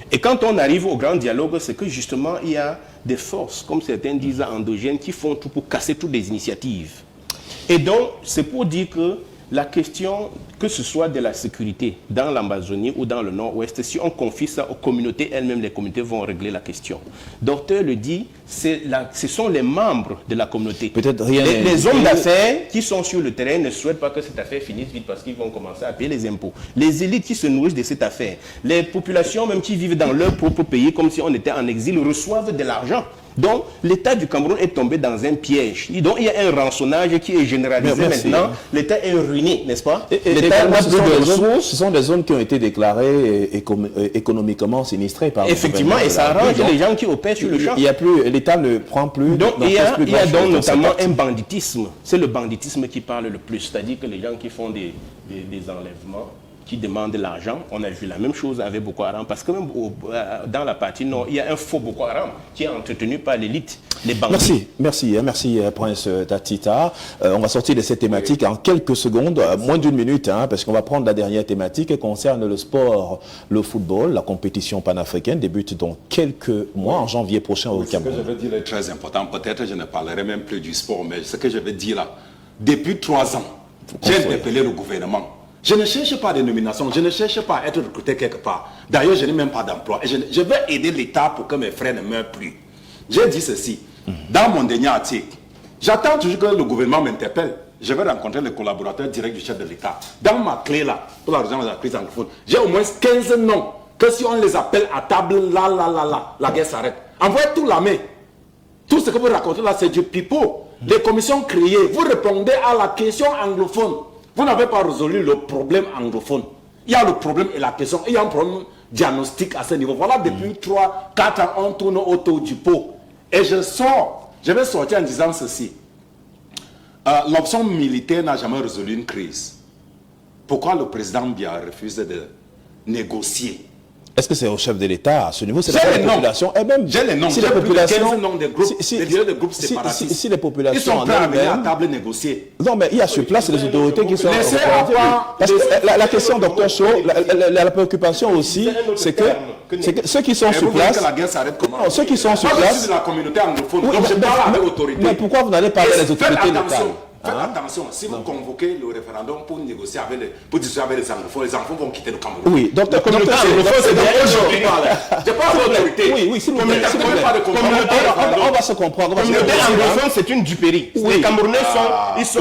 Et quand on arrive au grand dialogue, c'est que justement, il y a des forces, comme certains disent, endogènes, qui font tout pour casser toutes les initiatives. Et donc, c'est pour dire que la question, que ce soit de la sécurité dans l'Amazonie ou dans le Nord-Ouest, si on confie ça aux communautés elles-mêmes, les communautés vont régler la question. Docteur le dit, ce sont les membres de la communauté. Peut-être rien. Les hommes d'affaires qui sont sur le terrain ne souhaitent pas que cette affaire finisse vite parce qu'ils vont commencer à payer les impôts. Les élites qui se nourrissent de cette affaire, les populations même qui vivent dans leur propre pays comme si on était en exil, reçoivent de l'argent. Donc, l'État du Cameroun est tombé dans un piège. Donc, il y a un rançonnage qui est généralisé maintenant. L'État est ruiné, n'est-ce pas? L'État n'a plus de ressources. Ce sont des zones qui ont été déclarées économiquement sinistrées par effectivement, et ça arrange les gens qui opèrent sur le champ. L'État ne prend plus. Donc, il y a donc notamment un banditisme. C'est le banditisme qui parle le plus. C'est-à-dire que les gens qui font des enlèvements, qui demandent l'argent. On a vu la même chose avec Boko Haram, parce que même dans la partie nord, il y a un faux Boko Haram qui est entretenu par l'élite, les bandits. Merci Prince Tatita. On va sortir de cette thématique en quelques secondes, moins d'une minute, parce qu'on va prendre la dernière thématique qui concerne le sport, le football. La compétition panafricaine débute dans quelques mois, en janvier prochain au Cameroun. Ce que je veux dire est très important. Peut-être je ne parlerai même plus du sport, mais ce que je veux dire là, depuis 3 ans, j'ai interpellé le gouvernement. Je ne cherche pas de nomination, je ne cherche pas à être recruté quelque part. D'ailleurs, je n'ai même pas d'emploi. Et je veux aider l'État pour que mes frères ne meurent plus. J'ai dit ceci, dans mon dernier article, j'attends toujours que le gouvernement m'interpelle. Je vais rencontrer le collaborateur direct du chef de l'État. Dans ma clé là, pour la raison de la crise anglophone, j'ai au moins 15 noms que si on les appelle à table, la guerre s'arrête. Envoyez tout la main. Tout ce que vous racontez là, c'est du pipeau. Les commissions créées, vous répondez à la question anglophone. Vous n'avez pas résolu le problème anglophone. Il y a le problème et la question. Il y a un problème diagnostique à ce niveau. Voilà, depuis 3-4 ans, on tourne autour du pot. Et je vais sortir en disant ceci. L'option militaire n'a jamais résolu une crise. Pourquoi le président Biya refuse de négocier? Est-ce que c'est au chef de l'État à ce niveau? C'est la population elle-même. J'ai les noms. Si les populations, des groupes séparatistes. Si les populations, ils sont prêts à venir à table négocier. Non, mais il y a sur place les autorités qui sont. Parce que la question, docteur Shaw, la préoccupation aussi, c'est que ceux qui sont sur place. La guerre s'arrête comment? Non, ceux qui sont sur place. Je suis de la communauté anglophone. Donc je parle avec l'autorité. Mais pourquoi vous n'allez pas avec les autorités locales? Faites attention, si vous convoquez le référendum pour négocier pour discuter avec les anglophones vont quitter le Cameroun. Oui, docteur, communauté anglophone, c'est bien aujourd'hui. Je parle de l'autorité. Oui, s'il vous plaît. On va se comprendre. Communauté anglophone, c'est une duperie. Les Camerounais sont.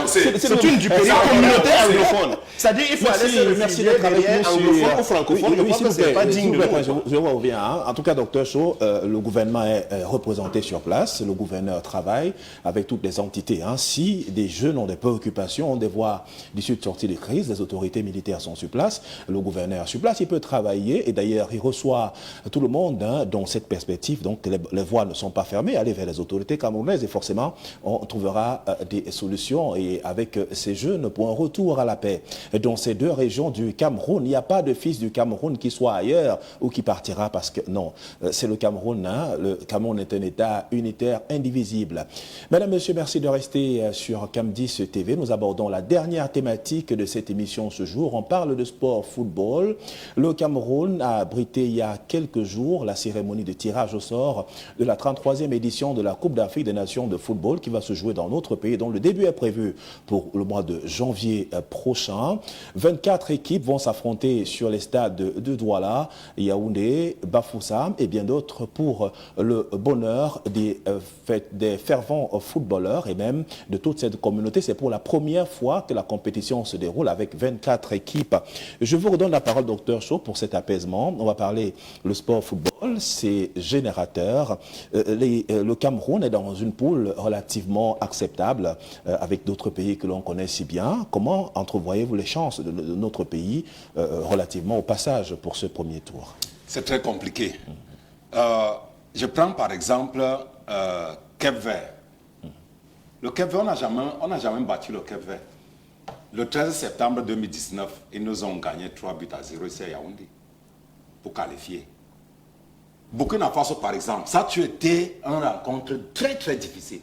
C'est une duperie. Communauté anglophone. C'est-à-dire qu'il faut aller merci d'être avec nous anglophone ou francophone. Je pense que c'est pas digne de nous. Je reviens. En tout cas, docteur Shaw, le gouvernement est représenté sur place. Le gouverneur travaille avec toutes les entités. Si des jeunes ont des préoccupations, ont des voies d'issue de sortie de crise, les autorités militaires sont sur place, le gouverneur est sur place, il peut travailler et d'ailleurs il reçoit tout le monde dans cette perspective. Donc les voies ne sont pas fermées, aller vers les autorités camerounaises et forcément on trouvera des solutions et avec ces jeunes pour un retour à la paix. Dans ces deux régions du Cameroun, il n'y a pas de fils du Cameroun qui soit ailleurs ou qui partira parce que non, c'est le Cameroun. Le Cameroun est un État unitaire, indivisible. Mesdames, Messieurs, merci de rester sur Cam10 TV. Nous abordons la dernière thématique de cette émission ce jour. On parle de sport football. Le Cameroun a abrité il y a quelques jours jour la cérémonie de tirage au sort de la 33e édition de la Coupe d'Afrique des Nations de football qui va se jouer dans notre pays, dont le début est prévu pour le mois de janvier prochain. 24 équipes vont s'affronter sur les stades de Douala, Yaoundé, Bafoussam et bien d'autres pour le bonheur des fervents footballeurs et même de toute cette communauté. C'est pour la première fois que la compétition se déroule avec 24 équipes. Je vous redonne la parole, Dr Chaud, pour cet apaisement. On va parler le sport football, c'est générateur. Le Cameroun est dans une poule relativement acceptable avec d'autres pays que l'on connaît si bien. Comment entrevoyez-vous les chances de notre pays relativement au passage pour ce premier tour? C'est très compliqué. Je prends par exemple Cap-Vert. Le Cap-Vert, on n'a jamais battu le Cap-Vert. Le 13 septembre 2019, ils nous ont gagné 3-0 ici à Yaoundé pour qualifier. Burkina Faso, par exemple, ça a été une rencontre très très difficile.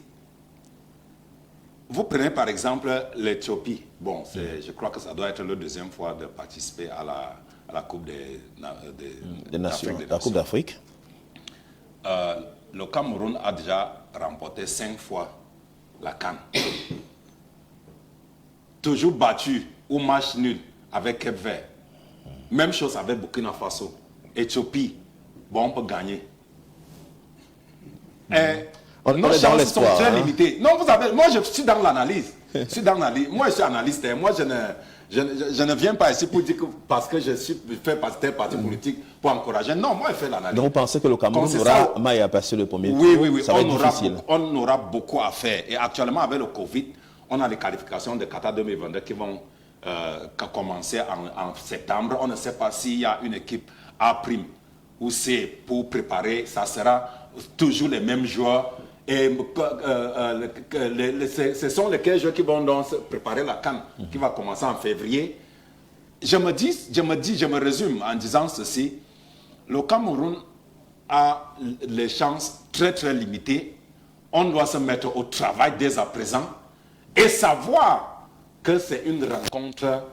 Vous prenez par exemple l'Éthiopie. Bon, je crois que ça doit être la deuxième fois de participer à la Coupe des Nations. La Coupe d'Afrique. Le Cameroun a déjà remporté 5 fois la CAN. Toujours battu ou match nul avec Cap-Vert. Même chose avec Burkina Faso. Éthiopie, bon, on peut gagner. Nos chances sont très limitées. Non, vous savez, moi je suis dans l'analyse. Moi je suis analyste. Moi je ne viens pas ici pour dire que parce que je fais partie d'un parti politique pour encourager. Non, moi je fais l'analyse. Donc vous pensez que le Cameroun aura maille à passer le premier tour? Oui, ça va être difficile. On aura beaucoup à faire. Et actuellement avec le Covid, on a les qualifications de Qatar 2022 qui vont commencer en septembre. On ne sait pas s'il y a une équipe A' ou C pour préparer. Ça sera toujours les mêmes joueurs. Et ce sont les 15 joueurs qui vont donc préparer la CAN qui va commencer en février. Je me résume en disant ceci. Le Cameroun a les chances très très limitées. On doit se mettre au travail dès à présent et savoir que c'est une rencontre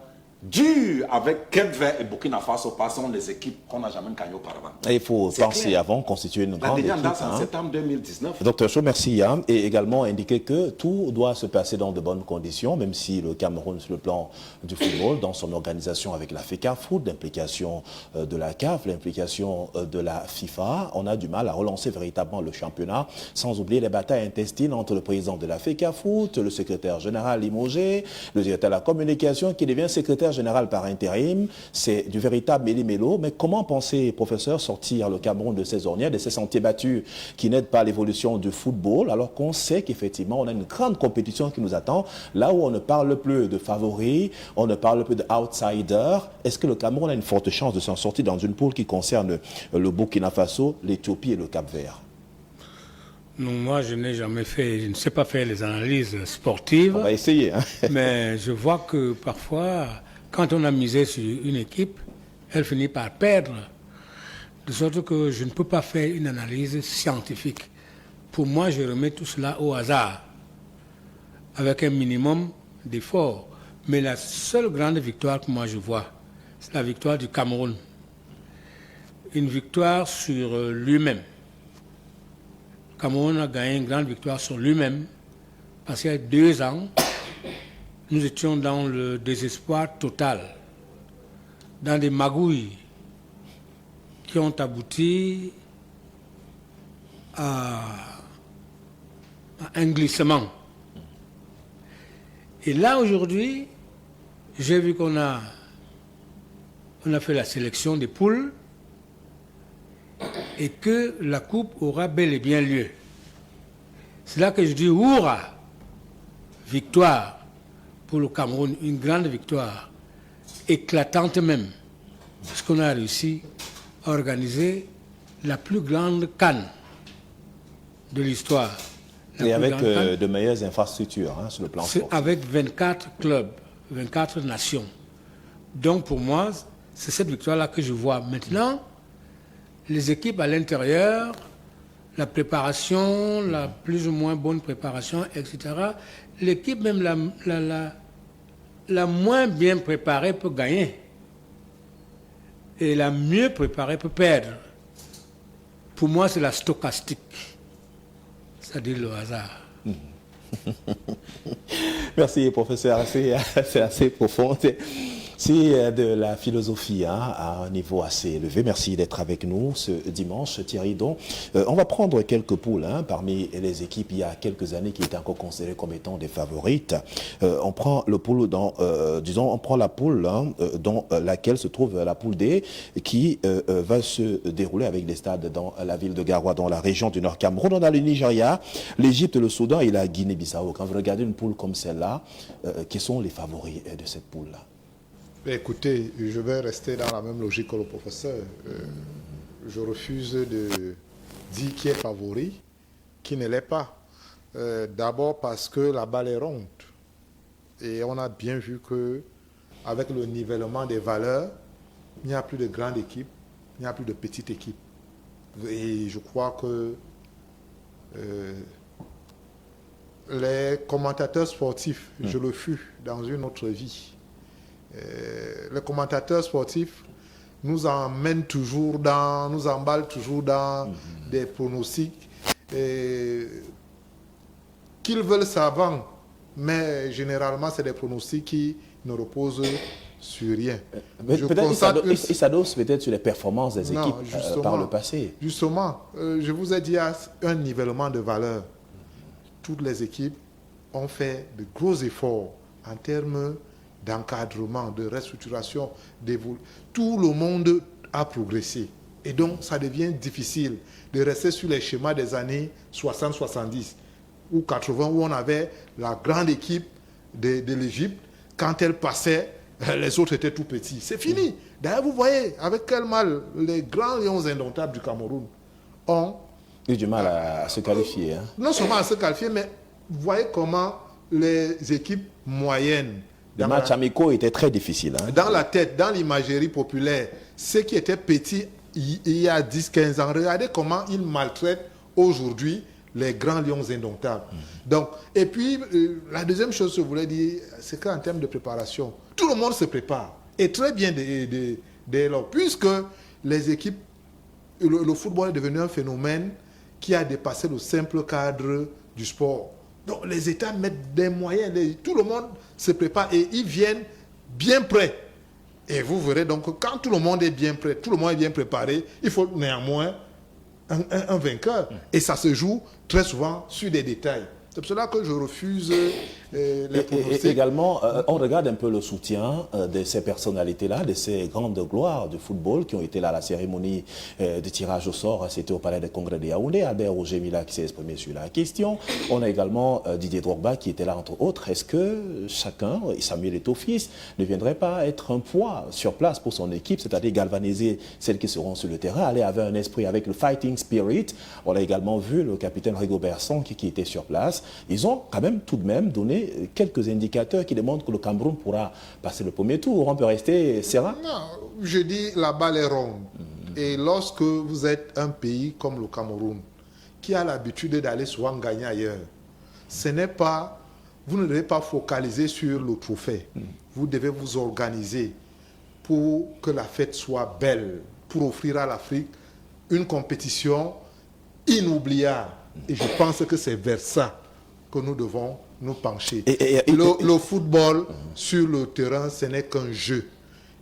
dure avec Cap-Vert et Burkina Faso, passant les équipes qu'on n'a jamais gagnées auparavant. Et il faut penser avant, constituer une grande équipe. La dernière date en septembre 2019. Docteur Chaud, merci. Et également indiquer que tout doit se passer dans de bonnes conditions, même si le Cameroun, sur le plan du football, dans son organisation avec la FECAFOOT, l'implication de la CAF, l'implication de la FIFA, on a du mal à relancer véritablement le championnat, sans oublier les batailles intestines entre le président de la FECAFOOT, le secrétaire général limogé, le directeur de la communication qui devient secrétaire général par intérim. C'est du véritable méli-mélo. Mais comment penser, professeur, sortir le Cameroun de ces ornières, de ces sentiers battus qui n'aident pas l'évolution du football, alors qu'on sait qu'effectivement, on a une grande compétition qui nous attend, là où on ne parle plus de favoris, on ne parle plus d'outsiders. Est-ce que le Cameroun a une forte chance de s'en sortir dans une poule qui concerne le Burkina Faso, l'Éthiopie et le Cap-Vert? Non, moi, je ne sais pas faire les analyses sportives. On va essayer. Mais je vois que parfois, quand on a misé sur une équipe, elle finit par perdre. De sorte que je ne peux pas faire une analyse scientifique. Pour moi, je remets tout cela au hasard, avec un minimum d'efforts. Mais la seule grande victoire que moi je vois, c'est la victoire du Cameroun. Une victoire sur lui-même. Le Cameroun a gagné une grande victoire sur lui-même, parce qu'il y a 2 ans, nous étions dans le désespoir total, dans des magouilles qui ont abouti à un glissement. Et là, aujourd'hui, j'ai vu qu'on a fait la sélection des poules et que la coupe aura bel et bien lieu. C'est là que je dis, hurrah, victoire pour le Cameroun, une grande victoire, éclatante même, parce qu'on a réussi à organiser la plus grande CAN de l'histoire. Et avec de meilleures infrastructures sur le plan sportif. Avec 24 clubs, 24 nations. Donc pour moi, c'est cette victoire-là que je vois. Maintenant, les équipes à l'intérieur, la préparation, la plus ou moins bonne préparation, etc. L'équipe même la moins bien préparée peut gagner. Et la mieux préparée peut perdre. Pour moi, c'est la stochastique, c'est-à-dire le hasard. Merci, professeur. C'est assez profond. C'est de la philosophie à un niveau assez élevé. Merci d'être avec nous ce dimanche, Thierry. Donc, on va prendre quelques poules parmi les équipes il y a quelques années qui étaient encore considérées comme étant des favorites. On prend le poule on prend la poule dans laquelle se trouve la poule D qui va se dérouler avec des stades dans la ville de Garoua, dans la région du Nord Cameroun. On a le Nigeria, l'Égypte, le Soudan et la Guinée-Bissau. Quand vous regardez une poule comme celle-là, qui sont les favoris de cette poule-là? Écoutez, je vais rester dans la même logique que le professeur. Je refuse de dire qui est favori, qui ne l'est pas. D'abord parce que la balle est ronde. Et on a bien vu qu'avec le nivellement des valeurs, il n'y a plus de grandes équipes, il n'y a plus de petites équipes. Et je crois que les commentateurs sportifs, je le fus dans une autre vie. Les commentateurs sportifs nous emballent toujours dans des pronostics qu'ils veulent savants, mais généralement c'est des pronostics qui ne reposent sur rien. Ils s'adossent peut-être sur les performances des équipes par le passé. Justement, je vous ai dit, il y a un nivellement de valeur. Toutes les équipes ont fait de gros efforts en termes d'encadrement, de restructuration, tout le monde a progressé. Et donc, ça devient difficile de rester sur les schémas des années 60-70 ou 80, où on avait la grande équipe de l'Égypte. Quand elle passait, les autres étaient tout petits. C'est fini. D'ailleurs, vous voyez avec quel mal les grands lions indomptables du Cameroun ont eu du mal à se qualifier. Non seulement à se qualifier, mais vous voyez comment les équipes moyennes, les matchs amicaux étaient très difficiles. Dans la tête, dans l'imagerie populaire, ceux qui étaient petits il y a 10-15 ans, regardez comment ils maltraitent aujourd'hui les grands lions indomptables. Donc, et puis, la deuxième chose que je voulais dire, c'est qu'en termes de préparation, tout le monde se prépare. Et très bien dès lors, puisque les équipes, le football est devenu un phénomène qui a dépassé le simple cadre du sport. Donc les États mettent des moyens, tout le monde se prépare et ils viennent bien prêts. Et vous verrez donc que quand tout le monde est bien prêt, tout le monde est bien préparé, il faut néanmoins un vainqueur. Et ça se joue très souvent sur des détails. C'est pour cela que je refuse les pronostics. Et également, on regarde un peu le soutien de ces personnalités-là, de ces grandes gloires du football qui ont été là à la cérémonie de tirage au sort. C'était au Palais des Congrès de Yaoundé. Albert Roger Mila qui s'est exprimé sur la question. On a également Didier Drogba qui était là entre autres. Est-ce que chacun, Samuel Eto'o-Fils, ne viendrait pas être un poids sur place pour son équipe, c'est-à-dire galvaniser celles qui seront sur le terrain, aller avec un esprit, avec le fighting spirit. On a également vu le capitaine Rigobert Song qui était sur place. Ils ont quand même tout de même donné quelques indicateurs qui démontrent que le Cameroun pourra passer le premier tour. On peut rester serein? Non, je dis la balle est ronde. Et lorsque vous êtes un pays comme le Cameroun, qui a l'habitude d'aller souvent gagner ailleurs, ce n'est pas, vous ne devez pas focaliser sur le trophée. Vous devez vous organiser pour que la fête soit belle, pour offrir à l'Afrique une compétition inoubliable. Et je pense que c'est vers ça que nous devons nous pencher. Le football sur le terrain, ce n'est qu'un jeu.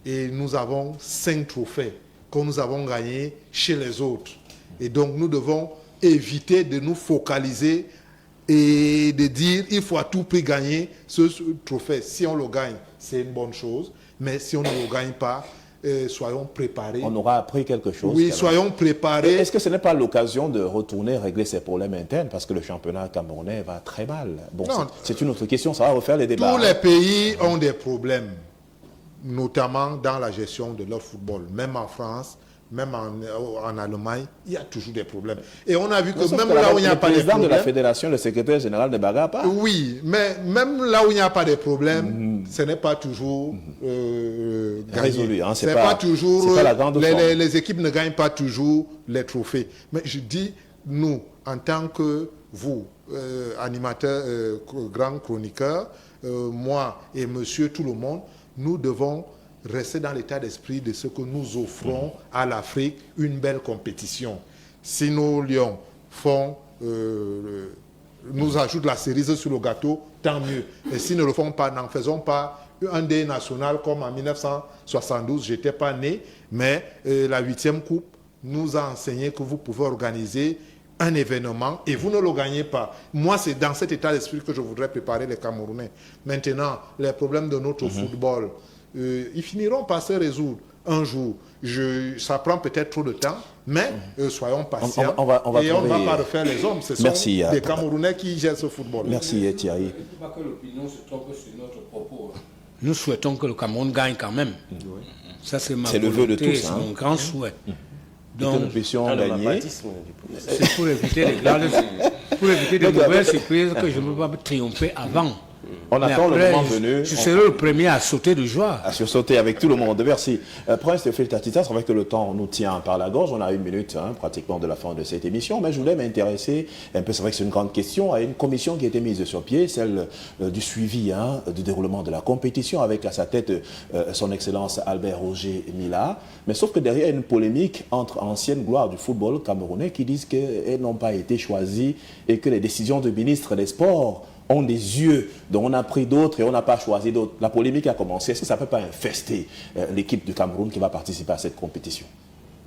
Et nous avons 5 trophées que nous avons gagnés chez les autres. Et donc nous devons éviter de nous focaliser et de dire il faut à tout prix gagner ce trophée. Si on le gagne, c'est une bonne chose. Mais si on ne le gagne pas, soyons préparés. On aura appris quelque chose. Oui, soyons préparés. Est-ce que ce n'est pas l'occasion de retourner régler ces problèmes internes parce que le championnat camerounais va très mal? Bon, c'est une autre question, ça va refaire les débats. Tous les pays ont des problèmes, notamment dans la gestion de leur football. Même en France, même en Allemagne, il y a toujours des problèmes. Et on a vu que même là où il n'y a pas de problèmes... Le président de la fédération, le secrétaire général de Bagapa. Oui, mais même là où il n'y a pas de problèmes, ce n'est pas toujours résolu. Hein, c'est pas toujours... pas la grande les équipes ne gagnent pas toujours les trophées. Mais je dis, nous, en tant que vous, animateurs, grands chroniqueurs, moi et monsieur, tout le monde, nous devons rester dans l'état d'esprit de ce que nous offrons à l'Afrique, une belle compétition. Si nos lions nous ajoutent la cerise sur le gâteau, tant mieux. Et s'ils ne le font pas, n'en faisons pas un dé national comme en 1972. Je n'étais pas né, mais la 8e coupe nous a enseigné que vous pouvez organiser un événement et vous ne le gagnez pas. Moi, c'est dans cet état d'esprit que je voudrais préparer les Camerounais. Maintenant, les problèmes de notre football, ils finiront par se résoudre un jour. Ça prend peut-être trop de temps, mais soyons patients. On ne va pas refaire les hommes. Ce sont des Camerounais qui gèrent ce football. Merci Thierry. Il ne faut pas que l'opinion se trompe sur notre propos. Nous souhaitons que le Cameroun gagne quand même. Ça, c'est ma volonté, le vœu de tous. C'est mon grand souhait. Donc, que nous puissions gagner. C'est pour éviter de nouvelles surprises que je ne peux pas triompher avant. On attend le moment venu. Je serai le premier à sauter de joie. À sursauter avec tout le monde. Merci. Prince Théophile Tatita, c'est vrai que le temps nous tient par la gorge. On a 1 minute pratiquement de la fin de cette émission. Mais je voulais m'intéresser un peu, c'est vrai que c'est une grande question, à une commission qui a été mise sur pied, celle du suivi du déroulement de la compétition, avec à sa tête son Excellence Albert Roger Mila. Mais sauf que derrière, il y a une polémique entre anciennes gloires du football camerounais qui disent qu'elles n'ont pas été choisies et que les décisions du ministre des Sports ont des yeux dont on a pris d'autres et on n'a pas choisi d'autres. La polémique a commencé. Est-ce que ça ne peut pas infester l'équipe du Cameroun qui va participer à cette compétition?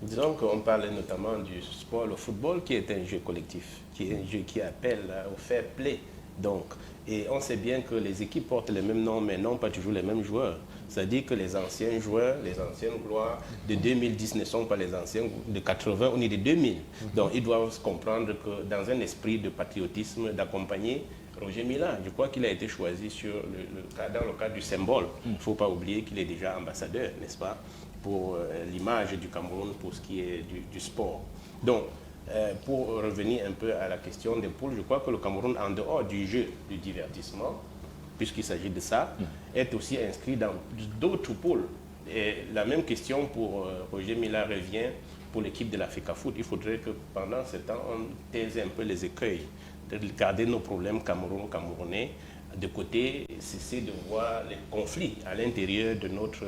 Disons qu'on parlait notamment du sport, le football, qui est un jeu collectif, qui est un jeu qui appelle au fair play. Donc, et on sait bien que les équipes portent les mêmes noms, mais non pas toujours les mêmes joueurs. C'est-à-dire que les anciens joueurs, les anciennes gloires de 2010 ne sont pas les anciens de 80 ni de 2000. Donc, ils doivent comprendre que dans un esprit de patriotisme, d'accompagner Roger Mila, je crois qu'il a été choisi dans le cadre du symbole. Il ne faut pas oublier qu'il est déjà ambassadeur, n'est-ce pas, pour l'image du Cameroun, pour ce qui est du sport. Donc, pour revenir un peu à la question des poules, je crois que le Cameroun, en dehors du jeu, du divertissement, puisqu'il s'agit de ça, est aussi inscrit dans d'autres poules. Et la même question pour Roger Mila revient pour l'équipe de la FECAFOOT. Il faudrait que pendant ce temps, on taise un peu les écueils, de garder nos problèmes camerounais de côté, cesser de voir les conflits à l'intérieur de notre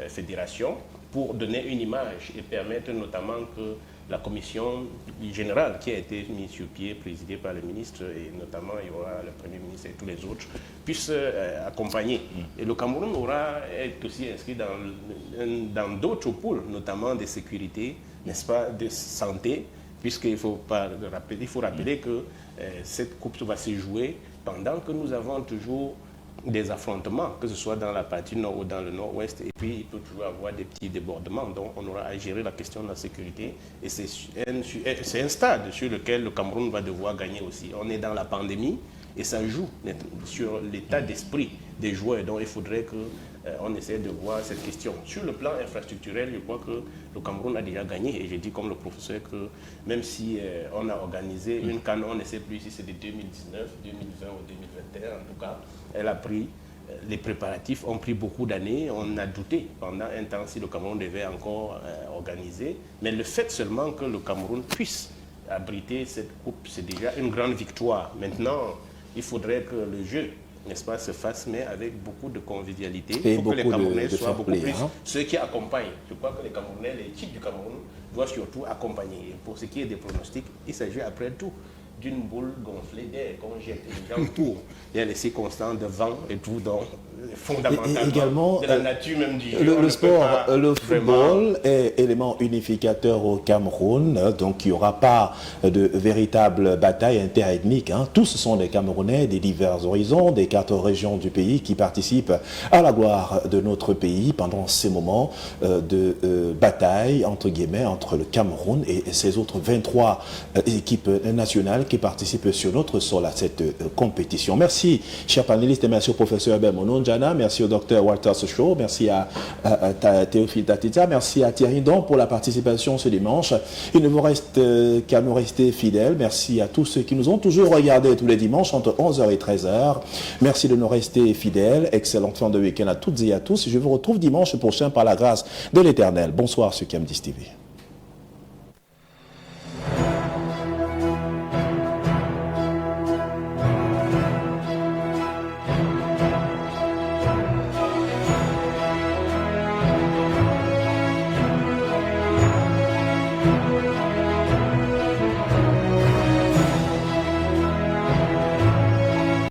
fédération pour donner une image et permettre notamment que la commission générale qui a été mise sur pied, présidée par le ministre, et notamment il y aura le Premier ministre et tous les autres, puissent accompagner. Et le Cameroun est aussi inscrit dans d'autres pôles, notamment de sécurité, n'est-ce pas, de santé, puisqu'il faut rappeler que cette coupe va se jouer pendant que nous avons toujours des affrontements, que ce soit dans la partie nord ou dans le nord-ouest, et puis il peut toujours avoir des petits débordements, donc on aura à gérer la question de la sécurité, et c'est un stade sur lequel le Cameroun va devoir gagner aussi. On est dans la pandémie, et ça joue sur l'état d'esprit des joueurs, donc il faudrait qu'on essaie de voir cette question. Sur le plan infrastructurel, je crois que le Cameroun a déjà gagné, et j'ai dit comme le professeur que même si on a organisé une CAN, on ne sait plus si c'est de 2019, 2020 ou 2021, en tout cas, elle a pris, les préparatifs ont pris beaucoup d'années, on a douté pendant un temps si le Cameroun devait encore organiser, mais le fait seulement que le Cameroun puisse abriter cette coupe, c'est déjà une grande victoire. Maintenant, il faudrait que le jeu, n'est-ce pas, se fasse, mais avec beaucoup de convivialité. Et il faut que les Camerounais soient beaucoup plus hein. ceux qui accompagnent. Je crois que les Camerounais, les types du Cameroun, doivent surtout accompagner. Et pour ce qui est des pronostics, il s'agit après tout d'une boule gonflée d'air qu'on jette les gens pour. Il y a les circonstances de vent et tout, donc fondamentalement également, de la nature même du jeu. Le sport, le football est élément unificateur au Cameroun, donc il n'y aura pas de véritable bataille interethnique. Hein. Tous sont des Camerounais des divers horizons, des 4 régions du pays qui participent à la gloire de notre pays pendant ces moments de bataille, entre guillemets, entre le Cameroun et ces autres 23 équipes nationales qui participent sur notre sol à cette compétition. Merci, chers panélistes, et merci au professeur Hubert Mononjana, merci au docteur Walter Sochaux, merci à Théophile Tatita, merci à Thierry Don pour la participation ce dimanche. Il ne vous reste qu'à nous rester fidèles. Merci à tous ceux qui nous ont toujours regardés tous les dimanches entre 11h et 13h. Merci de nous rester fidèles. Excellente fin de week-end à toutes et à tous. Je vous retrouve dimanche prochain par la grâce de l'Éternel. Bonsoir sur KM10 TV.